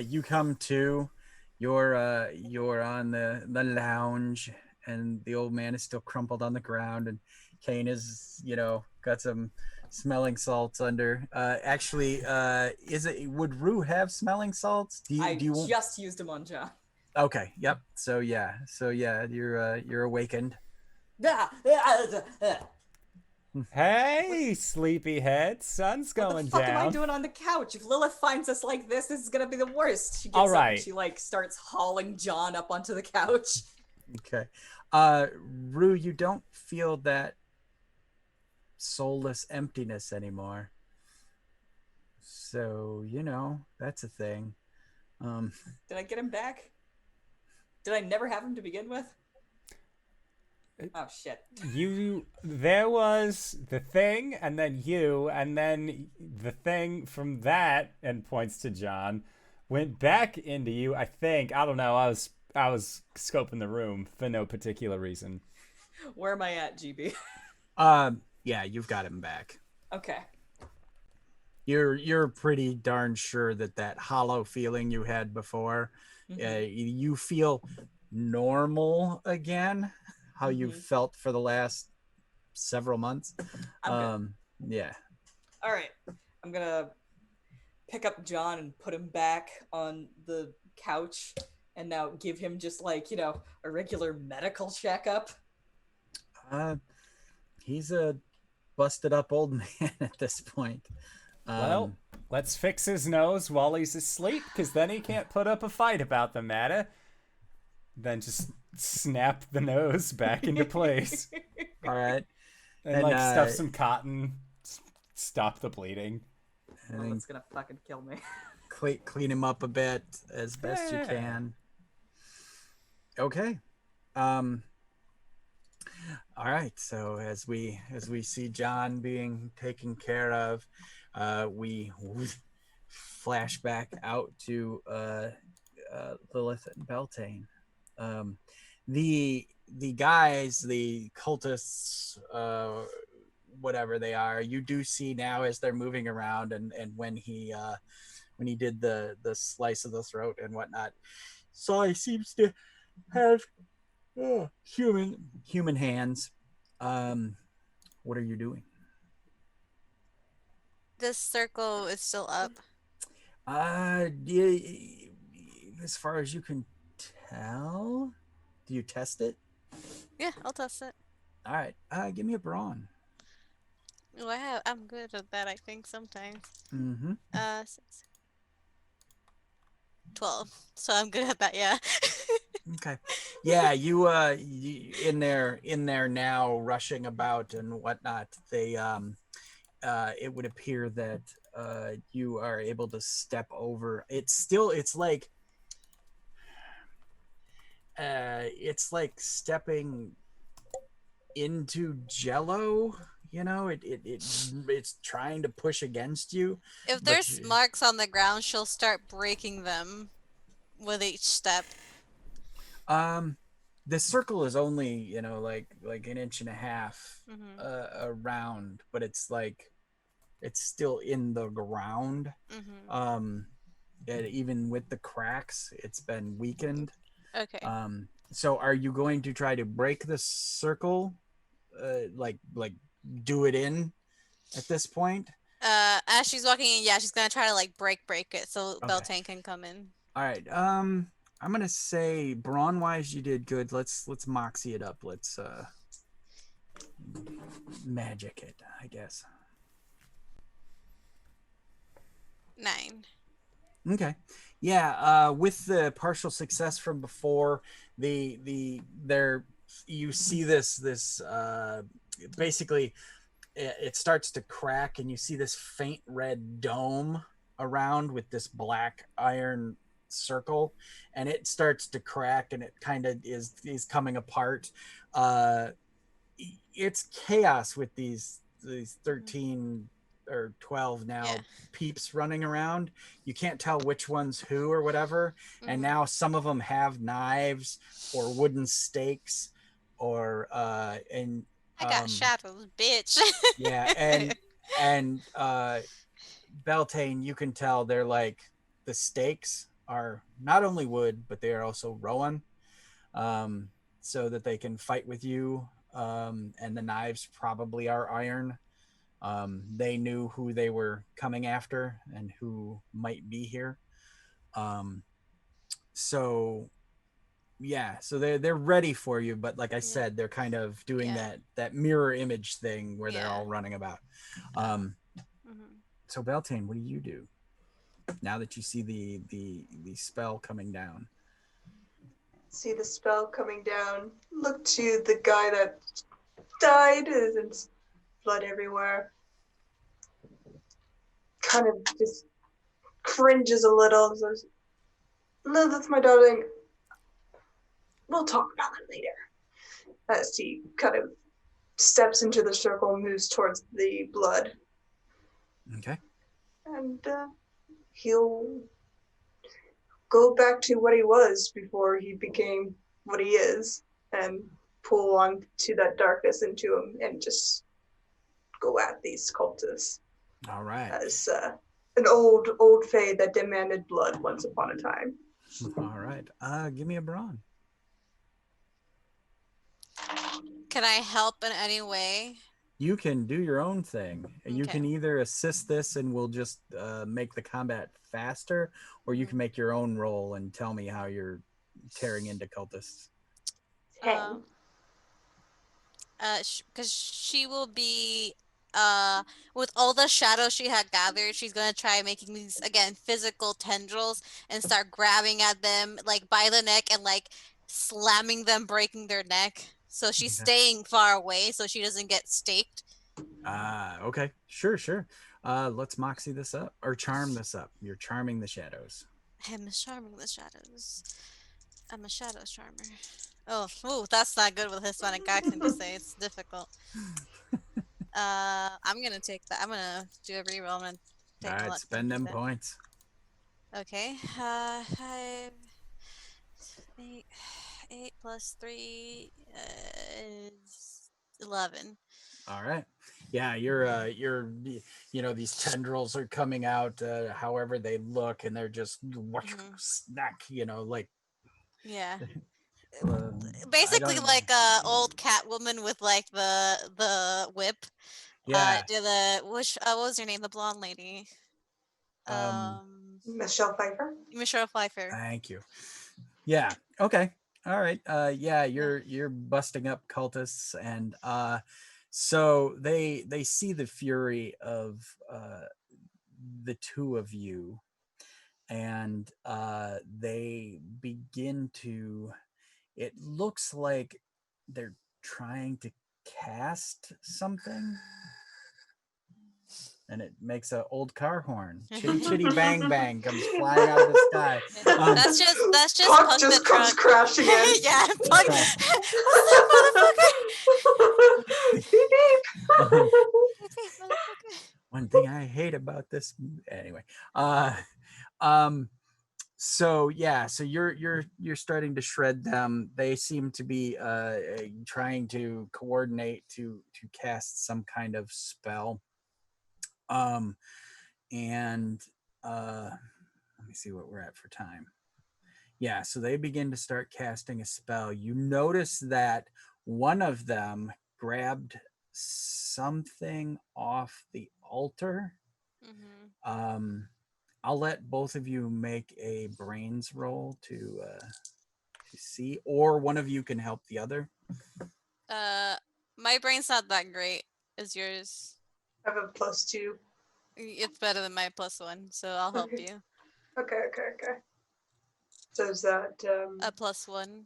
You come to. You're on the lounge, and the old man is still crumpled on the ground, and Kane is got some smelling salts under. Actually, would Rue have smelling salts? Do you just used them on John. Okay. Yep. So yeah. You're awakened. Hey, sleepyhead, sun's going What the fuck down. am I doing on the couch? If Lilith finds us like this is gonna be the worst. She gets All up right. and she like starts hauling John up onto the couch. Okay. Rue, you don't feel that soulless emptiness anymore. So, that's a thing. Did I get him back? Did I never have him to begin with? Oh shit. There was the thing, and then you, and then the thing from that, and points to John, went back into you, I think. I don't know. I was scoping the room for no particular reason. Where am I at, GB? Yeah, you've got him back. Okay. You're pretty darn sure that hollow feeling you had before, you feel normal again, how you felt for the last several months. Yeah. All right. I'm gonna pick up John and put him back on the couch, and now give him just like a regular medical checkup. He's a busted up old man at this point. Well, let's fix his nose while he's asleep, because then he can't put up a fight about the matter. Then just snap the nose back into place. All right. And stuff some cotton, stop the bleeding. Oh, it's gonna fucking kill me. Clean him up a bit as best you can. Okay. All right. So as we see John being taken care of, we flash back out to Lilith and Beltane. The guys, the cultists, whatever they are, you do see now as they're moving around, and when he did the slice of the throat and whatnot, so he seems to have human hands. What are you doing? This circle is still up. Yeah, as far as you can tell. Do you test it? Yeah, I'll test it. All right. Give me a brawn. Oh, I'm good at that, I think, sometimes. 6, 12. So I'm good at that, yeah. Okay. Yeah, you in there now, rushing about and whatnot. They it would appear that you are able to step over. It's like stepping into jello. It's trying to push against you. If there's marks on the ground, she'll start breaking them with each step. The circle is only like an inch and a half around, but it's still in the ground. And even with the cracks, it's been weakened. Okay. So are you going to try to break the circle, like do it in at this point? As she's walking in, yeah, she's gonna try to like break it so Okay. Beltane can come in. All right. I'm gonna say brawn wise you did good. Let's moxie it up. Let's magic it, I guess. 9. Okay. Yeah, with the partial success from before, there you see this basically it starts to crack, and you see this faint red dome around with this black iron circle, and it starts to crack, and it kind of is coming apart. Uh, it's chaos with these 13 or 12 Yeah. now peeps running around. You can't tell which one's who or whatever, and Mm-hmm. now some of them have knives or wooden stakes or and I got um shadows, bitch. yeah, and Beltane, you can tell they're like, the stakes are not only wood, but they are also rowan, um, so that they can fight with you. And the knives probably are iron. They knew who they were coming after and who might be here. Um, so yeah, so they're ready for you, but like I Yeah. said, they're kind of doing Yeah. that mirror image thing where they're Yeah. all running about. Oh. Um, Mm-hmm. so Beltane, what do you do now that you see the spell coming down? See the spell coming down. Look to the guy that died. There's blood everywhere. Kind of just cringes a little. Says, Lilith, my darling. We'll talk about it later. As he kind of steps into the circle and moves towards the blood. Okay. And he'll go back to what he was before he became what he is and pull on to that darkness into him and just go at these cultists All right. as an old fae that demanded blood once upon a time. All right. Give me a brawn. Can I help in any way? You can do your own thing. You Okay. can either assist this and we'll just make the combat faster, or you can make your own roll and tell me how you're tearing into cultists. 10. Because she will be with all the shadows she had gathered, she's gonna try making these again physical tendrils and start grabbing at them like by the neck and like slamming them, breaking their neck. So she's Okay. staying far away so she doesn't get staked. Okay. Sure. Let's moxie this up or charm this up. You're charming the shadows. I'm charming the shadows. I'm a shadow charmer. Oh, ooh, that's not good with Hispanic accent to say. It's difficult. I'm gonna take that. I'm gonna do a reroll. I'm gonna All take right, luck spend them instead. points. Okay. 5, 8, 8 plus 3 is 11. All right. Yeah, you're these tendrils are coming out however they look, and they're just snack, like Yeah. uh, I Basically don't like a old Catwoman with like the whip. yeah. Do the which what was her name? The blonde lady. Um Michelle Pfeiffer? Michelle Pfeiffer. thank you. Yeah. Okay. All right. Yeah, Yeah. you're busting up cultists, and so they see the fury of the two of you, and they begin to, it looks like they're trying to cast something, and it makes an old car horn. Chitty chitty bang bang comes flying out of the sky. That's just Puck Punk the just comes truck. crashing in. Yeah, Punk. What's up, motherfucker? Beep, beep. Um, Hey, motherfucker. one thing I hate about this, anyway. Uh, um, so yeah, so you're starting to shred them. They seem to be trying to coordinate to cast some kind of spell. Um, and let me see what we're at for time. Yeah, so they begin to start casting a spell. You notice that one of them grabbed something off the altar. Mm-hmm. I'll let both of you make a brains roll to see, or one of you can help the other. Uh, my brain's not that great. Is yours? I have a +2. It's better than my +1, so I'll help Okay. you. Okay. So is that A +1.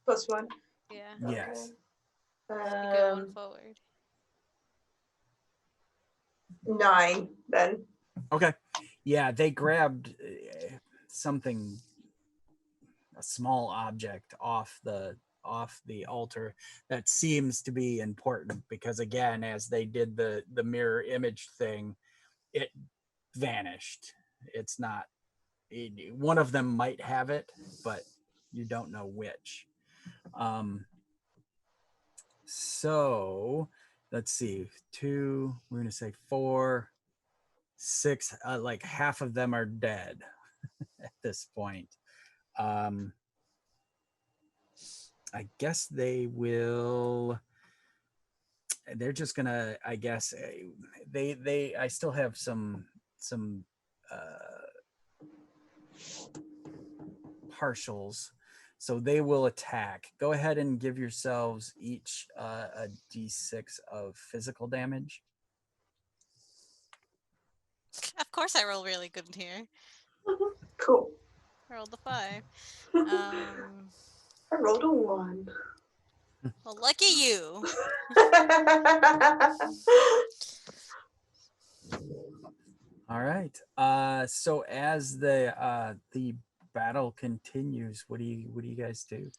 +1? Yeah. Yes. You go one forward. 9 then. Okay. Yeah, they grabbed something, a small object off the altar that seems to be important because again, as they did the mirror image thing, it vanished. It's not. One of them might have it, but you don't know which. So let's see. 2. We're gonna say 4, 6. Like half of them are dead at this point. I guess they will. They're just gonna. I guess they. I still have some partials, so they will attack. Go ahead and give yourselves each a d6 of physical damage. Of course, I roll really good here. Cool. I rolled a 5. I rolled a 1. Well, lucky you. All right. So as the battle continues, what do you guys do?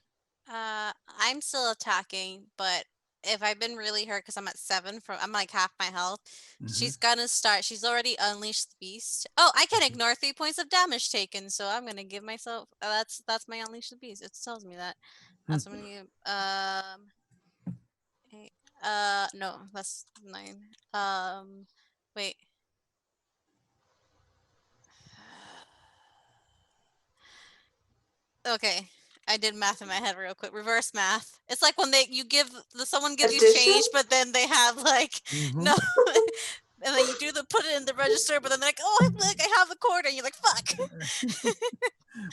I'm still attacking, but if I've been really hurt because I'm at 7 I'm like half my health, she's gonna start. She's already unleashed the beast. Oh, I can ignore 3 points of damage taken, so I'm gonna give myself. That's my unleash the beast. It tells me that. That's what I'm gonna give. 8, no, that's 9. Wait. Okay. I did math in my head real quick. Reverse math. It's like when someone gives you Addition? change, but then they have like no, and then you put it in the register, but then they're like, oh look, I have a quarter. And you're like, fuck.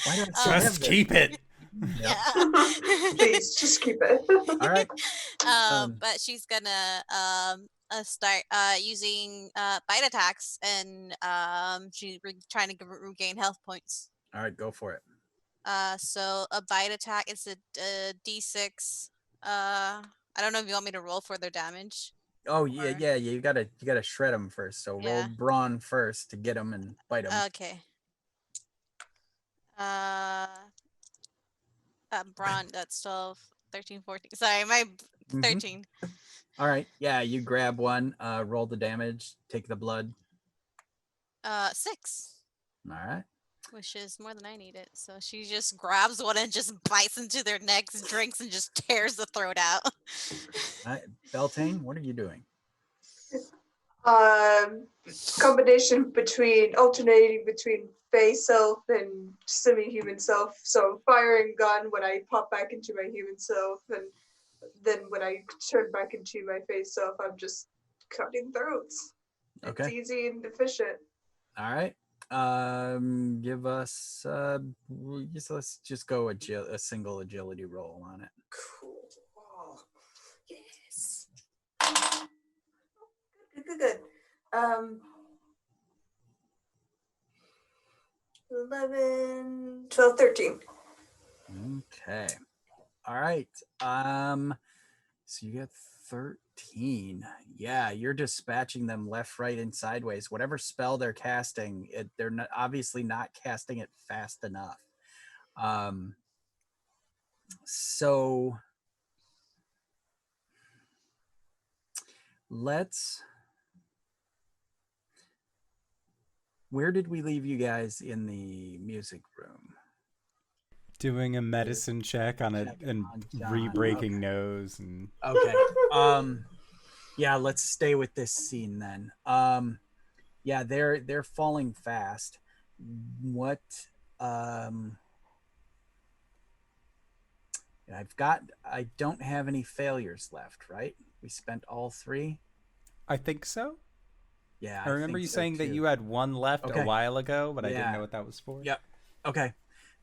Why do I still have Just this? keep it. Yeah. Please, just keep it. All right. But she's gonna start using bite attacks, and she's trying to regain health points. All right, go for it. So a bite attack is a d6. I don't know if you want me to roll for their damage. Oh yeah. You gotta shred them first. So roll Yeah. brawn first to get them and bite them. Okay. Brawn, that's 12, 13, 14. Sorry, my 13. All right. Yeah, you grab one. Roll the damage. Take the blood. 6. All right. Which is more than I needed. So she just grabs one and just bites into their necks, drinks, and just tears the throat out. Beltane, what are you doing? Combination alternating between Fey self and semi-human self. So firing gun when I pop back into my human self, and then when I turn back into my Fey self, I'm just cutting throats. Okay. It's easy and efficient. All right. Give us. Let's just go a single agility roll on it. Cool. Oh, yes. Good. 11, 12, 13. Okay. All right. So you got 13. Yeah, you're dispatching them left, right, and sideways. Whatever spell they're casting, they're obviously not casting it fast enough. So where did we leave you guys in the music room? Doing a medicine check on re-breaking nose and okay. Yeah, let's stay with this scene then. Yeah, they're falling fast. What I don't have any failures left, right? We spent all 3. I think so. Yeah, I remember you saying that you had one left a while ago, but I didn't know what that was for. Yep. Okay.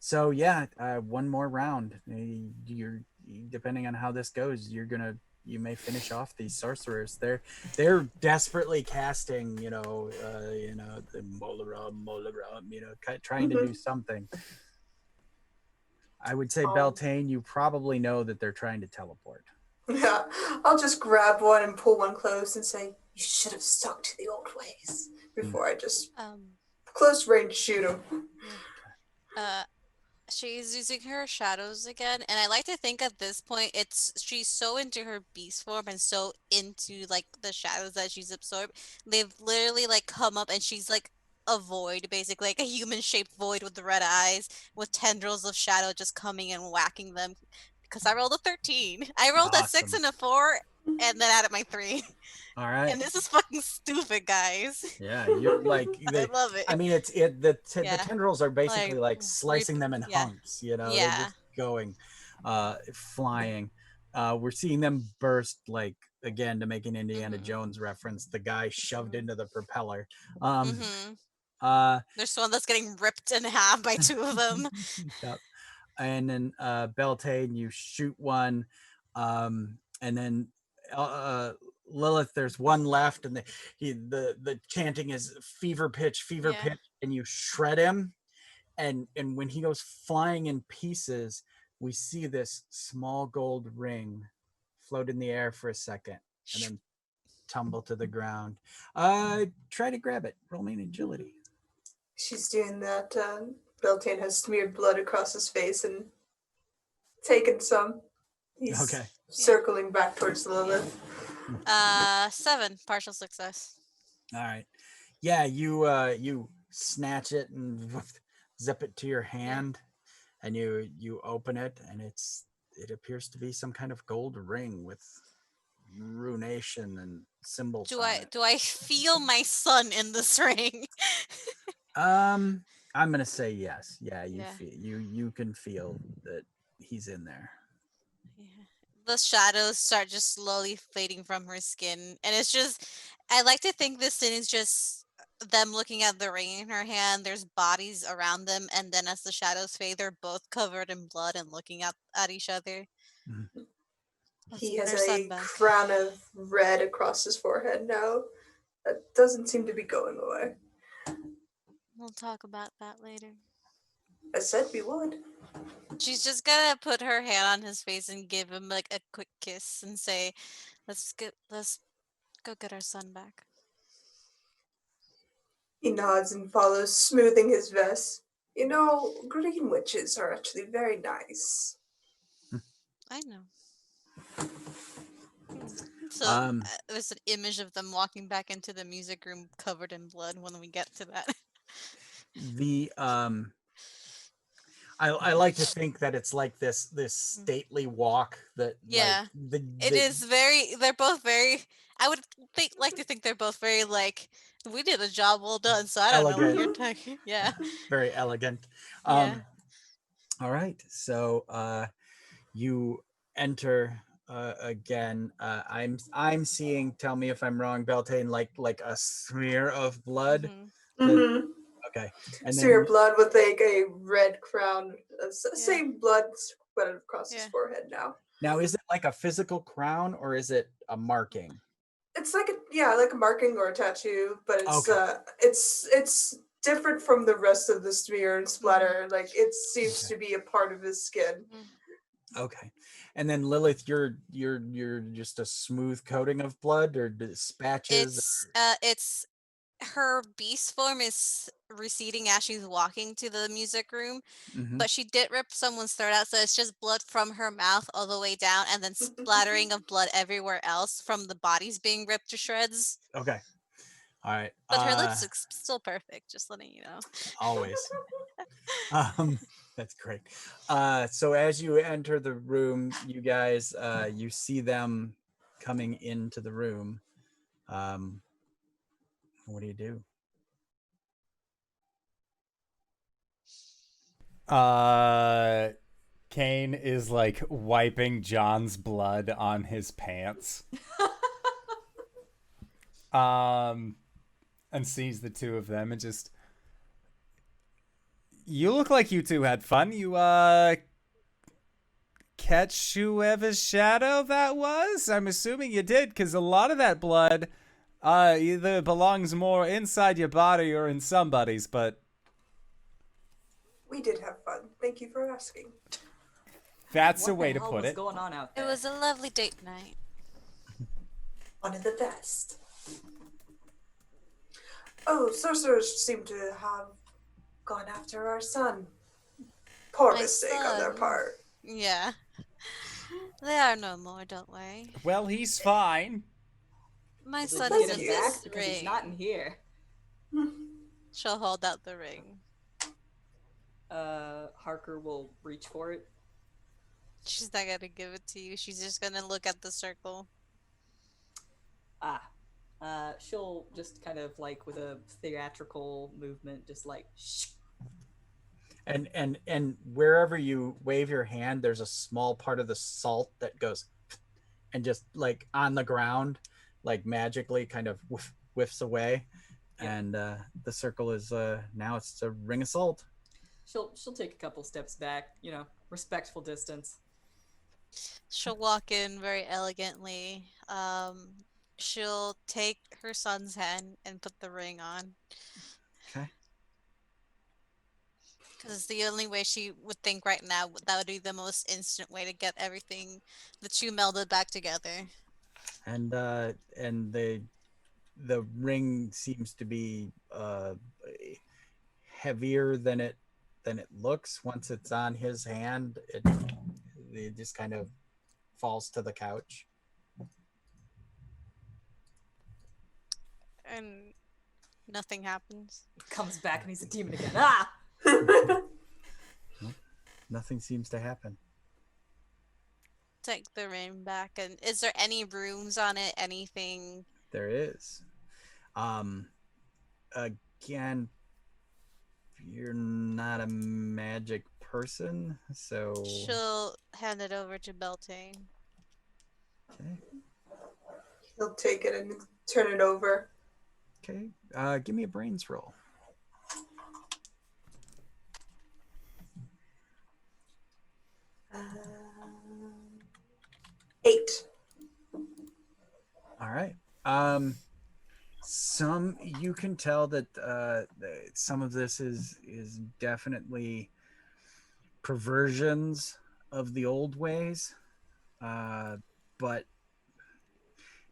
So yeah, one more round. You're depending on how this goes, you may finish off these sorcerers. They're desperately casting, the Molaram, trying to do something. I would say, Um, Beltane, you probably know that they're trying to teleport. Yeah, I'll just grab one and pull one close and say, "You should have stuck to the old ways," before I just Um, close range shoot him. yeah. Uh, she's using her shadows again, and I like to think at this point she's so into her beast form and so into like the shadows that she's absorbed. They've literally like come up and she's like a void, basically like a human shaped void with the red eyes, with tendrils of shadow just coming and whacking them. Because I rolled a 13. I rolled a 6 Awesome. and a 4, and then added my 3. All right. And this is fucking stupid, guys. Yeah, you're like I they. love I it. mean, the Yeah. tendrils are basically Like like slicing them in yeah. hunks. You know, they're Yeah. just going, flying. We're seeing them burst like again to make an Indiana Mhm. Jones reference. The guy shoved Mhm. into the propeller. Um, Mhm. uh, There's one that's getting ripped in half by two of them. yep. And then Beltane, you shoot one, and then Lilith, there's one left, and the chanting is fever pitch, Yeah. and you shred him, and when he goes flying in pieces, we see this small gold ring float in the air for a second, and then tumble to the ground. Try to grab it. Roll me an agility. She's doing that. Beltane has smeared blood across his face and taken some. He's Okay. circling back towards Lilith. 7 partial success. All right. Yeah, you snatch it and zip it to your hand, and you open it, and it appears to be some kind of gold ring with runation and symbols Do on I it. do I feel my son in this ring? I'm gonna say yes. Yeah, Yeah. you can feel that he's in there. Yeah. The shadows start just slowly fading from her skin, and it's just I like to think this scene is just them looking at the ring in her hand. There's bodies around them, and then as the shadows fade, they're both covered in blood and looking at each other. Mhm. Let's He get has our son a back. crown of red across his forehead now. That doesn't seem to be going away. We'll talk about that later. I said we would. She's just gonna put her hand on his face and give him like a quick kiss and say, let's go get our son back." He nods and follows, smoothing his vest. You know, green witches are actually very nice. I know. So Um, there's an image of them walking back into the music room covered in blood when we get to that. the I like to think that it's like this stately walk that Yeah. like It is very. They're both very. I would like to think they're both very like. We did a job well done, so I don't know what elegant, you're talking. Yeah. very elegant. Yeah. All right, so you enter again. I'm seeing. Tell me if I'm wrong, Beltane. Like a smear of blood. Mhm. That- Mm-hmm. okay, and So your then blood with like a red crown, Yeah. same blood spread across his Yeah. forehead now. now is it like a physical crown or is it a marking? It's like like a marking or a tattoo, but Okay. it's different from the rest of the smear and splatter. Like it seems Okay. to be a part of his skin. Okay, and then Lilith, you're just a smooth coating of blood or spatches. It's her beast form is receding as she's walking to the music room, Mhm. but she did rip someone's throat out, so it's just blood from her mouth all the way down, and then splattering of blood everywhere else from the bodies being ripped to shreds. Okay, all right. But her lips look still perfect, just letting you know. Always. That's great. So as you enter the room, you guys, you see them coming into the room. What do you do? Kane is like wiping John's blood on his pants. And sees the two of them and just, you look like you two had fun. You catch whoever's shadow that was? I'm assuming you did, because a lot of that blood either belongs more inside your body or in somebody's, but We did have fun. Thank you for asking. That's a What way the to hell put was it. going on out It there? was a lovely date night. One of the best. Oh, sorcerers seem to have gone after our son. Poor My mistake on their son. part. Yeah. They are no more, don't worry. Well, he's fine. My Well, did son you is get in him this back? Because he's ring. not in here. She'll hold out the ring. Harker will reach for it. She's not gonna give it to you. She's just gonna look at the circle. She'll just kind of like with a theatrical movement, just like shh. And wherever you wave your hand, there's a small part of the salt that goes and just like on the ground, like magically kind of whiffs away. Yep. And the circle is now it's a ring of salt. She'll take a couple steps back, respectful distance. She'll walk in very elegantly. She'll take her son's hand and put the ring on. Okay. Because the only way she would think right now, that would be the most instant way to get everything, the two melded back together. And the ring seems to be heavier than it looks. Once it's on his hand, it just kind of falls to the couch. And nothing happens. Comes back and he's a demon again. Ah! Nothing seems to happen. Take the ring back. And is there any runes on it? Anything? There is. Again, you're not a magic person, so She'll hand it over to Beltane. okay. He'll take it and turn it over. Okay. Give me a brains roll. Um, 8. All right. Some you can tell that some of this is definitely perversions of the old ways, but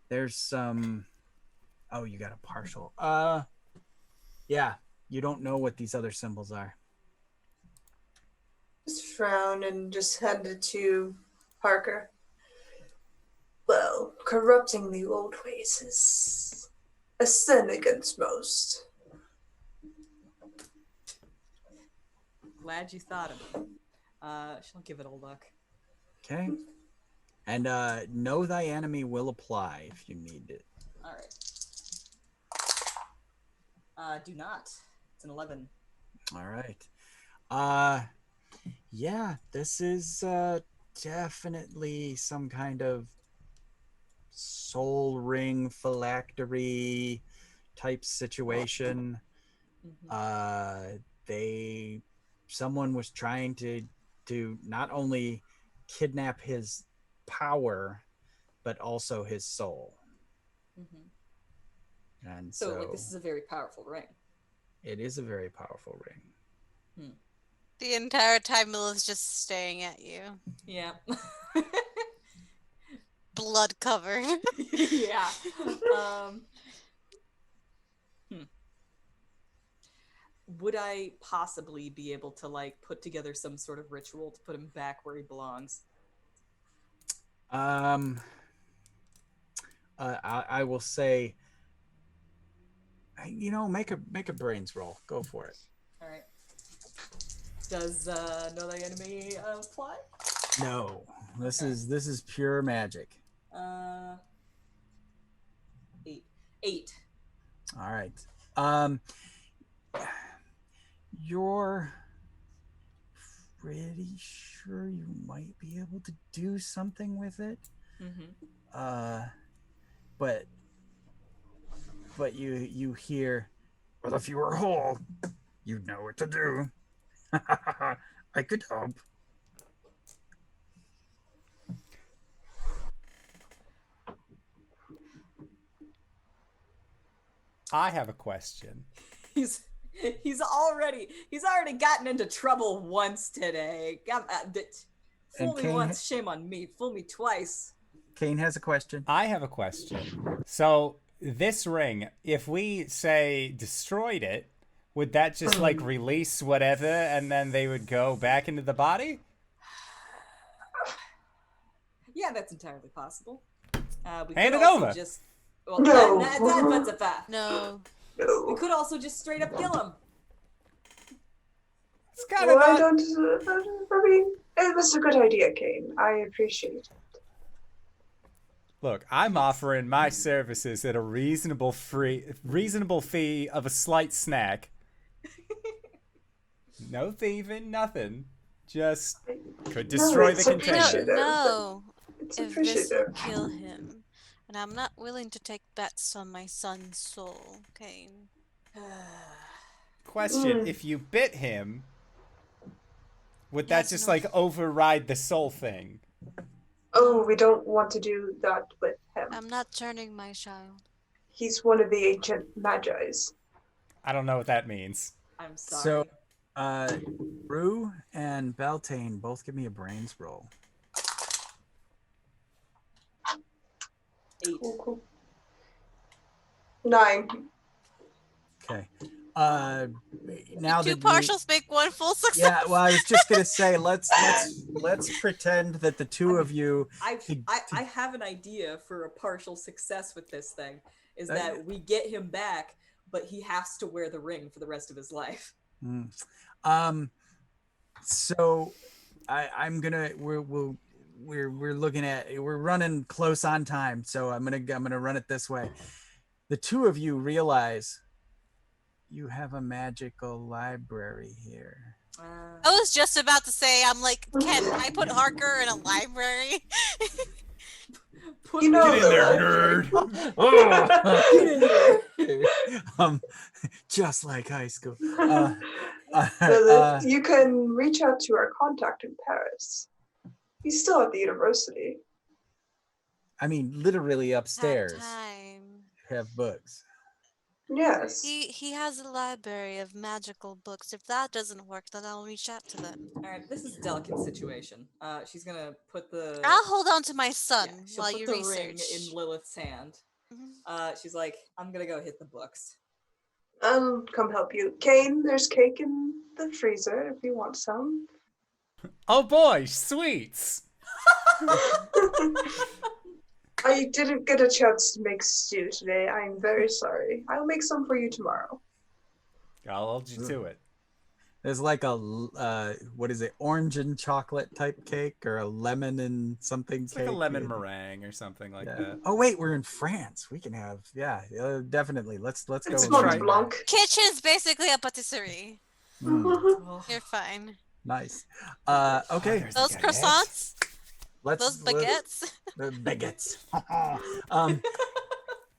there's some. Oh, you got a partial. Yeah, you don't know what these other symbols are. Just frown and just hand it to Parker. Well, corrupting the old ways is a sin against most. Glad you thought of it. She'll give it a look. Okay. And know thy enemy will apply if you need it. All right. Do not. It's an 11. All right. Yeah, this is definitely some kind of soul ring phylactery type situation. Someone was trying to not only kidnap his power, but also his soul. And So, like, this is a very powerful ring. It is a very powerful ring. The entire time Lilith's just staring at you. Yeah. Blood covered. Yeah. Would I possibly be able to, like, put together some sort of ritual to put him back where he belongs? I will say, make a brains roll. Go for it. All right. Does know thy enemy apply? No, this is pure magic. 8. All right. You're pretty sure you might be able to do something with it. But you hear, well, if you were whole, you'd know what to do. I could help. I have a question. He's already gotten into trouble once today. Fool me Kane, once, shame on me. Fool me twice. Kane has a question. I have a question. So this ring, if we say destroyed it, would that just like release whatever and then they would go back into the body? Yeah, that's entirely possible. We Hand could it also over. just. Well, No. that's a fact. No. We No. could also just straight up kill him. It's kind of Why not. don't... I mean, it was a good idea, Kane. I appreciate it. Look, I'm offering my services at a reasonable fee of a slight snack. No thieving, nothing. Just could destroy the it's We container. don't appreciative. know It's if this will appreciative. kill him. And I'm not willing to take bets on my son's soul, Kane. Question, if you bit him, would He that has just no- like override the soul thing? Oh, we don't want to do that with him. I'm not turning my child. He's one of the ancient magi's. I don't know what that means. I'm sorry. So, Rue and Beltane, both give me a brains roll. 8. Cool. 9. Okay. Now Two that you- partials make one full success. Yeah, well, I was just gonna say let's pretend that the two of you. I have an idea for a partial success with this thing. Is Okay. that we get him back, but he has to wear the ring for the rest of his life. So I'm gonna we're looking at we're running close on time, so I'm gonna run it this way. The two of you realize you have a magical library here. I was just about to say, I'm like, can I put Harker in a library? Put You know, me Get in there, nerd. Just like high school. Lilith, you can reach out to our contact in Paris. He's still at the university. I mean, literally upstairs Time. have books. Yes. He has a library of magical books. If that doesn't work, then I'll reach out to them. All right, this is a delicate situation. She's gonna put the. I'll hold on to my son she'll while put you the research. ring in Lilith's hand. Mhm. She's like, I'm gonna go hit the books. I'll come help you. Kane, there's cake in the freezer if you want some. Oh boy, sweets! I didn't get a chance to make stew today. I'm very sorry. I'll make some for you tomorrow. I'll hold you to it. There's like a what is it, orange and chocolate type cake, or a lemon and something It's cake. like a lemon meringue or something like that. Oh wait, we're in France. We can have definitely. Let's go. It's with Mont that. Blanc. Kitchen's basically a patisserie. Oh, You're fine. Nice. Okay. there's Those baguette. croissants, Let's those baguettes. baguettes.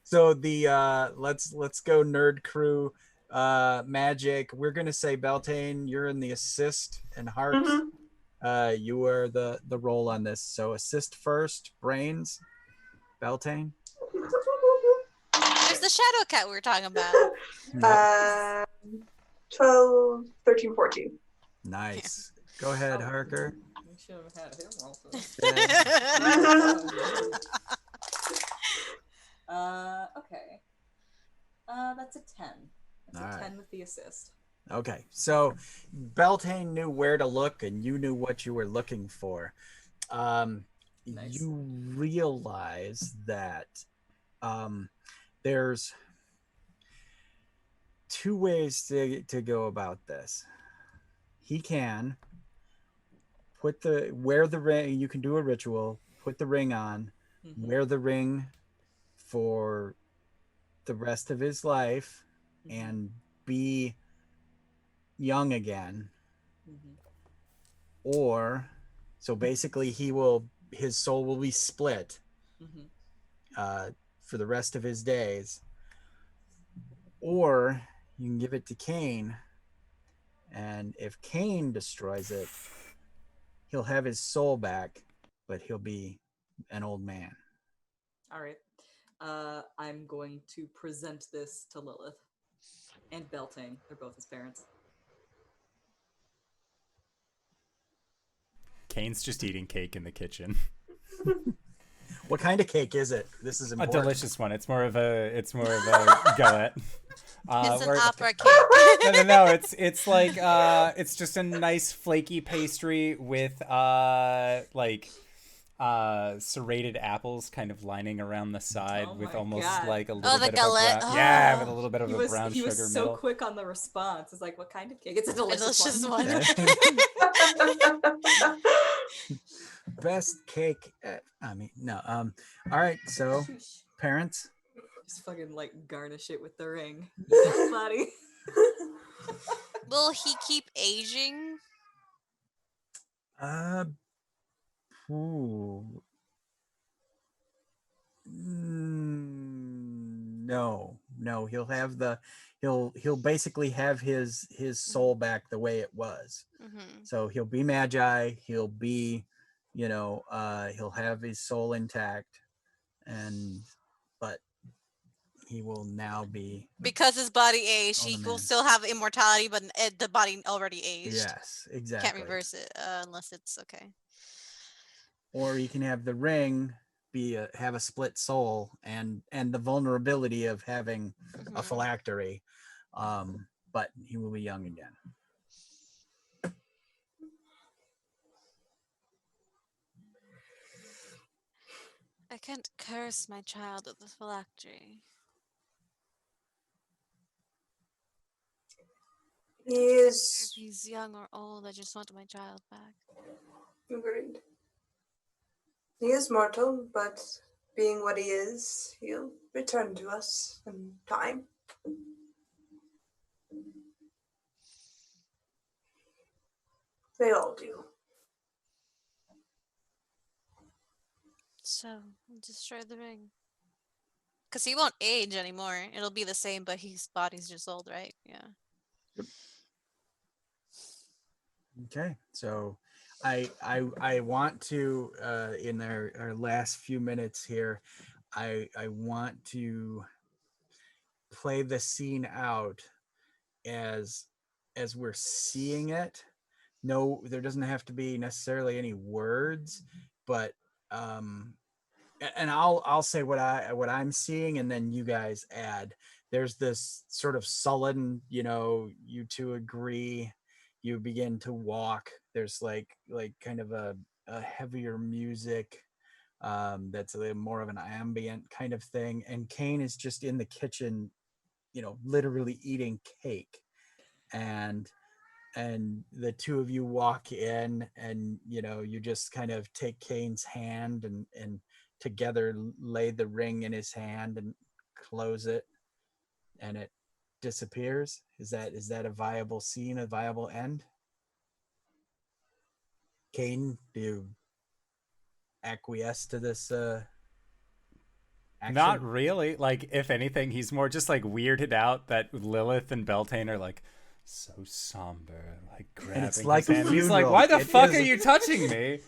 So the let's go nerd crew. Magic. We're gonna say Beltane, you're in the assist, and Harps, you are the role on this. So assist first, brains, Beltane. There's the shadow cat we were talking about. 12, 13, 14. Nice. Go ahead, Harker. we should have had him roll for this. Okay. That's a 10. That's All a right. 10 with the assist. Okay, so Beltane knew where to look, and you knew what you were looking for. Nice. You realize that there's two ways to go about this. He can wear the ring. You can do a ritual, put the ring on, wear the ring for the rest of his life, and be young again. Or so basically his soul will be split for the rest of his days. Or you can give it to Kane, and if Kane destroys it, he'll have his soul back, but he'll be an old man. All right. I'm going to present this to Lilith and Beltane. They're both his parents. Kane's just eating cake in the kitchen. What kind of cake is it? This is A important. delicious one. It's more of a galette. It's an We're- opera cake. no. It's like it's just a nice flaky pastry with serrated apples kind of lining around the side Oh with my almost God. like a Oh, little the bit galette. of a brown, yeah, Oh. with a little bit of He a was brown he sugar was so middle. quick on the response. It's like, what kind of cake? It's a A delicious, delicious one. one. Best cake. I mean, no. All right. So, parents. Just fucking like garnish it with the ring. Yes, buddy. Will he keep aging? Ooh. No. He'll basically have his soul back the way it was. Mm-hmm. So he'll be Magi. He'll be, he'll have his soul intact, but he will now be Because his body aged, Oh, he the will man. still have immortality, but the body already aged. yes, exactly. Can't reverse it unless it's okay. Or you can have the ring have a split soul and the vulnerability of having a Mhm. phylactery, but he will be young again. I can't curse my child with the phylactery. He If is he's young or old, I just want my child back. agreed. He is mortal, but being what he is, he'll return to us in time. They all do. So, destroy the ring. Because he won't age anymore. It'll be the same, but his body's just old, right? Yeah. Okay, so I want to in our last few minutes here, I want to play the scene out as we're seeing it. No, there doesn't have to be necessarily any words, but and I'll say what I'm seeing, and then you guys add. There's this sort of sullen, you two agree, you begin to walk. There's like kind of a heavier music, that's a little more of an ambient kind of thing, and Kane is just in the kitchen, literally eating cake, and the two of you walk in, and you just kind of take Kane's hand and together lay the ring in his hand and close it, and it disappears. Is that a viable scene, a viable end? Kane, do you acquiesce to this action? Not really. Like, if anything, he's more just like weirded out that Lilith and Beltane are like so somber, like grabbing it's like his a hand. He's like, funeral. "Why the It fuck is are a- you touching me?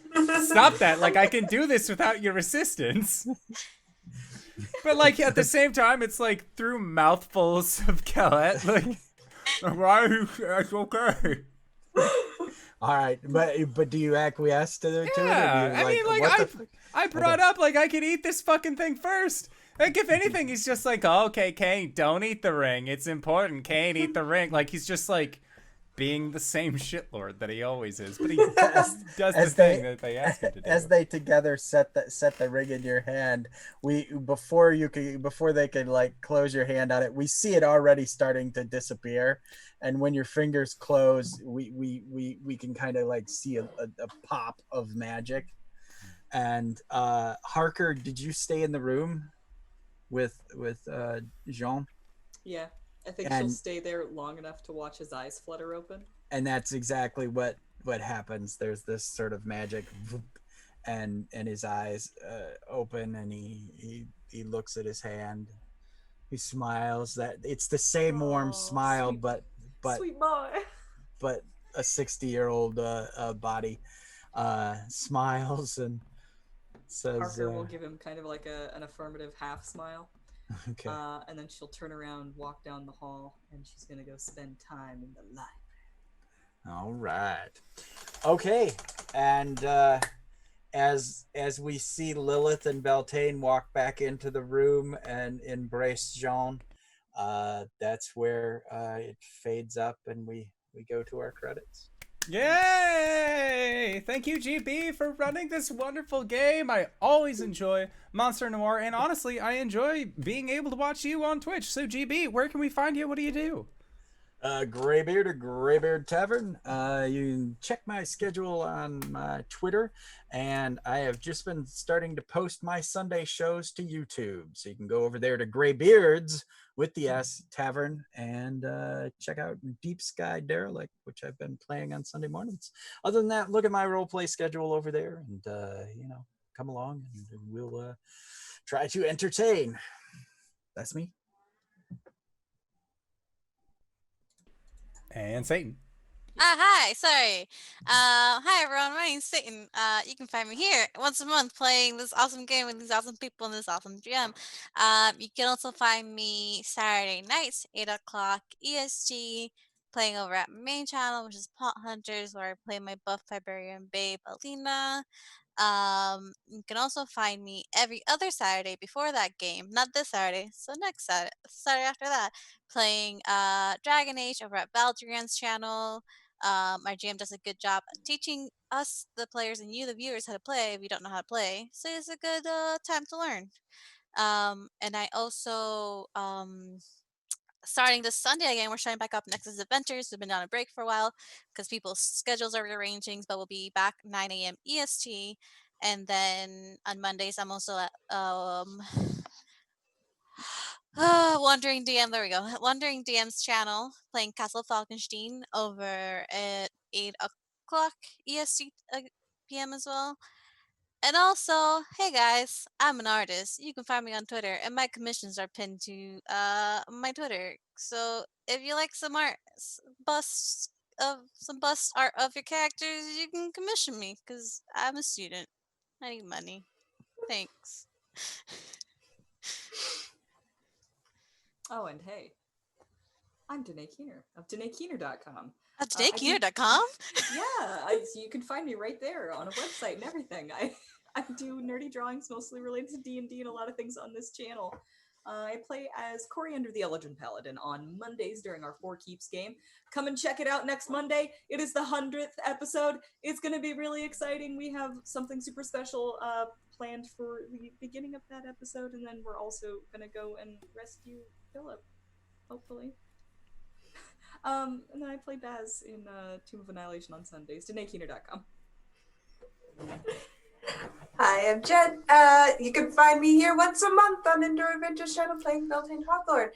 Stop that! Like, I can do this without your assistance." But like at the same time, it's like through mouthfuls of galette. Like, why are you? It's okay. All right, but do you acquiesce to it? Or do Yeah, you, I mean, like what the fuck? I brought up like I could eat this fucking thing first. Like, if anything, he's just like, oh, okay, Kane, don't eat the ring. It's important, Kane, eat the ring. Like, he's just like being the same shitlord that he always is, but he does the thing that they ask him to do. As they together set the ring in your hand, before they could like close your hand on it, we see it already starting to disappear, and when your fingers close, we can kind of like see a pop of magic. And Harker, did you stay in the room with Jean? Yeah, I think And- she'll stay there long enough to watch his eyes flutter open. And that's exactly what happens. There's this sort of magic, and his eyes open, and he looks at his hand. He smiles. That it's the same warm Aw, smile, sweet- but Sweet boy. but a 60-year-old body smiles and says, Parker will give him kind of like an affirmative half smile. "Okay." And then she'll turn around, walk down the hall, and she's gonna go spend time in the library. All right. Okay. And as we see Lilith and Beltane walk back into the room and embrace Jean, that's where it fades up and we go to our credits. Yay! Thank you, GB, for running this wonderful game. I always enjoy Monster Noir, and honestly, I enjoy being able to watch you on Twitch. So, GB, where can we find you? What do you do? Graybeard or Graybeard Tavern. You can check my schedule on my Twitter, and I have just been starting to post my Sunday shows to YouTube. So you can go over there to Graybeards with the S Tavern and check out Deep Sky Derelict, which I've been playing on Sunday mornings. Other than that, look at my roleplay schedule over there, and come along and we'll try to entertain. That's me. And Satan. Hi, sorry. Hi everyone, my name's Satan. You can find me here once a month playing this awesome game with these awesome people and this awesome GM. You can also find me Saturday nights, 8 o'clock EST, playing over at my main channel, which is Pot Hunters, where I play my buff Vibarian babe, Alina. You can also find me every other Saturday before that game, not this Saturday, so next Saturday after that, playing Dragon Age over at Valdrian's channel. Our GM does a good job teaching us, the players, and you, the viewers, how to play if you don't know how to play. So it's a good time to learn. And I also, starting this Sunday again, we're starting back up Nexus Adventures. We've been on a break for a while because people's schedules are rearranging, but we'll be back 9 a.m. EST. And then on Mondays, I'm also at Wandering DM. There we go. Wandering DM's channel, playing Castle Falkenstein over at 8 o'clock EST PM as well. And also, hey guys, I'm an artist. You can find me on Twitter, and my commissions are pinned to my Twitter. So if you like some art, some bust art of your characters, you can commission me because I'm a student. I need money. Thanks. Oh, and hey, I'm Danae Keener of DanaeKeener.com. DanaeKeener.com? So you can find me right there on a website and everything. I do nerdy drawings mostly related to D&D and a lot of things on this channel. I play as Coriander the Elegant Paladin on Mondays during our Four Keeps game. Come and check it out next Monday. It is the 100th episode. It's going to be really exciting. We have something super special planned for the beginning of that episode, and then we're also going to go and rescue Philip, hopefully. And then I play Baz in Tomb of Annihilation on Sundays. DanaeKeener.com. Hi, I'm Jen. You can find me here once a month on Indoor Adventures channel playing Beltane Hawthorne.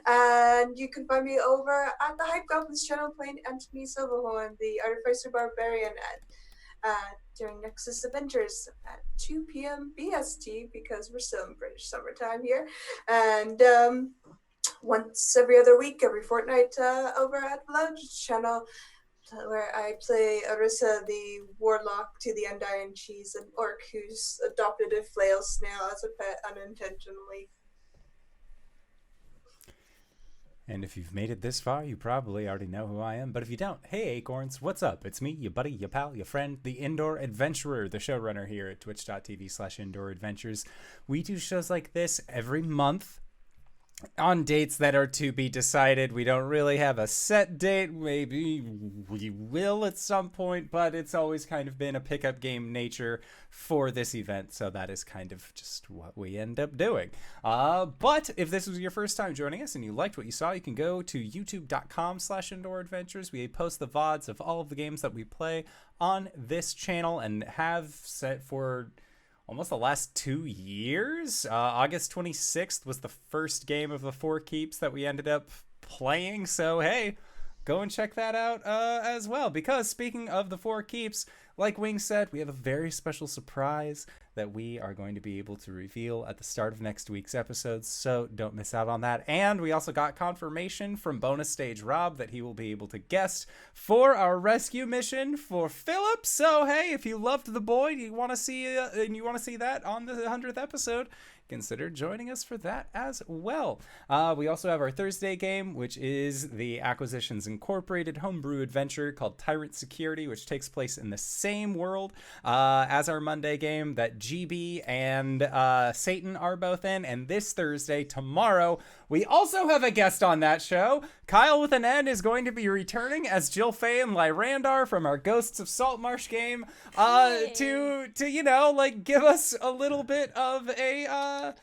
And you can find me over at the Hype Goblins channel playing Anthony Silverhorn, the Artificer Barbarian, during Nexus Adventures at 2 p.m. BST because we're still in British summertime here. And once every other week, every fortnight, over at the Lounge channel, where I play Arissa, the warlock to the Undying Cheese, an orc who's adopted a flail snail as a pet unintentionally. And if you've made it this far, you probably already know who I am. But if you don't, hey Acorns, what's up? It's me, your buddy, your pal, your friend, the Indoor Adventurer, the showrunner here at twitch.tv/Indoor Adventures. We do shows like this every month on dates that are to be decided. We don't really have a set date. Maybe we will at some point, but it's always kind of been a pickup game nature for this event, so that is kind of just what we end up doing. But if this was your first time joining us and you liked what you saw, you can go to youtube.com/Indoor Adventures. We post the VODs of all of the games that we play on this channel and have set for almost the last 2 years. August 26th was the first game of the Four Keeps that we ended up playing. So, hey, go and check that out as well. Because speaking of the Four Keeps, like Wing said, we have a very special surprise that we are going to be able to reveal at the start of next week's episodes, so don't miss out on that. And we also got confirmation from Bonus Stage Rob that he will be able to guest for our rescue mission for Philip. So hey, if you loved the boy, you want to see and you want to see that on the 100th episode, consider joining us for that as well. We also have our Thursday game, which is the Acquisitions Incorporated homebrew adventure called Tyrant Security, which takes place in the same world as our Monday game that GB and Satan are both in. And this Thursday, tomorrow, we also have a guest on that show. Kyle with an N is going to be returning as Jill Faye and Lyrandar from our Ghosts of Saltmarsh game to you know, like, give us a little bit of a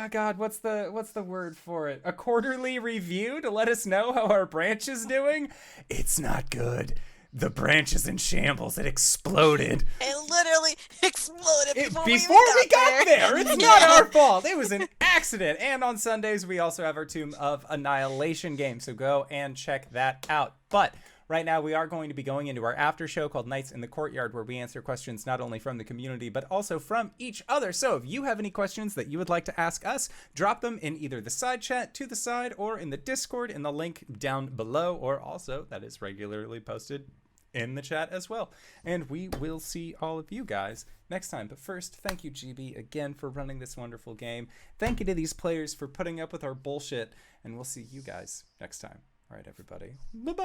God, what's the word for it? A quarterly review to let us know how our branch is doing. It's not good. The branch is in shambles. It exploded. It literally exploded before we got there. It's not our fault. It was an accident. And on Sundays, we also have our Tomb of Annihilation game. So go and check that out. But right now, we are going to be going into our after show called Nights in the Courtyard, where we answer questions not only from the community, but also from each other. So if you have any questions that you would like to ask us, drop them in either the side chat to the side or in the Discord in the link down below, or also that is regularly posted in the chat as well. And we will see all of you guys next time. But first, thank you, GB, again for running this wonderful game. Thank you to these players for putting up with our bullshit. And we'll see you guys next time. All right, everybody. Bye-bye.